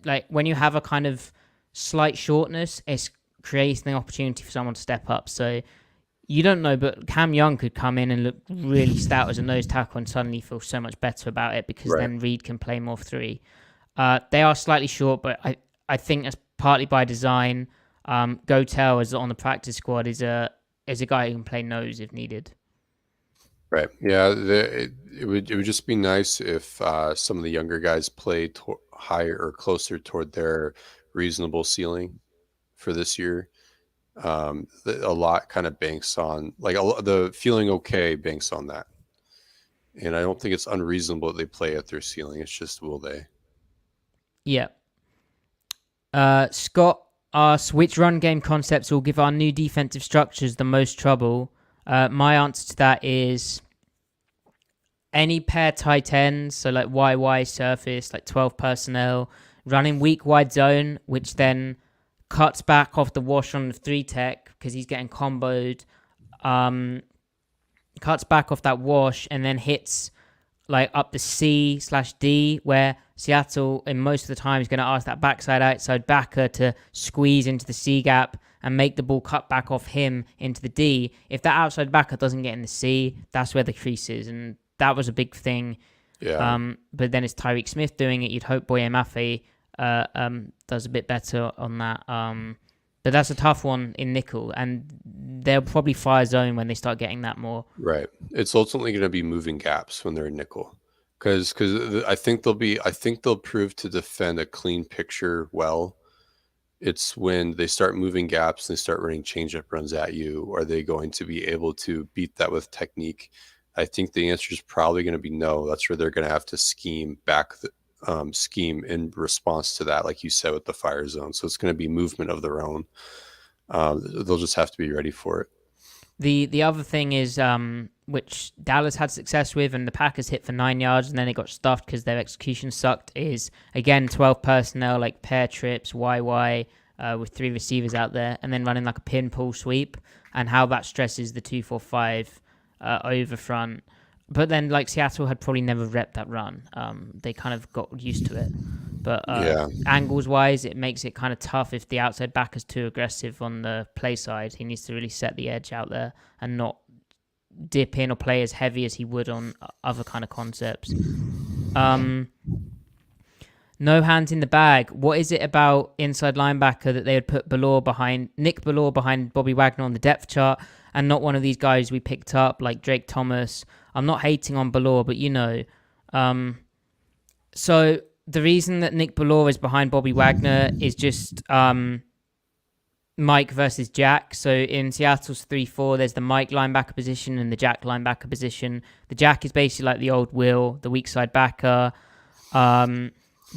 Like, when you have a kind of slight shortness, it's creating an opportunity for someone to step up. So you don't know, but Cam Young could come in and look really stout as a nose tackle and suddenly feel so much better about it because then Reed can play more 3. They are slightly short, but I think that's partly by design. Gotel is on the practice squad is a guy who can play nose if needed. Right. Yeah. It would just be nice if some of the younger guys play higher or closer toward their reasonable ceiling for this year. A lot kind of banks on the feeling okay banks on that, and I don't think it's unreasonable that they play at their ceiling. It's just, will they? Yeah. Scott asks, which run game concepts will give our new defensive structures the most trouble? My answer to that is any pair tight ends, so like YY surface, like 12 personnel, running weak wide zone, which then cuts back off the wash on the 3 tech because he's getting comboed, cuts back off that wash and then hits like up the C/D, where Seattle in most of the time is going to ask that backside outside backer to squeeze into the C gap and make the ball cut back off him into the D. If that outside backer doesn't get in the C, that's where the crease is, and that was a big thing. Yeah. But then it's Tyreek Smith doing it. You'd hope Boye Mafe does a bit better on that. But that's a tough one in nickel, and they'll probably fire zone when they start getting that more. Right. It's ultimately going to be moving gaps when they're in nickel, because I think they'll prove to defend a clean picture well. It's when they start moving gaps and they start running change-up runs at you. Are they going to be able to beat that with technique? I think the answer is probably going to be no. That's where they're going to have to scheme in response to that, like you said, with the fire zone. So it's going to be movement of their own. They'll just have to be ready for it. The other thing is, which Dallas had success with and the Packers hit for 9 yards and then they got stuffed because their execution sucked, is, again, 12 personnel, like pair trips, YY, with 3 receivers out there, and then running like a pin pull sweep, and how that stresses the 2-4-5 over front. But then, like, Seattle had probably never repped that run. They kind of got used to it. But angles-wise, it makes it kind of tough if the outside back is too aggressive on the play side. He needs to really set the edge out there and not dip in or play as heavy as he would on other kind of concepts. No hands in the bag. What is it about inside linebacker that they would put Nick Ballore behind Bobby Wagner on the depth chart and not one of these guys we picked up like Drake Thomas? I'm not hating on Ballore, but so the reason that Nick Ballore is behind Bobby Wagner is just Mike versus Jack. So in Seattle's 3-4, there's the Mike linebacker position and the Jack linebacker position. The Jack is basically like the old Will, the weak side backer.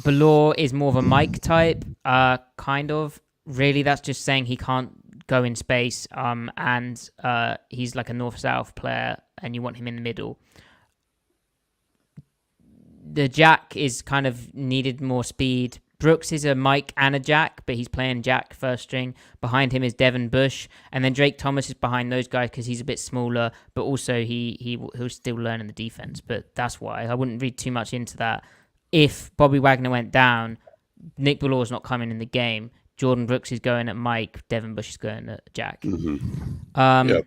Balor is more of a Mike type, kind of. Really, that's just saying he can't go in space, and he's like a north-south player, and you want him in the middle. The Jack is kind of needed more speed. Brooks is a Mike and a Jack, but he's playing Jack first string. Behind him is Devin Bush, and then Drake Thomas is behind those guys because he's a bit smaller, but also he'll still learn the defense. But that's why I wouldn't read too much into that. If Bobby Wagner went down, Nick Balor's not coming in the game. Jordan Brooks is going at Mike. Devin Bush is going at Jack. Yep.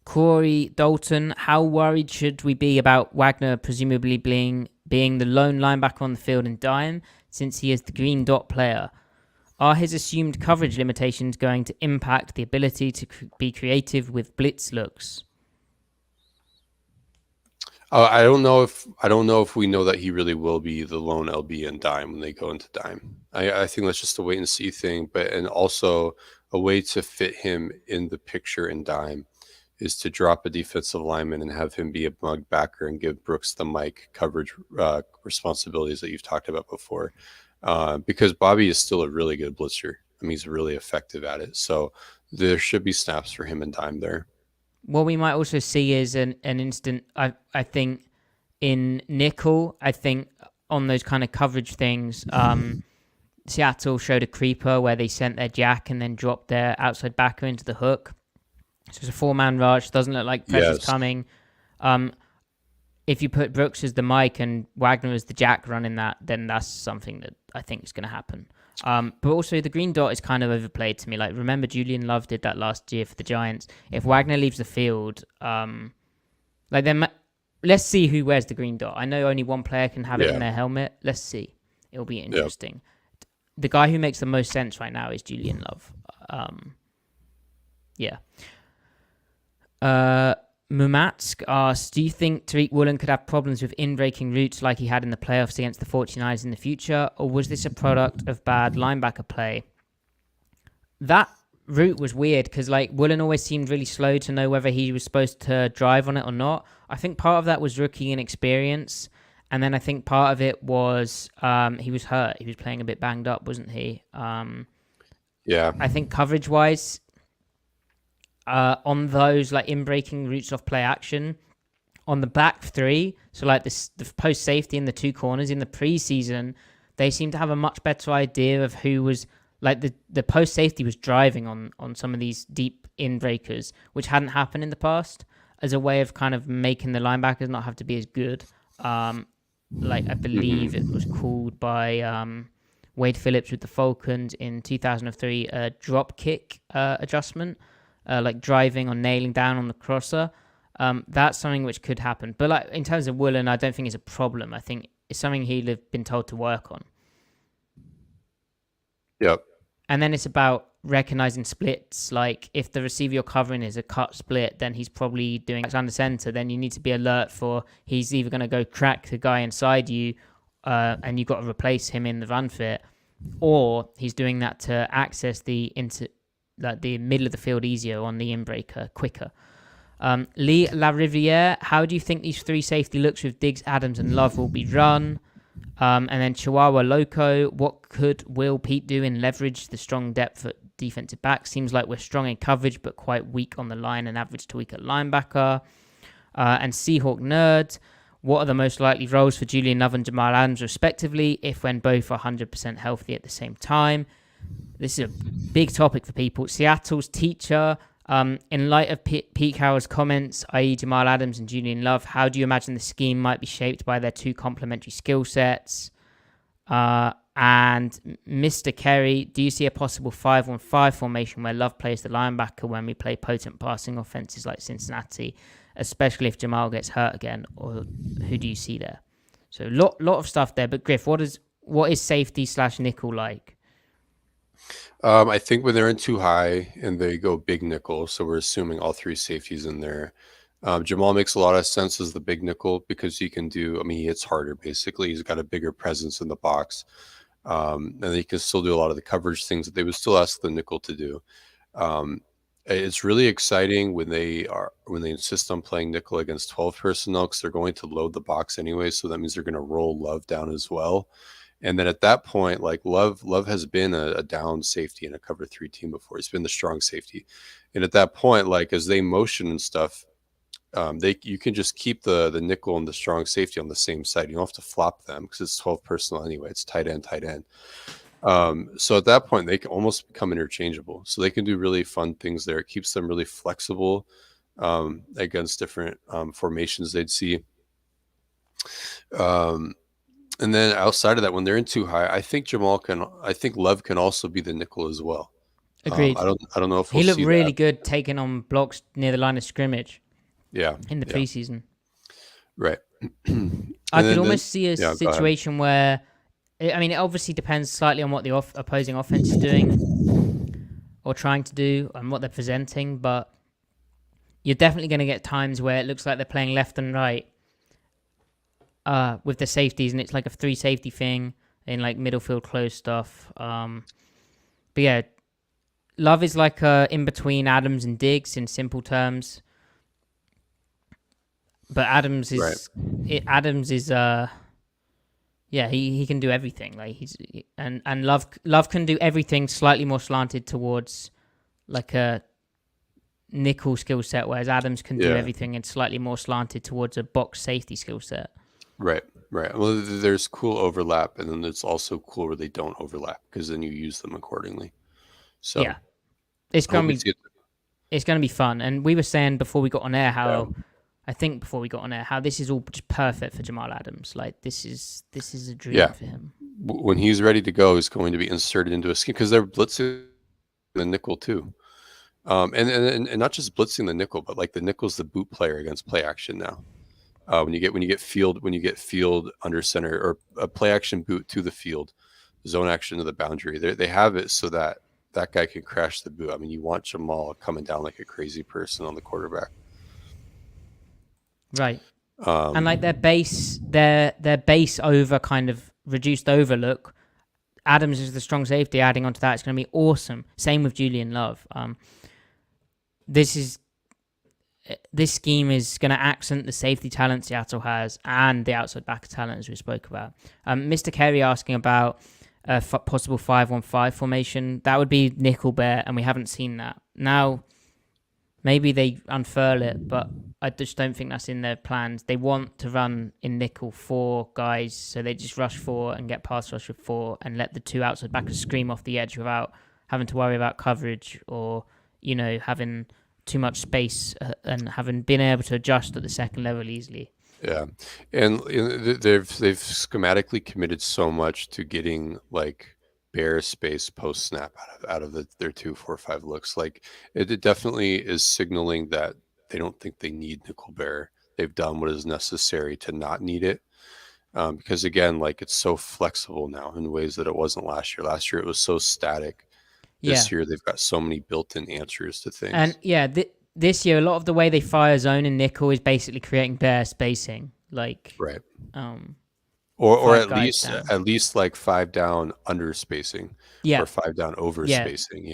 Corey Dalton, how worried should we be about Wagner presumably being the lone linebacker on the field in dime, since he is the green dot player? Are his assumed coverage limitations going to impact the ability to be creative with blitz looks? I don't know if we know that he really will be the lone LB in dime when they go into dime. I think that's just a wait and see thing, and also a way to fit him in the picture in dime is to drop a defensive lineman and have him be a mug backer and give Brooks the Mike coverage responsibilities that you've talked about before. Because Bobby is still a really good blitzer. I mean, he's really effective at it. So there should be snaps for him in dime there. What we might also see is an instant, I think, in nickel, I think on those kind of coverage things, Seattle showed a creeper where they sent their Jack and then dropped their outside backer into the hook. So it's a four-man rush. Doesn't look like pressure's coming. If you put Brooks as the Mike and Wagner as the Jack running that, then that's something that I think is going to happen. But also the green dot is kind of overplayed to me. Like, remember Julian Love did that last year for the Giants. If Wagner leaves the field, let's see who wears the green dot. I know only one player can have it in their helmet. Let's see. It'll be interesting. Yep. The guy who makes the most sense right now is Julian Love. Mumatsk asks, do you think Tariq Woolen could have problems with in-breaking routes like he had in the playoffs against the 49ers in the future, or was this a product of bad linebacker play? That route was weird because Woolen always seemed really slow to know whether he was supposed to drive on it or not. I think part of that was rookie inexperience, and then I think part of it was he was hurt. He was playing a bit banged up, wasn't he? Yeah. I think coverage-wise, on those in-breaking routes off play action, on the back three, so the post safety and the two corners in the preseason, they seem to have a much better idea of who was the post safety was driving on some of these deep in breakers, which hadn't happened in the past, as a way of kind of making the linebackers not have to be as good. I believe it was called by Wade Phillips with the Falcons in 2003, a drop kick adjustment. Driving or nailing down on the crosser. That's something which could happen. But in terms of Woolen, I don't think it's a problem. I think it's something he'd have been told to work on. Yep. And then it's about recognizing splits. If the receiver you're covering is a cut split, then he's probably doing it under center. Then you need to be alert for he's either going to go crack the guy inside you, and you've got to replace him in the run fit, or he's doing that to access the middle of the field easier on the inbreaker quicker. Lee LaRiviere, how do you think these three safety looks with Diggs, Adams, and Love will be run? And then Chihuahua Loco, what could Will Pete do in leverage the strong depth at defensive back? Seems like we're strong in coverage, but quite weak on the line and average to weak at linebacker. And Seahawk Nerd, what are the most likely roles for Julian Love and Jamal Adams, respectively, if when both are 100% healthy at the same time? This is a big topic for people. Seattle's teacher, in light of Pete Carroll's comments, i.e. Jamal Adams and Julian Love, how do you imagine the scheme might be shaped by their two complementary skill sets? And Mr. Kerry, do you see a possible 5-on-5 formation where Love plays the linebacker when we play potent passing offenses like Cincinnati, especially if Jamal gets hurt again? Or who do you see there? So lot of stuff there. But Griff, what is safety / nickel like? I think when they're in too high and they go big nickel, so we're assuming all three safeties in there. Jamal makes a lot of sense as the big nickel because he hits harder basically. He's got a bigger presence in the box. And he can still do a lot of the coverage things that they would still ask the nickel to do. It's really exciting when they insist on playing nickel against 12 personnel because they're going to load the box anyway. So that means they're going to roll Love down as well. And then at that point, like Love has been a down safety in a cover 3 team before. He's been the strong safety. And at that point, like as they motion and stuff, you can just keep the nickel and the strong safety on the same side. You don't have to flop them because it's 12 personnel anyway. It's tight end, tight end. So at that point, they can almost become interchangeable. So they can do really fun things there. It keeps them really flexible against different formations they'd see. And then outside of that, when they're in too high, I think Love can also be the nickel as well. Agreed. I don't know if he looked really good taking on blocks near the line of scrimmage. Yeah. In the preseason. Right. I could almost see a situation where, I mean, it obviously depends slightly on what the opposing offense is doing or trying to do and what they're presenting, but you're definitely going to get times where it looks like they're playing left and right with the safeties, and it's like a 3 safety thing in like middle field close stuff. But yeah, Love is like in between Adams and Diggs in simple terms. But Adams is he can do everything. Like and Love can do everything slightly more slanted towards like a nickel skill set, whereas Adams can do everything and slightly more slanted towards a box safety skill set. Right. Well, there's cool overlap, and then it's also cool where they don't overlap because then you use them accordingly. So yeah, it's gonna be fun. And we were saying before we got on air how. I think before we got on air, how this is all just perfect for Jamal Adams. Like this is a dream for him. When he's ready to go, he's going to be inserted into a scheme because they're blitzing the nickel too, and not just blitzing the nickel, but like the nickel's the boot player against play action now. When you get field under center or a play action boot to the field, zone action to the boundary, they have it so that guy can crash the boot. I mean, you want Jamal coming down like a crazy person on the quarterback. Right. And like their base over kind of reduced overlook. Adams is the strong safety. Adding onto that, it's going to be awesome. Same with Julian Love. This scheme is going to accent the safety talent Seattle has and the outside backer talent as we spoke about. Mr. Kerry asking about a possible 5-1-5 formation. That would be nickel bear, and we haven't seen that. Now, maybe they unfurl it, but I just don't think that's in their plans. They want to run in nickel 4 guys, so they just rush 4 and get pass rush with 4 and let the 2 outside backers scream off the edge without having to worry about coverage or, having too much space and having been able to adjust at the second level easily. Yeah, and they've schematically committed so much to getting like bare space post snap out of their 2-4-5 looks. Like it definitely is signaling that they don't think they need nickel bear. They've done what is necessary to not need it. Because again, like it's so flexible now in ways that it wasn't last year. Last year it was so static. This year they've got so many built-in answers to things. And this year a lot of the way they fire zone and nickel is basically creating bare spacing. Like right. Or at least like 5 down under spacing. Or 5 down over spacing,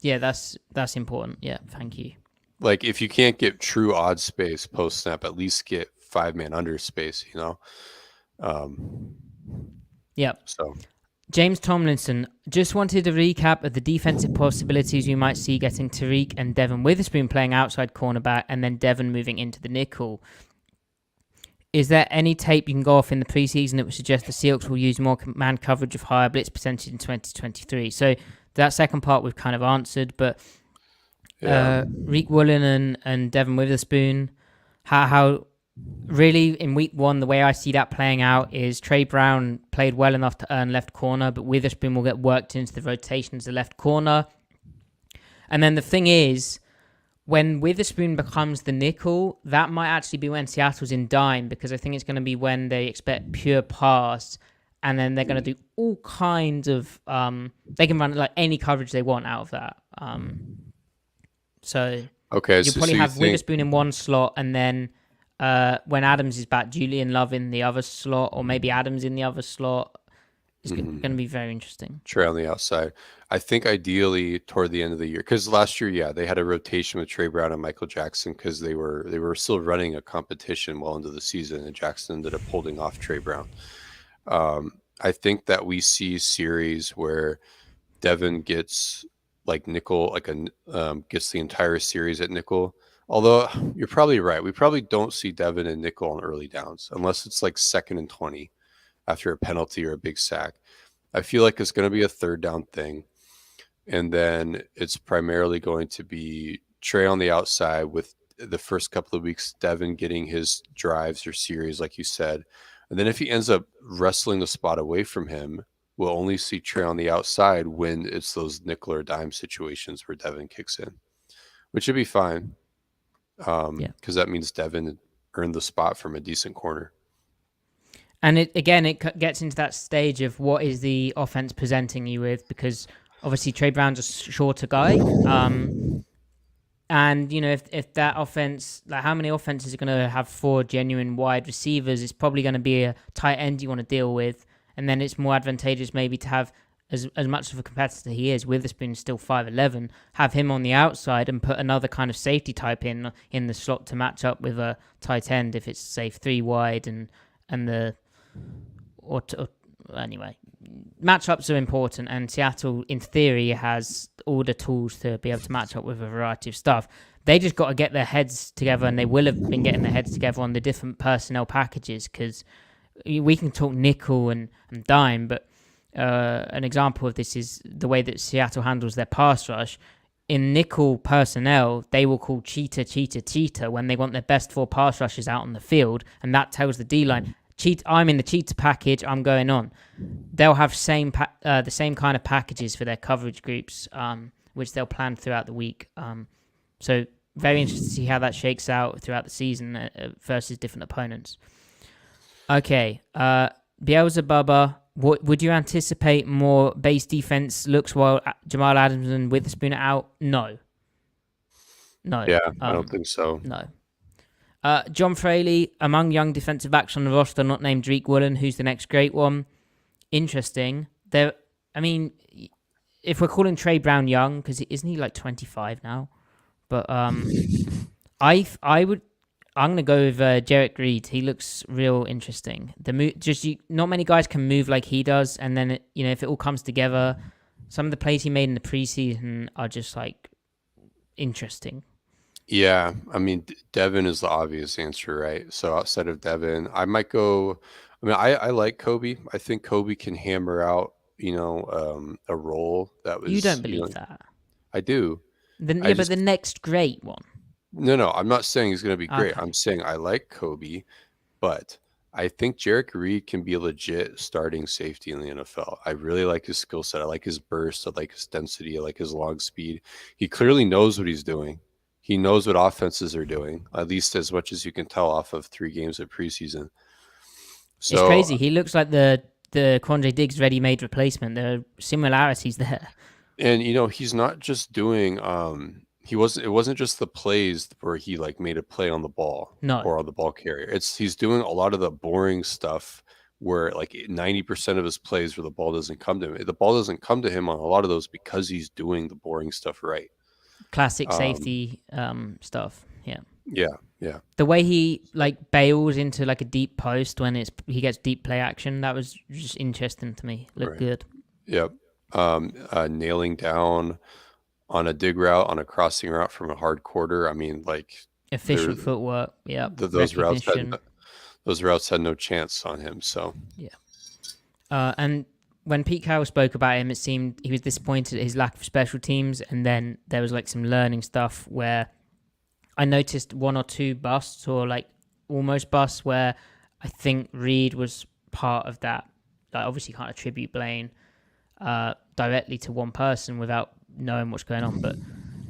Yeah, that's important. Yeah, thank you. Like if you can't get true odd space post snap, at least get 5-man under space, Yeah. So James Tomlinson just wanted a recap of the defensive possibilities we might see getting Tariq and Devin Witherspoon playing outside cornerback and then Devin moving into the nickel. Is there any tape you can go off in the preseason that would suggest the Seahawks will use more man coverage of higher blitz percentage in 2023? So that second part we've kind of answered, but Reek Woolen and Devin Witherspoon, how really in week 1, the way I see that playing out is Trey Brown played well enough to earn left corner, but Witherspoon will get worked into the rotation as the left corner. And then the thing is, when Witherspoon becomes the nickel, that might actually be when Seattle's in dime, because I think it's going to be when they expect pure pass, and then they're going to do all kinds of... they can run like any coverage they want out of that. So you'll probably have Witherspoon in one slot, and then when Adams is back, Julian Love in the other slot, or maybe Adams in the other slot. It's going to be very interesting. Trey on the outside. I think ideally toward the end of the year, because last year, they had a rotation with Trey Brown and Michael Jackson because they were still running a competition well into the season, and Jackson ended up holding off Trey Brown. I think that we see series where Devin gets like nickel, gets the entire series at nickel. Although you're probably right. We probably don't see Devin and nickel on early downs unless it's like 2nd and 20 after a penalty or a big sack. I feel like it's going to be a 3rd down thing. And then it's primarily going to be Trey on the outside with the first couple of weeks, Devin getting his drives or series, like you said. And then if he ends up wrestling the spot away from him, we'll only see Trey on the outside when it's those nickel or dime situations where Devin kicks in, which would be fine. Because that means Devin earned the spot from a decent corner. And it gets into that stage of what is the offense presenting you with, because obviously Trey Brown's a shorter guy. And, if that offense, like how many offenses are going to have 4 genuine wide receivers, it's probably going to be a tight end you want to deal with. And then it's more advantageous maybe to have, as much of a competitor he is, Witherspoon's still 5'11", have him on the outside and put another kind of safety type in the slot to match up with a tight end if it's, say, 3 wide anyway. Matchups are important, and Seattle, in theory, has all the tools to be able to match up with a variety of stuff. They just got to get their heads together, and they will have been getting their heads together on the different personnel packages, because we can talk nickel and dime, but an example of this is the way that Seattle handles their pass rush. In nickel personnel, they will call cheetah when they want their best 4 pass rushers out on the field, and that tells the D-line, I'm in the cheetah package, I'm going on. They'll have the same kind of packages for their coverage groups, which they'll plan throughout the week. So very interested to see how that shakes out throughout the season versus different opponents. Okay, Beelzebubba, would you anticipate more base defense looks while Jamal Adams and Witherspoon are out? No. Yeah, I don't think so. No. John Fraley, among young defensive backs on the roster, not named Drake Woolen, who's the next great one. Interesting. If we're calling Trey Brown young, because isn't he like 25 now? But I'm gonna go with Jarek Reed. He looks real interesting. Not many guys can move like he does, and then if it all comes together, some of the plays he made in the preseason are just like interesting. Yeah, Devin is the obvious answer, right? So outside of Devin, I might go. I like Kobe. I think Kobe can hammer out, a role that was. You don't believe that? I do. But the next great one. No, I'm not saying he's going to be great. Okay. I'm saying I like Kobe, but I think Jarek Reed can be a legit starting safety in the NFL. I really like his skill set. I like his burst. I like his density. I like his long speed. He clearly knows what he's doing. He knows what offenses are doing, at least as much as you can tell off of 3 games of preseason. So, it's crazy. He looks like the Quandre Diggs ready-made replacement. There are similarities there. And he's not just doing. It wasn't just the plays where he like made a play on the ball or on the ball carrier. He's doing a lot of the boring stuff where like 90% of his plays where the ball doesn't come to him. The ball doesn't come to him on a lot of those because he's doing the boring stuff right. Classic safety stuff. Yeah. The way he like bails into like a deep post when he gets deep play action, that was just interesting to me. Looked good. Yep. Nailing down on a dig route, on a crossing route from a hard quarter. Efficient footwork. Yeah. Those routes had no chance on him. So yeah. And when Pete Carroll spoke about him, it seemed he was disappointed at his lack of special teams, and then there was like some learning stuff where I noticed 1 or 2 busts or like almost busts where I think Reed was part of that. Like obviously you can't attribute blame directly to one person without knowing what's going on, but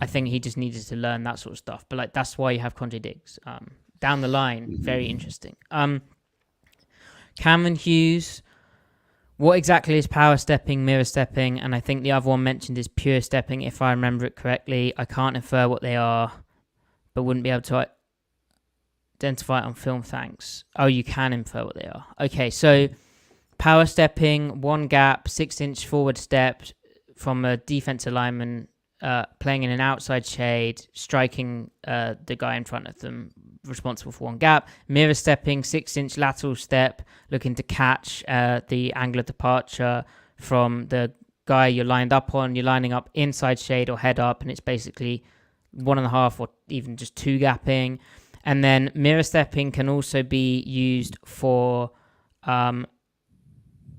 I think he just needed to learn that sort of stuff. But like that's why you have Quandre Diggs. Down the line, very interesting. Cameron Hughes, what exactly is power stepping, mirror stepping? And I think the other one mentioned is pure stepping, if I remember it correctly. I can't infer what they are, but wouldn't be able to identify it on film, thanks. Oh, you can infer what they are. Okay, so power stepping, 1 gap, 6-inch forward step from a defensive lineman playing in an outside shade, striking the guy in front of them, responsible for one gap. Mirror stepping, 6-inch lateral step, looking to catch the angle of departure from the guy you're lined up on. You're lining up inside shade or head up, and it's basically 1.5 or even just 2 gapping. And then mirror stepping can also be used for,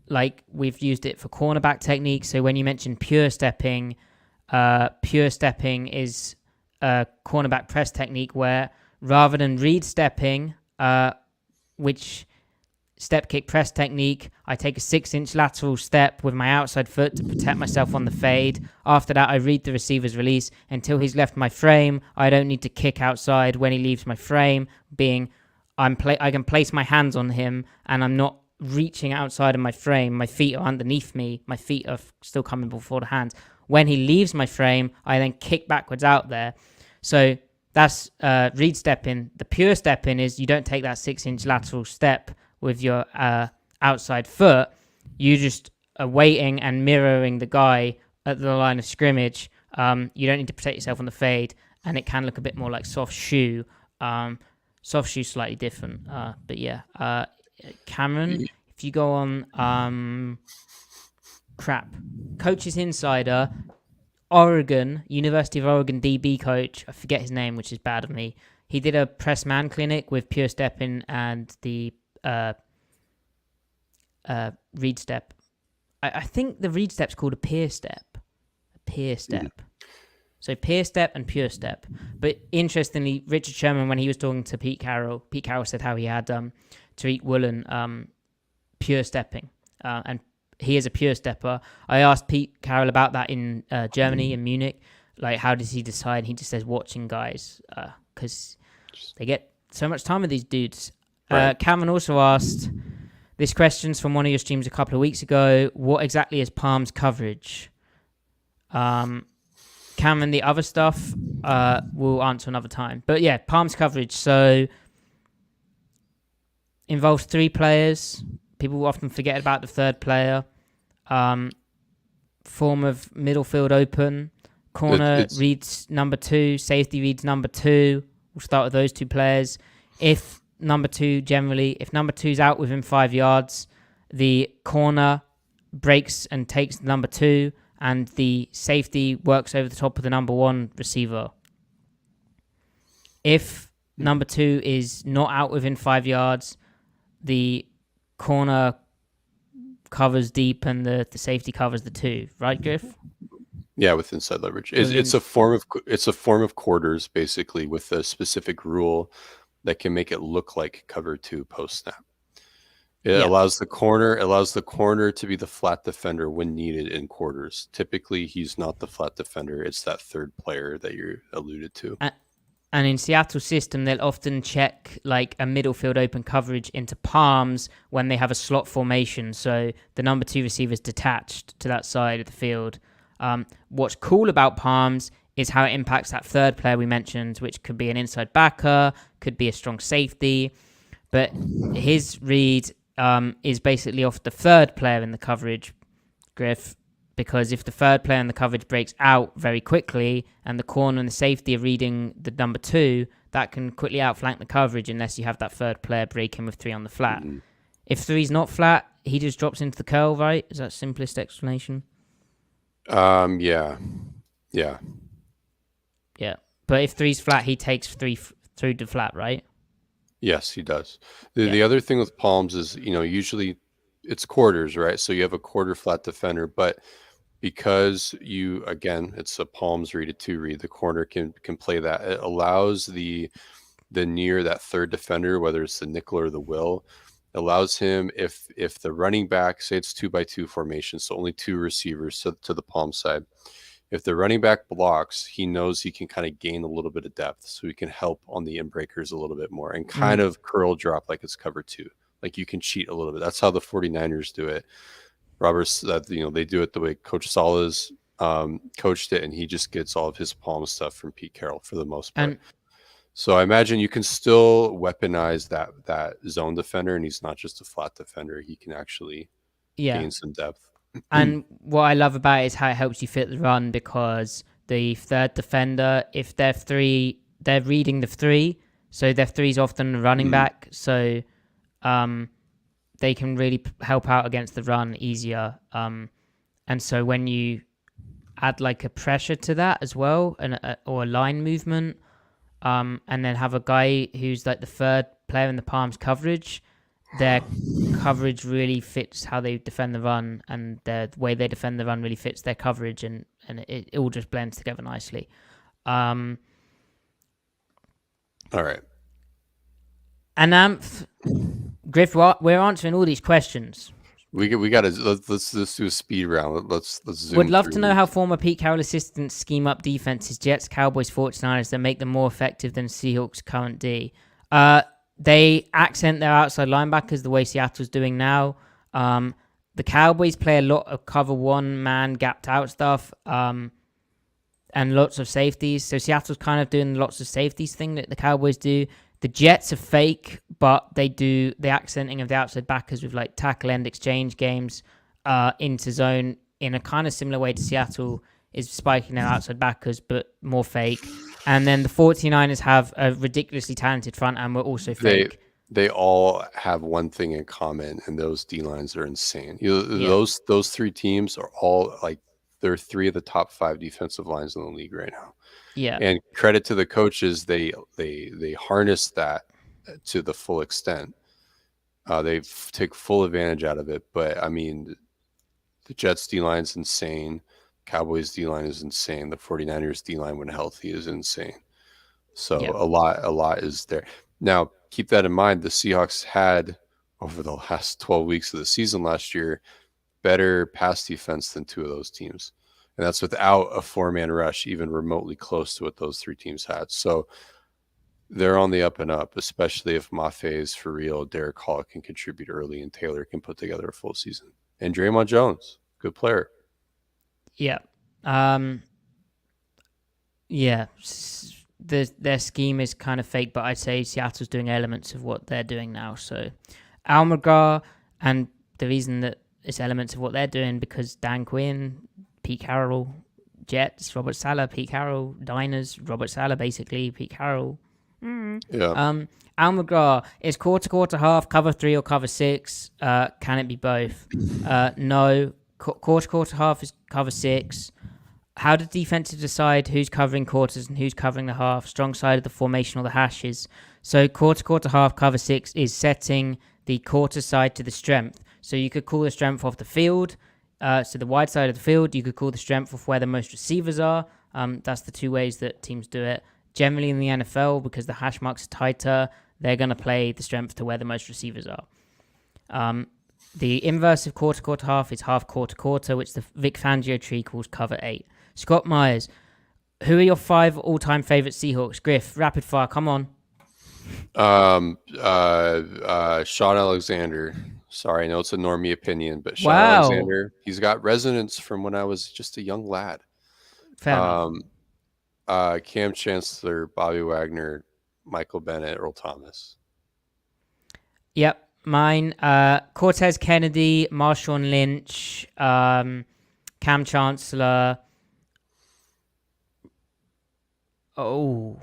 like we've used it for cornerback technique. So when you mentioned pure stepping is a cornerback press technique where rather than read stepping, which step kick press technique, I take a 6-inch lateral step with my outside foot to protect myself on the fade. After that, I read the receiver's release until he's left my frame. I don't need to kick outside when he leaves my frame, being I can place my hands on him and I'm not reaching outside of my frame. My feet are underneath me. My feet are still coming before the hands. When he leaves my frame, I then kick backwards out there. So that's read stepping. The pure stepping is you don't take that 6-inch lateral step with your outside foot. You just are waiting and mirroring the guy at the line of scrimmage. You don't need to protect yourself on the fade, and it can look a bit more like soft shoe. Soft shoe slightly different, but yeah. Cameron, if you go on Coach's Insider, Oregon, University of Oregon DB coach, I forget his name, which is bad of me. He did a press man clinic with pure stepping and the read step. I think the read step's called a peer step. So peer step and pure step. But interestingly, Richard Sherman, when he was talking to Pete Carroll said how he had Tariq Woolen pure stepping, and he is a pure stepper. I asked Pete Carroll about that in Germany, in Munich. Like, how does he decide? He just says watching guys, because they get so much time with these dudes. Right. Cameron also asked, this question's from one of your streams a couple of weeks ago, what exactly is palms coverage? Cameron, the other stuff we'll answer another time. But yeah, palms coverage. So involves 3 players. People often forget about the third player. Form of middle field open. Corner reads number 2. Safety reads number 2. We'll start with those 2 players. If number 2's out within 5 yards, the corner breaks and takes number 2, and the safety works over the top of the number 1 receiver. If number 2 is not out within 5 yards, the corner covers deep and the safety covers the 2. Right, Griff? Yeah, with inside leverage. It's a form of quarters, basically, with a specific rule that can make it look like cover 2 post snap. It allows the corner to be the flat defender when needed in quarters. Typically, he's not the flat defender. It's that third player that you alluded to. And in Seattle's system, they'll often check like a middle field open coverage into palms when they have a slot formation. So the number 2 receiver is detached to that side of the field. What's cool about palms is how it impacts that third player we mentioned, which could be an inside backer, could be a strong safety. But his read is basically off the third player in the coverage, Griff, because if the third player in the coverage breaks out very quickly and the corner and the safety are reading the number 2, that can quickly outflank the coverage unless you have that third player breaking with 3 on the flat. Mm-hmm. If 3's not flat, he just drops into the curl, right? Is that simplest explanation? Yeah. But if 3's flat, he takes 3 through to flat, right? Yes, he does. The other thing with palms is, usually it's quarters, right? So you have a quarter flat defender, but because it's a palms read, a 2 read, the corner can play that. It allows the near that third defender, whether it's the nickel or the will, allows him, if the running back, say it's 2x2 formation, so only 2 receivers to the palm side. If the running back blocks, he knows he can kind of gain a little bit of depth, so he can help on the in breakers a little bit more and kind of curl drop like it's cover 2. Like you can cheat a little bit. That's how the 49ers do it. Roberts, they do it the way Coach Saleh's coached it, and he just gets all of his palm stuff from Pete Carroll for the most part. So I imagine you can still weaponize that zone defender, and he's not just a flat defender. He can actually gain some depth. And what I love about it is how it helps you fit the run, because the third defender. If they're reading the three, so their three's often a running back, so they can really help out against the run easier. And so when you add like a pressure to that as well, or a line movement, and then have a guy who's like the third player in the Palms coverage, their coverage really fits how they defend the run, and the way they defend the run really fits their coverage, and it all just blends together nicely. All right. And Griff, we're answering all these questions. We got to let's do a speed round. Let's zoom. Would love to know how former Pete Carroll assistants scheme up defenses, Jets, Cowboys, 49ers, that make them more effective than Seahawks' current D. They accent their outside linebackers the way Seattle's doing now. The Cowboys play a lot of cover one man gapped out stuff, and lots of safeties. So Seattle's kind of doing lots of safeties thing that the Cowboys do. The Jets are fake, but they do the accenting of the outside backers with like tackle end exchange games into zone in a kind of similar way to Seattle is spiking their outside backers, but more fake. And then the 49ers have a ridiculously talented front and we're also fake. They all have one thing in common, and those D-lines are insane. Those three teams are all like, they're three of the top 5 defensive lines in the league right now. Yeah. And credit to the coaches, they harness that to the full extent. They take full advantage out of it. But I mean, the Jets D-line is insane. Cowboys D-line is insane. The 49ers D-line when healthy is insane. So a lot is there. Now, keep that in mind. The Seahawks had, over the last 12 weeks of the season last year, better pass defense than 2 of those teams. And that's without a 4-man rush, even remotely close to what those 3 teams had. So they're on the up and up, especially if Mafe is for real, Derek Hall can contribute early, and Taylor can put together a full season. And Draymond Jones, good player. Yeah. Their scheme is kind of fake, but I'd say Seattle's doing elements of what they're doing now. So Almagar, and the reason that it's elements of what they're doing because Dan Quinn, Pete Carroll, Jets, Robert Saleh, Pete Carroll, Diners, Robert Saleh, basically, Pete Carroll. Yeah. Almagar is quarter, half, cover 3 or cover 6. Can it be both? No. Quarter, half is cover 6. How do defenses decide who's covering quarters and who's covering the half? Strong side of the formation or the hashes. So quarter, half, cover 6 is setting the quarter side to the strength. So you could call the strength off the field. So the wide side of the field, you could call the strength of where the most receivers are. That's the 2 ways that teams do it. Generally in the NFL, because the hash marks are tighter, they're going to play the strength to where the most receivers are. The inverse of quarter, half is half, quarter, which the Vic Fangio tree calls cover 8. Scott Myers, who are your 5 all-time favorite Seahawks? Griff, rapid fire, come on. Sean Alexander. Sorry, I know it's a normie opinion, but Sean Alexander, he's got resonance from when I was just a young lad. Fair enough. Cam Chancellor, Bobby Wagner, Michael Bennett, Earl Thomas. Yep, mine. Cortez Kennedy, Marshawn Lynch, Cam Chancellor. Oh,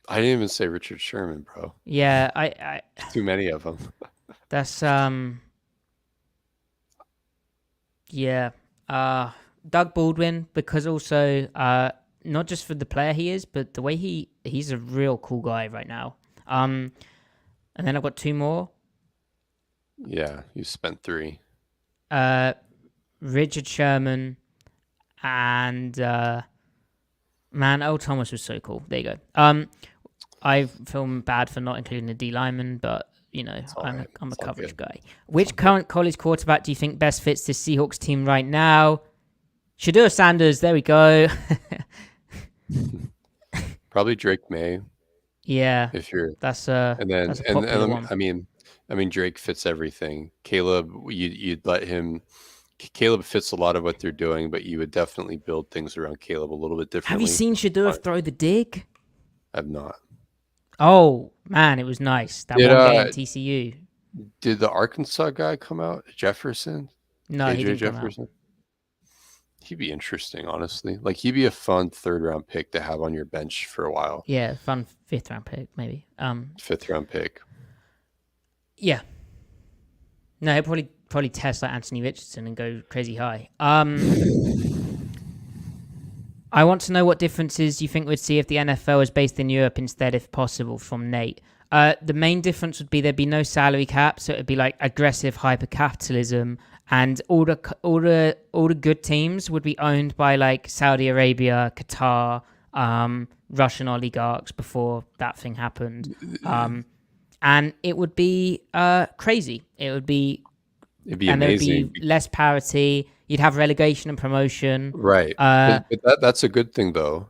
I didn't even say Richard Sherman, bro. Yeah, I too many of them. That's yeah. Doug Baldwin, because also not just for the player he is, but the way he's a real cool guy right now. And then I've got 2 more. Yeah, you spent 3. Richard Sherman and man, Earl Thomas was so cool. There you go. I feel bad for not including the D lineman, but you know, I'm a coverage guy. Which current college quarterback do you think best fits this Seahawks team right now? Shedeur Sanders. There we go. Probably Drake May. Yeah, if you're that's a popular one. I mean Drake fits everything. Caleb, you'd let him. Caleb fits a lot of what they're doing, but you would definitely build things around Caleb a little bit differently. Have you seen Shedeur throw the dig? I've not. Oh man, it was nice. That one game at TCU. Did the Arkansas guy come out? Jefferson? No, he didn't Jefferson. Come out. He'd be interesting, honestly. Like he'd be a fun 3rd round pick to have on your bench for a while. Yeah, fun 5th round pick maybe. 5th round pick. Yeah. No, he'll probably test like Anthony Richardson and go crazy high. I want to know what differences you think we'd see if the NFL was based in Europe instead, if possible, from Nate. The main difference would be there'd be no salary cap, so it'd be like aggressive hyper-capitalism, and all the good teams would be owned by like Saudi Arabia, Qatar, Russian oligarchs before that thing happened. And it would be crazy. It'd be amazing. There'd be less parity. You'd have relegation and promotion. Right. But that's a good thing, though,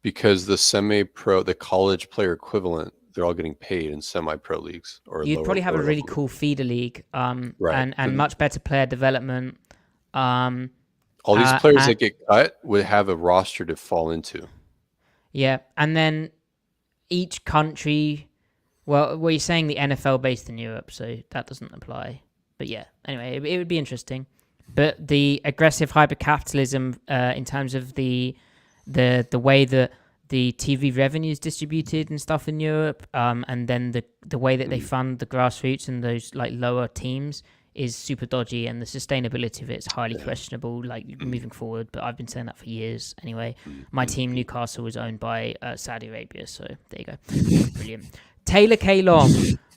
because the semi-pro, the college player equivalent, they're all getting paid in semi-pro leagues. Or you'd probably have a really cool feeder league, right. and much better player development. All these players that get cut would have a roster to fall into. Yeah, and then each country. Well, you're saying the NFL based in Europe, so that doesn't apply. But yeah, anyway, it would be interesting. But the aggressive hyper-capitalism in terms of the way that the TV revenue is distributed and stuff in Europe, and then the way that they fund the grassroots and those like lower teams is super dodgy, and the sustainability of it is highly questionable, like moving forward. But I've been saying that for years anyway. My team, Newcastle, was owned by Saudi Arabia, so there you go. Brilliant. Taylor K. Long,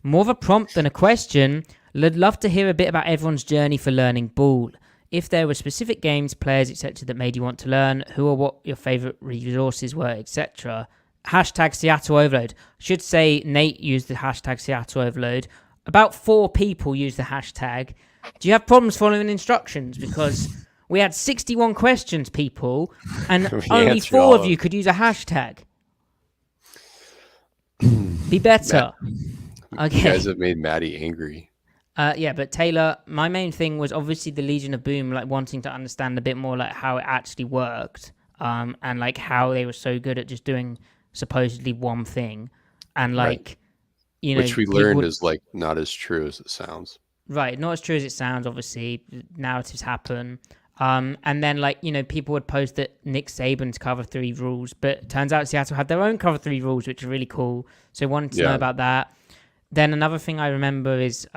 more of a prompt than a question. I'd love to hear a bit about everyone's journey for learning ball. If there were specific games, players, etc. that made you want to learn, who or what your favourite resources were, etc. Hashtag Seattle Overload. I should say Nate used the hashtag Seattle Overload. About 4 people used the hashtag. Do you have problems following instructions? Because we had 61 questions, people, and only 4 of you could use a hashtag. Be better. Okay. You guys have made Matty angry. Yeah, but Taylor, my main thing was obviously the Legion of Boom, like wanting to understand a bit more like how it actually worked, and like how they were so good at just doing supposedly one thing, and like, you know, which we learned is like not as true as it sounds. Right, not as true as it sounds. Obviously, narratives happen, and then like, you know, people would post that Nick Saban's cover 3 rules, but it turns out Seattle had their own cover 3 rules, which are really cool. So I wanted to know about that. Then another thing I remember is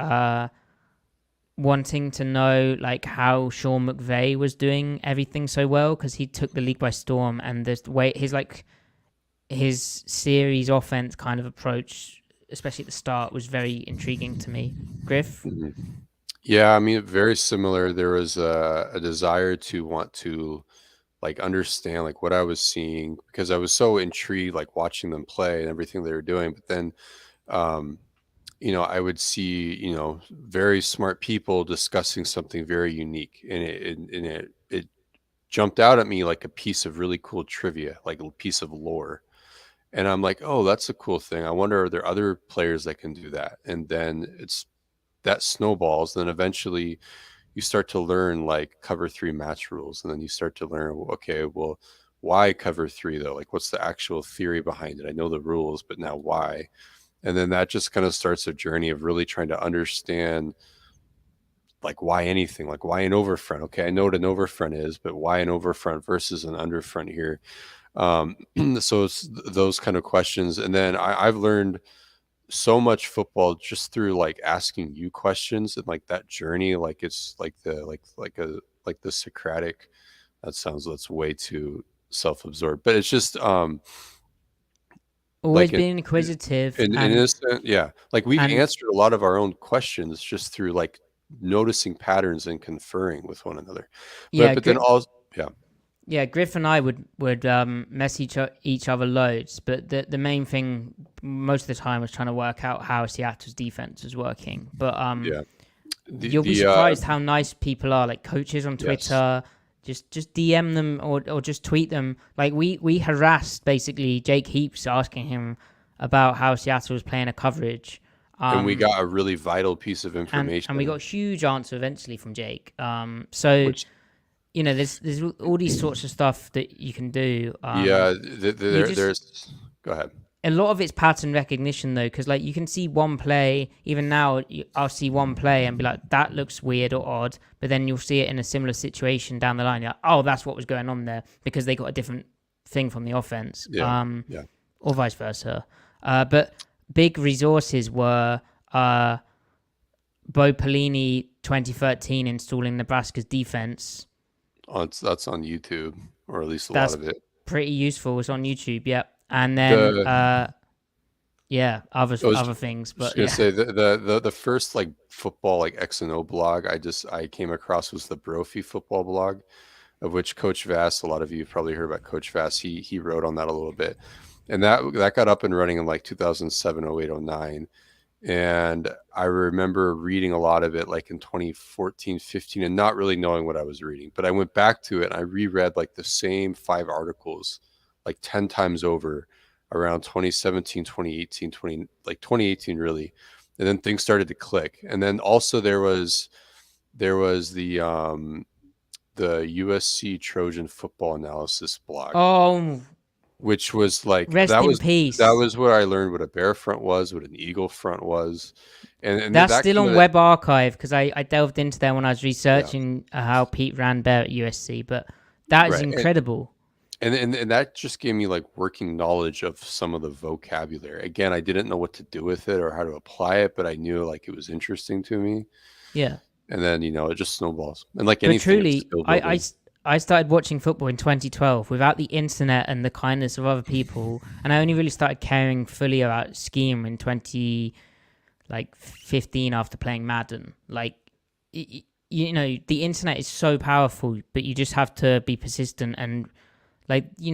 wanting to know like how Sean McVay was doing everything so well, because he took the league by storm, and the way his series offense kind of approach, especially at the start, was very intriguing to me. Griff? Yeah, I mean, very similar. There was a desire to want to like understand like what I was seeing, because I was so intrigued like watching them play and everything they were doing. But then you know, I would see, you know, very smart people discussing something very unique, and it jumped out at me like a piece of really cool trivia, like a piece of lore. And I'm like, oh, that's a cool thing. I wonder, are there other players that can do that? And then that snowballs. Then eventually you start to learn like cover 3 match rules. And then you start to learn, well, okay, well, why cover 3 though? Like, what's the actual theory behind it? I know the rules, but now why? And then that just kind of starts a journey of really trying to understand like why anything, like why an overfront. Okay, I know what an overfront is, but why an overfront versus an underfront here? So it's those kind of questions. And then I've learned so much football just through like asking you questions, and like that journey, like it's like the Socratic, that's way too self-absorbed, but it's just always like being inquisitive and innocent. Yeah, like we've answered a lot of our own questions just through like noticing patterns and conferring with one another. But then also yeah, Griff and I would mess each other loads, but the main thing most of the time was trying to work out how Seattle's defense was working. But you'll be surprised how nice people are, like coaches on Twitter. Yes. Just DM them or just tweet them. Like we harassed basically Jake Heaps, asking him about how Seattle was playing a coverage. And we got a really vital piece of information. And we got a huge answer eventually from Jake. You know, there's all these sorts of stuff that you can do. There's. Go ahead. a lot of it's pattern recognition though, because like you can see one play. Even now, I'll see one play and be like, "That looks weird or odd," but then you'll see it in a similar situation down the line. You're like, "Oh, that's what was going on there," because they got a different thing from the offense, Yeah. or vice versa. But big resources were Bo Pelini 2013 installing Nebraska's defense. Oh, that's on YouTube, or at least a That's lot of it. pretty useful. It's on YouTube, yep. And then yeah, other things, Just but gonna yeah. say the first like football like X and O blog I came across was the Brophy football blog, of which Coach Vass, a lot of you have probably heard about Coach Vass. He wrote on that a little bit, and that got up and running in like 2007, 08, 09. And I remember reading a lot of it like in 2014, 15, and not really knowing what I was reading. But I went back to it and I reread like the same 5 articles like 10 times over around 2017, 2018, 2018 really. And then things started to click. And then also there was the USC Trojan football analysis blog. Oh, Which was like rest in peace. that was where I learned what a bear front was, what an eagle front was, and that's that still on Web Archive because I delved into there when I was researching how Pete ran bear at USC. But that is incredible. And that just gave me like working knowledge of some of the vocabulary. Again, I didn't know what to do with it or how to apply it, but I knew like it was interesting to me. Yeah. And then it just snowballs. And like but anything, truly, I started watching football in 2012 without the internet and the kindness of other people, and I only really started caring fully about scheme in 2015 after playing Madden. Like, the internet is so powerful, but you just have to be persistent and, like, you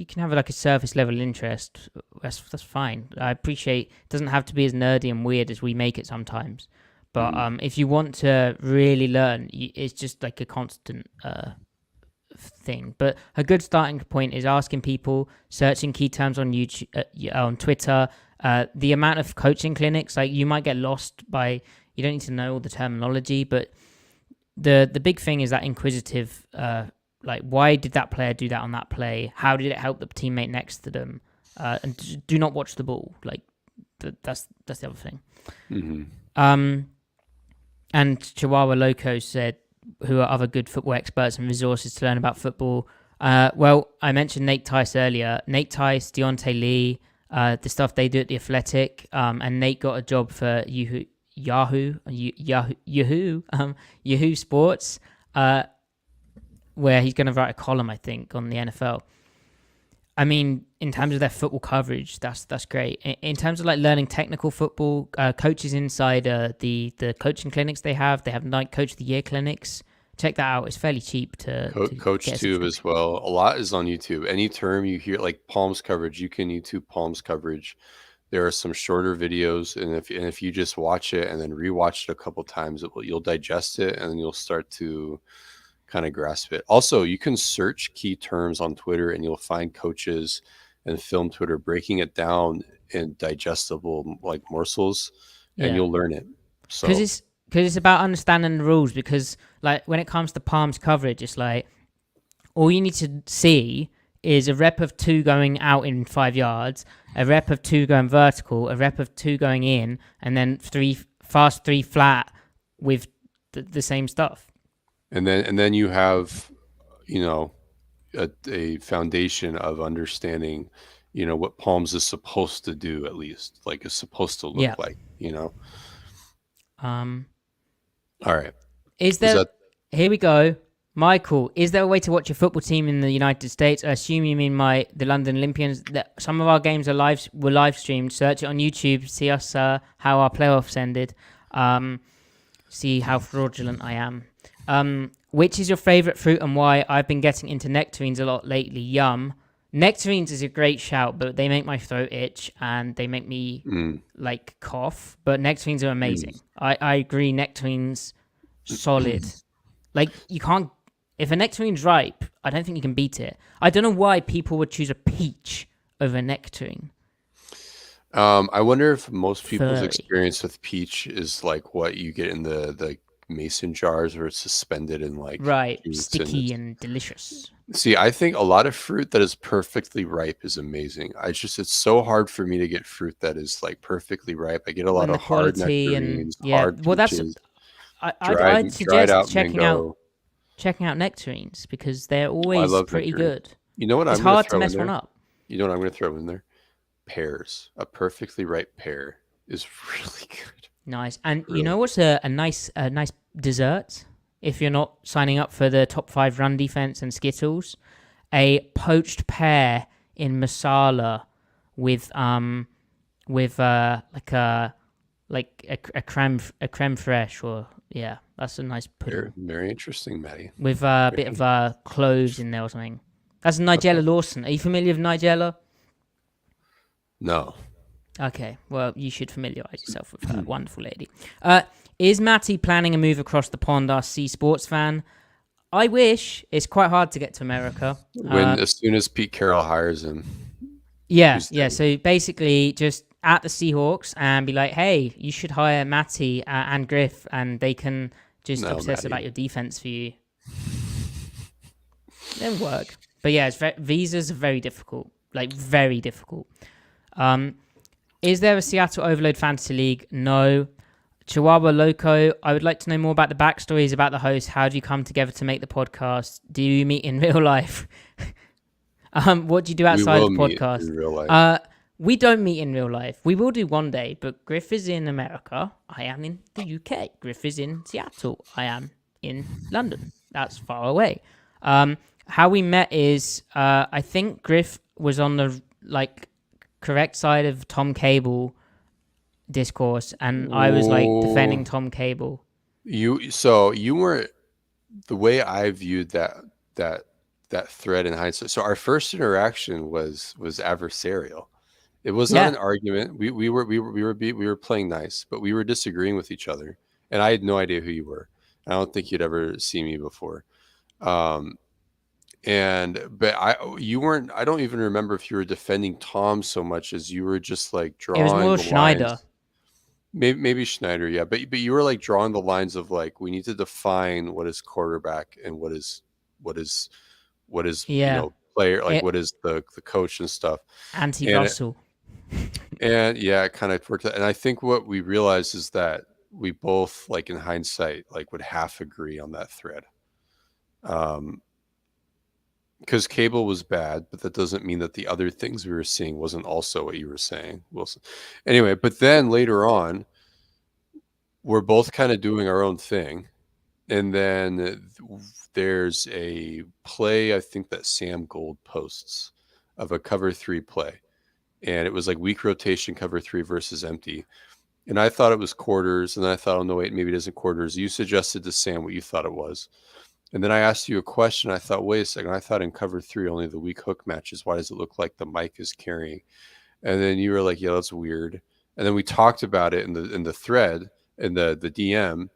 can have like a surface level interest. That's fine. I appreciate it doesn't have to be as nerdy and weird as we make it sometimes. But if you want to really learn, it's just like a constant thing. But a good starting point is asking people, searching key terms on YouTube, on Twitter. The amount of coaching clinics, like you might get lost by, you don't need to know all the terminology, but the big thing is that inquisitive, like why did that player do that on that play? How did it help the teammate next to them? And do not watch the ball. Like that's the other thing. Mm-hmm. And Chihuahua Loco said, who are other good football experts and resources to learn about football? Well, I mentioned Nate Tice earlier. Nate Tice, Deontay Lee, the stuff they do at The Athletic, and Nate got a job for Yahoo Sports, where he's going to write a column, I think, on the NFL. I mean, in terms of their football coverage, that's great. In terms of like learning technical football, Coaches Insider, the coaching clinics they have Night Coach of the Year clinics. Check that out. It's fairly cheap to Coach Tube as well. A lot is on YouTube. Any term you hear, like Palms coverage, you can YouTube Palms coverage. There are some shorter videos, and if you just watch it and then rewatch it a couple times, you'll digest it and then you'll start to kind of grasp it. Also, you can search key terms on Twitter and you'll find coaches and film Twitter breaking it down in digestible like morsels, and you'll learn it. So because it's about understanding the rules. Because like when it comes to Palms coverage, it's like all you need to see is a rep of 2 going out in 5 yards, a rep of 2 going vertical, a rep of 2 going in, and then 3 fast, 3 flat with the same stuff. And then you have, a foundation of understanding, what Palms is supposed to do, at least like it's supposed to look like, All right. Here we go. Michael, is there a way to watch a football team in the United States? I assume you mean the London Olympians. Some of our games were live streamed. Search it on YouTube. See us, how our playoffs ended. See how fraudulent I am. Which is your favorite fruit and why? I've been getting into nectarines a lot lately. Yum. Nectarines is a great shout, but they make my throat itch and they make me like cough. But nectarines are amazing. I agree. Nectarines, solid. Like you can't. If a nectarine's ripe, I don't think you can beat it. I don't know why people would choose a peach over a nectarine. I wonder if most people's experience with peach is like what you get in the mason jars where it's suspended in like Right, juice sticky and delicious. See, I think a lot of fruit that is perfectly ripe is amazing. It's so hard for me to get fruit that is like perfectly ripe. I get a lot When the of hard quality and nectarines, yeah, hard well, that's peaches, I'd dried suggest out mango. checking out nectarines because they're I always love pretty nectarines. good. You know what It's I'm going to hard to throw in mess one there? up. You know what I'm going to throw in there? Pears. A perfectly ripe pear is really good. Nice. And you Really know good. what's a nice dessert if you're not signing up for the top 5 run defense and Skittles? A poached pear in masala with a creme fraiche, or yeah, that's a nice pudding Very interesting, Matty. with a Very bit of cloves in there or something. That's Nigella Okay. Lawson. Are you familiar with Nigella? No. Okay, well, you should familiarize yourself with her. Wonderful lady. Is Matty planning a move across the pond, our Sea Sports fan? I wish. It's quite hard to get to America. As soon as Pete Carroll hires him, Yeah. he's there. So basically, just at the Seahawks and be like, hey, you should hire Matty and Griff, and they can just No, obsess Matty. about your defense for you. It'll work. But yeah, visas are very difficult. Like, very difficult. Is there a Seattle Overload Fantasy League? No. Chihuahua Loco, I would like to know more about the backstories about the host. How do you come together to make the podcast? Do you meet in real life? What do you do outside of the podcast? In real life. We don't meet in real life. We will do one day, but Griff is in America. I am in the UK. Griff is in Seattle. I am in London. That's far away. How we met is, I think Griff was on the correct side of Tom Cable discourse, and I was defending Tom Cable. You weren't the way I viewed that thread in hindsight. So our first interaction was adversarial. It was not an argument. We were playing nice, but we were disagreeing with each other, and I had no idea who you were. I don't think you'd ever seen me before. You weren't. I don't even remember if you were defending Tom so much as you were just like drawing. It was more the Schneider. Lines. Maybe Schneider, yeah, but you were like drawing the lines of like we need to define what is quarterback and what is player, like what is the coach and stuff. Anti-Russell. And yeah, it kind of worked out. And I think what we realized is that we both, like in hindsight, like would half agree on that thread. Because Cable was bad, but that doesn't mean that the other things we were seeing wasn't also what you were saying, Wilson. Anyway, but then later on, we're both kind of doing our own thing. And then there's a play, I think, that Sam Gold posts of a cover 3 play. And it was like weak rotation cover 3 versus empty. And I thought it was quarters. And then I thought, oh, no, wait, maybe it isn't quarters. You suggested to Sam what you thought it was. And then I asked you a question. I thought, wait a second. I thought in cover 3, only the weak hook matches. Why does it look like the mic is carrying? And then you were like, yeah, that's weird. And then we talked about it in the thread, in the DM.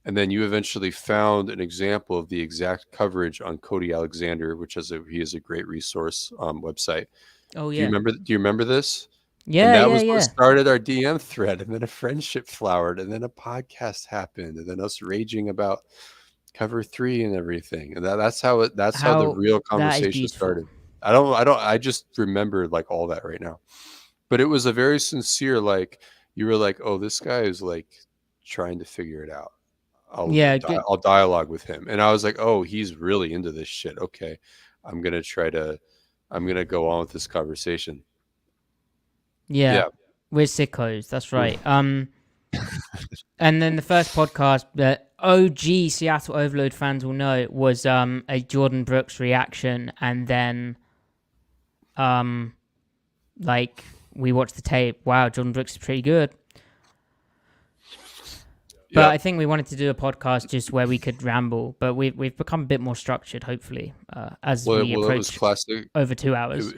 And then you eventually found an example of the exact coverage on Cody Alexander, which he is a great resource website. Oh yeah. Do you remember this? Yeah, and that was what started our DM thread, and then a friendship flowered, and then a podcast happened, and then us raging about cover 3 and everything. And that's how the real conversation started. I just remember like all that right now. But it was a very sincere, like you were like, oh, this guy is like trying to figure it out. I'll dialogue with him. And I was like, oh, he's really into this shit. Okay. I'm going to go on with this conversation. Yeah. We're sickos. That's right. And then the first podcast that OG Seattle Overload fans will know was a Jordan Brooks reaction, and then we watched the tape. Wow, Jordan Brooks is pretty good. But I think we wanted to do a podcast just where we could ramble, but we've become a bit more structured, hopefully, as we approach over 2 hours.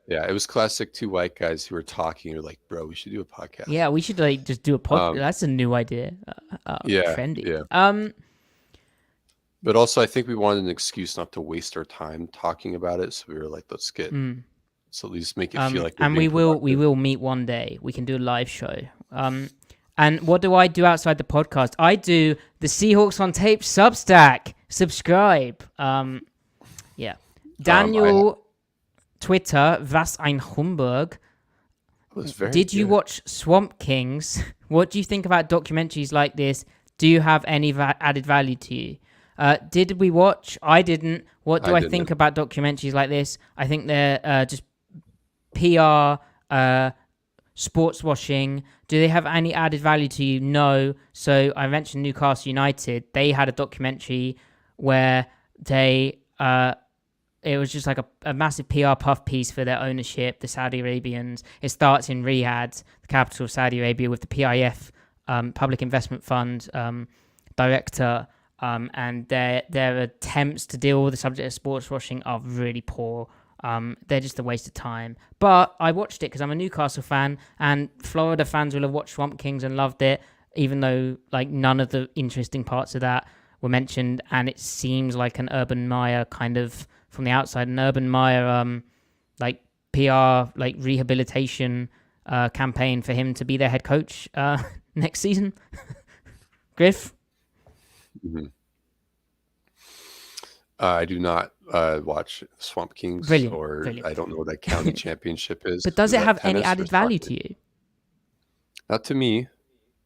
It was classic 2 white guys who were talking. You're like, bro, we should do a podcast. Yeah, we should just do a podcast. That's a new idea. Trendy. Yeah. But also, I think we wanted an excuse not to waste our time talking about it. So we were like, let's at least make it feel like. And we will meet one day. We can do a live show. And what do I do outside the podcast? I do the Seahawks on Tape Substack. Subscribe. Yeah. Daniel, Twitter, was ein Humbug. Did you watch Swamp Kings? What do you think about documentaries like this? Do you have any added value to you? Did we watch? I didn't. What do I think about documentaries like this? I think they're just PR, sports washing. Do they have any added value to you? No. So I mentioned Newcastle United. They had a documentary where they it was just like a massive PR puff piece for their ownership, the Saudi Arabians. It starts in Riyadh, the capital of Saudi Arabia, with the PIF, Public Investment Fund director, and their attempts to deal with the subject of sports washing are really poor. They're just a waste of time. But I watched it because I'm a Newcastle fan, and Florida fans will have watched Swamp Kings and loved it, even though like none of the interesting parts of that were mentioned, and it seems like an Urban Meyer kind of, from the outside, an Urban Meyer like PR, like rehabilitation campaign for him to be their head coach next season. Griff? Mm-hmm. I do not watch Swamp Kings, Brilliant. I don't know what that county championship is. But does it have any added value to you? Not to me,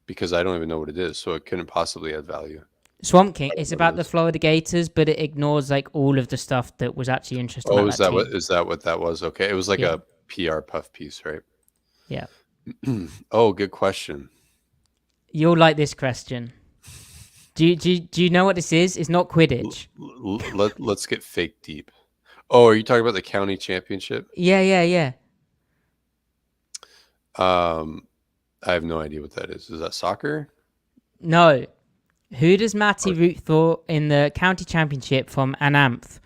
because I don't even know what it is, so it couldn't possibly add value. Swamp King, it's about the Florida Gators, but it ignores like all of the stuff that was actually interesting. Oh, is that what that was? Okay, it was like a PR puff piece, right? Yeah. Oh, good question. You'll like this question. Do you know what this is? It's not Quidditch. Let's get fake deep. Oh, are you talking about the county championship? Yeah. I have no idea what that is. Is that soccer? No. Who does Matty root for in the county championship from Ananth?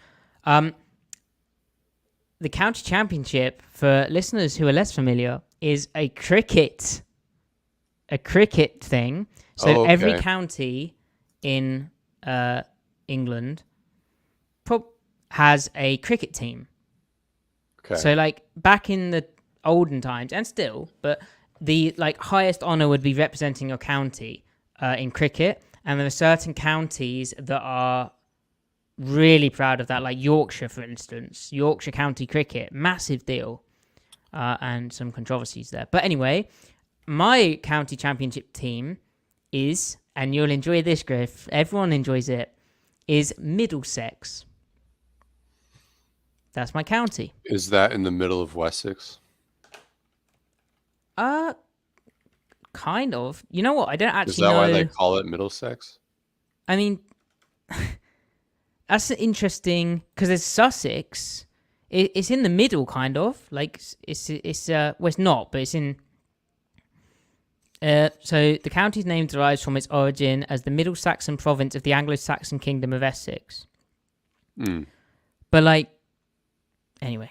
The county championship, for listeners who are less familiar, is a cricket thing. So every county in England has a cricket team. Okay. So like back in the olden times, and still, but the like highest honor would be representing your county in cricket. And there are certain counties that are really proud of that, like Yorkshire, for instance. Yorkshire County Cricket, massive deal, and some controversies there. But anyway, my county championship team is, and you'll enjoy this, Griff, everyone enjoys it, is Middlesex. That's my county. Is that in the middle of Wessex? Kind of. You know what? I don't actually know. Is that why they call it Middlesex? I mean, that's interesting because there's Sussex. It's in the middle, kind of. Like it's well, it's not, but it's in. So the county's name derives from its origin as the Middle Saxon province of the Anglo-Saxon Kingdom of Essex. But like, anyway.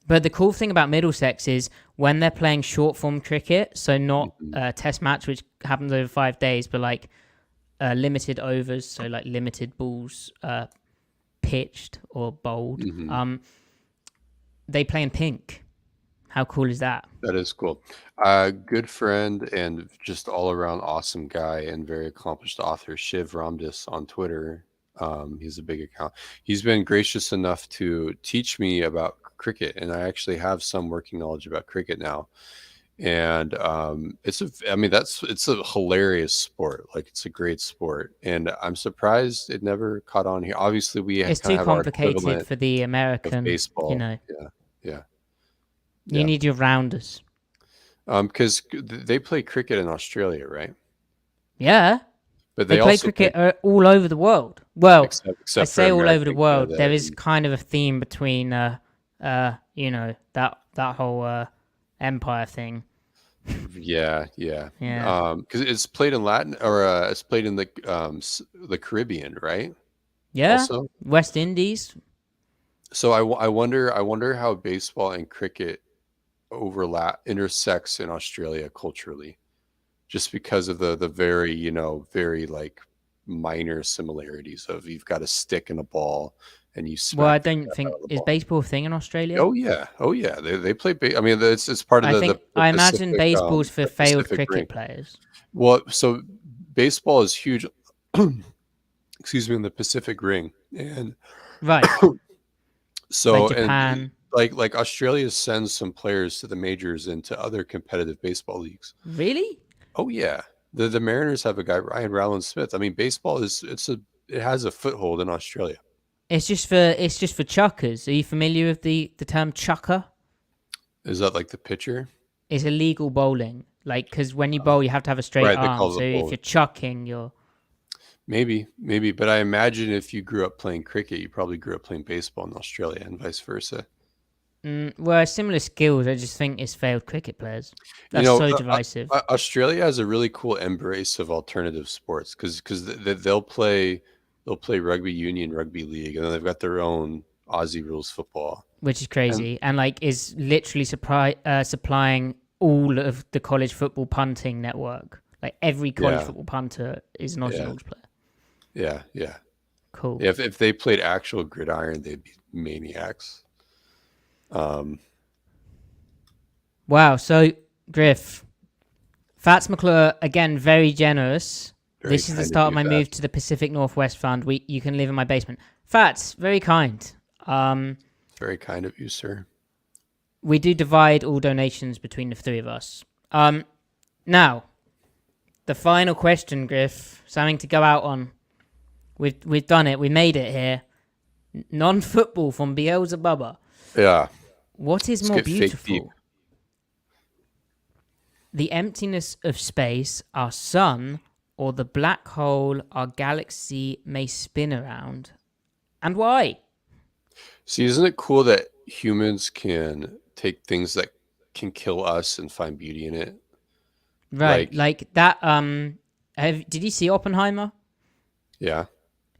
But the cool thing about Middlesex is when they're playing short-form cricket, so not a test match, which happens over 5 days, but like limited overs, so like limited balls pitched or bowled, they play in pink. How cool is that? That is cool. Good friend and just all-around awesome guy and very accomplished author, Shiv Ramdas on Twitter. He's a big account. He's been gracious enough to teach me about cricket, and I actually have some working knowledge about cricket now. And it's a hilarious sport. Like, it's a great sport, and I'm surprised it never caught on here. Obviously, it's too complicated for the American baseball. You know, yeah. You need your rounders. Because they play cricket in Australia, right? Yeah. But they play cricket all over the world. Well, except I say all over the world. There is kind of a theme between, that whole empire thing. Yeah. Because it's played in Latin, or it's played in the Caribbean, right? Yeah. Also? West Indies. So I wonder how baseball and cricket intersects in Australia culturally, just because of the very like minor similarities of you've got a stick and a ball and you Well, I smack the don't crap think out of the is ball. baseball a thing in Australia. Oh yeah, they play. I mean, it's part of I think the I imagine baseball's for the failed Pacific Ring. cricket players. Well, so baseball is huge. Excuse me, in the Pacific Ring, and Right, like so and Japan. like Australia sends some players to the majors and to other competitive baseball leagues. Really? Oh yeah, the Mariners have a guy Ryan Rowland Smith. I mean, baseball it has a foothold in Australia. It's just for chuckers. Are you familiar with the term chucker? Is that like the pitcher? It's illegal bowling. Like, because when you bowl, you have to have a straight Right, they arm. call it So a if bowler. you're chucking, you're Maybe, but I imagine if you grew up playing cricket, you probably grew up playing baseball in Australia and vice versa. well, similar skills. I just think it's failed cricket players. You That's know, so divisive. Australia has a really cool embrace of alternative sports because they'll play rugby union, rugby league, and then they've got their own Aussie rules football. Which is And crazy, and like is literally supplying all of the college football punting network. Like every college yeah, football punter is an Aussie yeah, rules player. yeah. Cool. If they played actual gridiron, they'd be maniacs. Um, Wow. So Griff, Fats McClure again, very generous. very This is the kind of start of you, my move Fats. to the Pacific Northwest Fund. You can live in my basement. Fats, very kind. Very kind of you, sir. We do divide all donations between the three of us. Now, the final question, Griff. Something to go out on. We've done it. We made it here. Non-football from Beelzebubba. Yeah, What is let's more get fake deep. beautiful? The emptiness of space, our sun, or the black hole our galaxy may spin around? And why? See, isn't it cool that humans can take things that can kill us and find beauty in it? Right, Like, like that. Did you see Oppenheimer? yeah,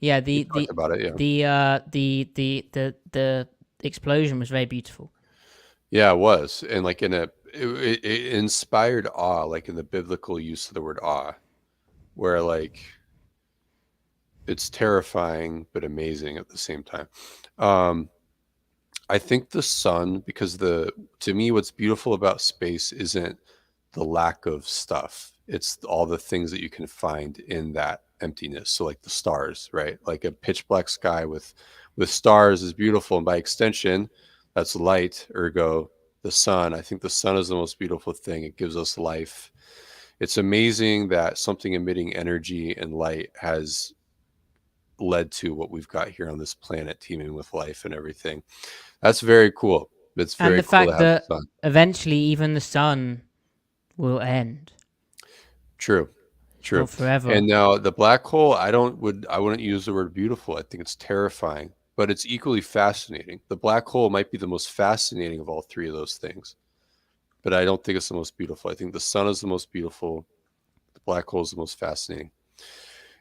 Yeah, you talked about it. Yeah, the explosion was very beautiful. yeah, it was, and like it inspired awe, like in the biblical use of the word awe, where like it's terrifying but amazing at the same time. Um, I think the sun, because to me, what's beautiful about space isn't the lack of stuff. It's all the things that you can find in that emptiness. So like the stars, right? Like a pitch black sky with stars is beautiful. And by extension, that's light, ergo the sun. I think the sun is the most beautiful thing. It gives us life. It's amazing that something emitting energy and light has led to what we've got here on this planet, teeming with life and everything. That's very cool. It's And very the cool to fact have the that sun. eventually even the sun will end. True. True. Not forever. And now the black hole, I wouldn't use the word beautiful. I think it's terrifying, but it's equally fascinating. The black hole might be the most fascinating of all three of those things, but I don't think it's the most beautiful. I think the sun is the most beautiful. The black hole is the most fascinating.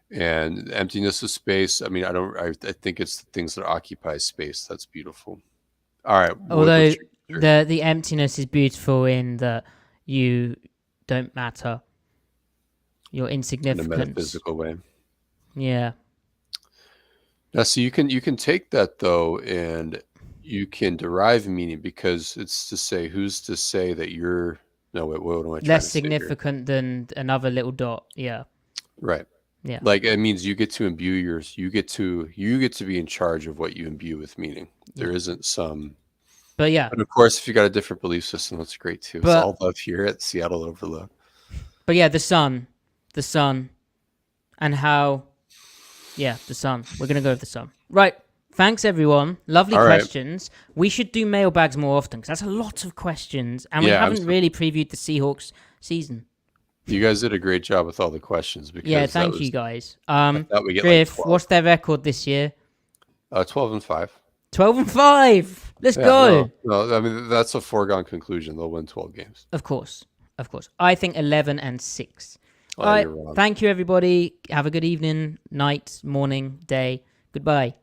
And the emptiness of space. I mean, I think it's the things that occupy space that's beautiful. All right. Although what's your answer? the emptiness is beautiful in that you don't matter. Your In a insignificance. metaphysical way. Yeah. Now, so you can take that though, and you can derive meaning because it's to say, who's to say that you're no, wait, what am I trying Less to say here? significant than another little dot. Yeah. Right. Yeah. Like it means you get to imbue you get to be in charge of what you imbue with meaning. There isn't some. But yeah. But of course, if you got a different belief system, that's great too. It's But- all love here at Seattle Overlook. But yeah, the sun, and how, yeah, the sun. We're gonna go with the sun. Right. Thanks everyone. Lovely All right. questions. We should do mailbags more often because that's a lot of questions, and we Yeah, I'm haven't really previewed the Seahawks season. You guys did a great job with all the questions. Because Yeah, that thank was- you guys. I thought we get Griff, like 12. what's their record this year? 12-5. 12-5. Let's Yeah, go. no, I mean that's a foregone conclusion. They'll win 12 games. Of course. I think 11-6. Oh, All right. you're wrong. Thank you, everybody. Have a good evening, night, morning, day. Goodbye.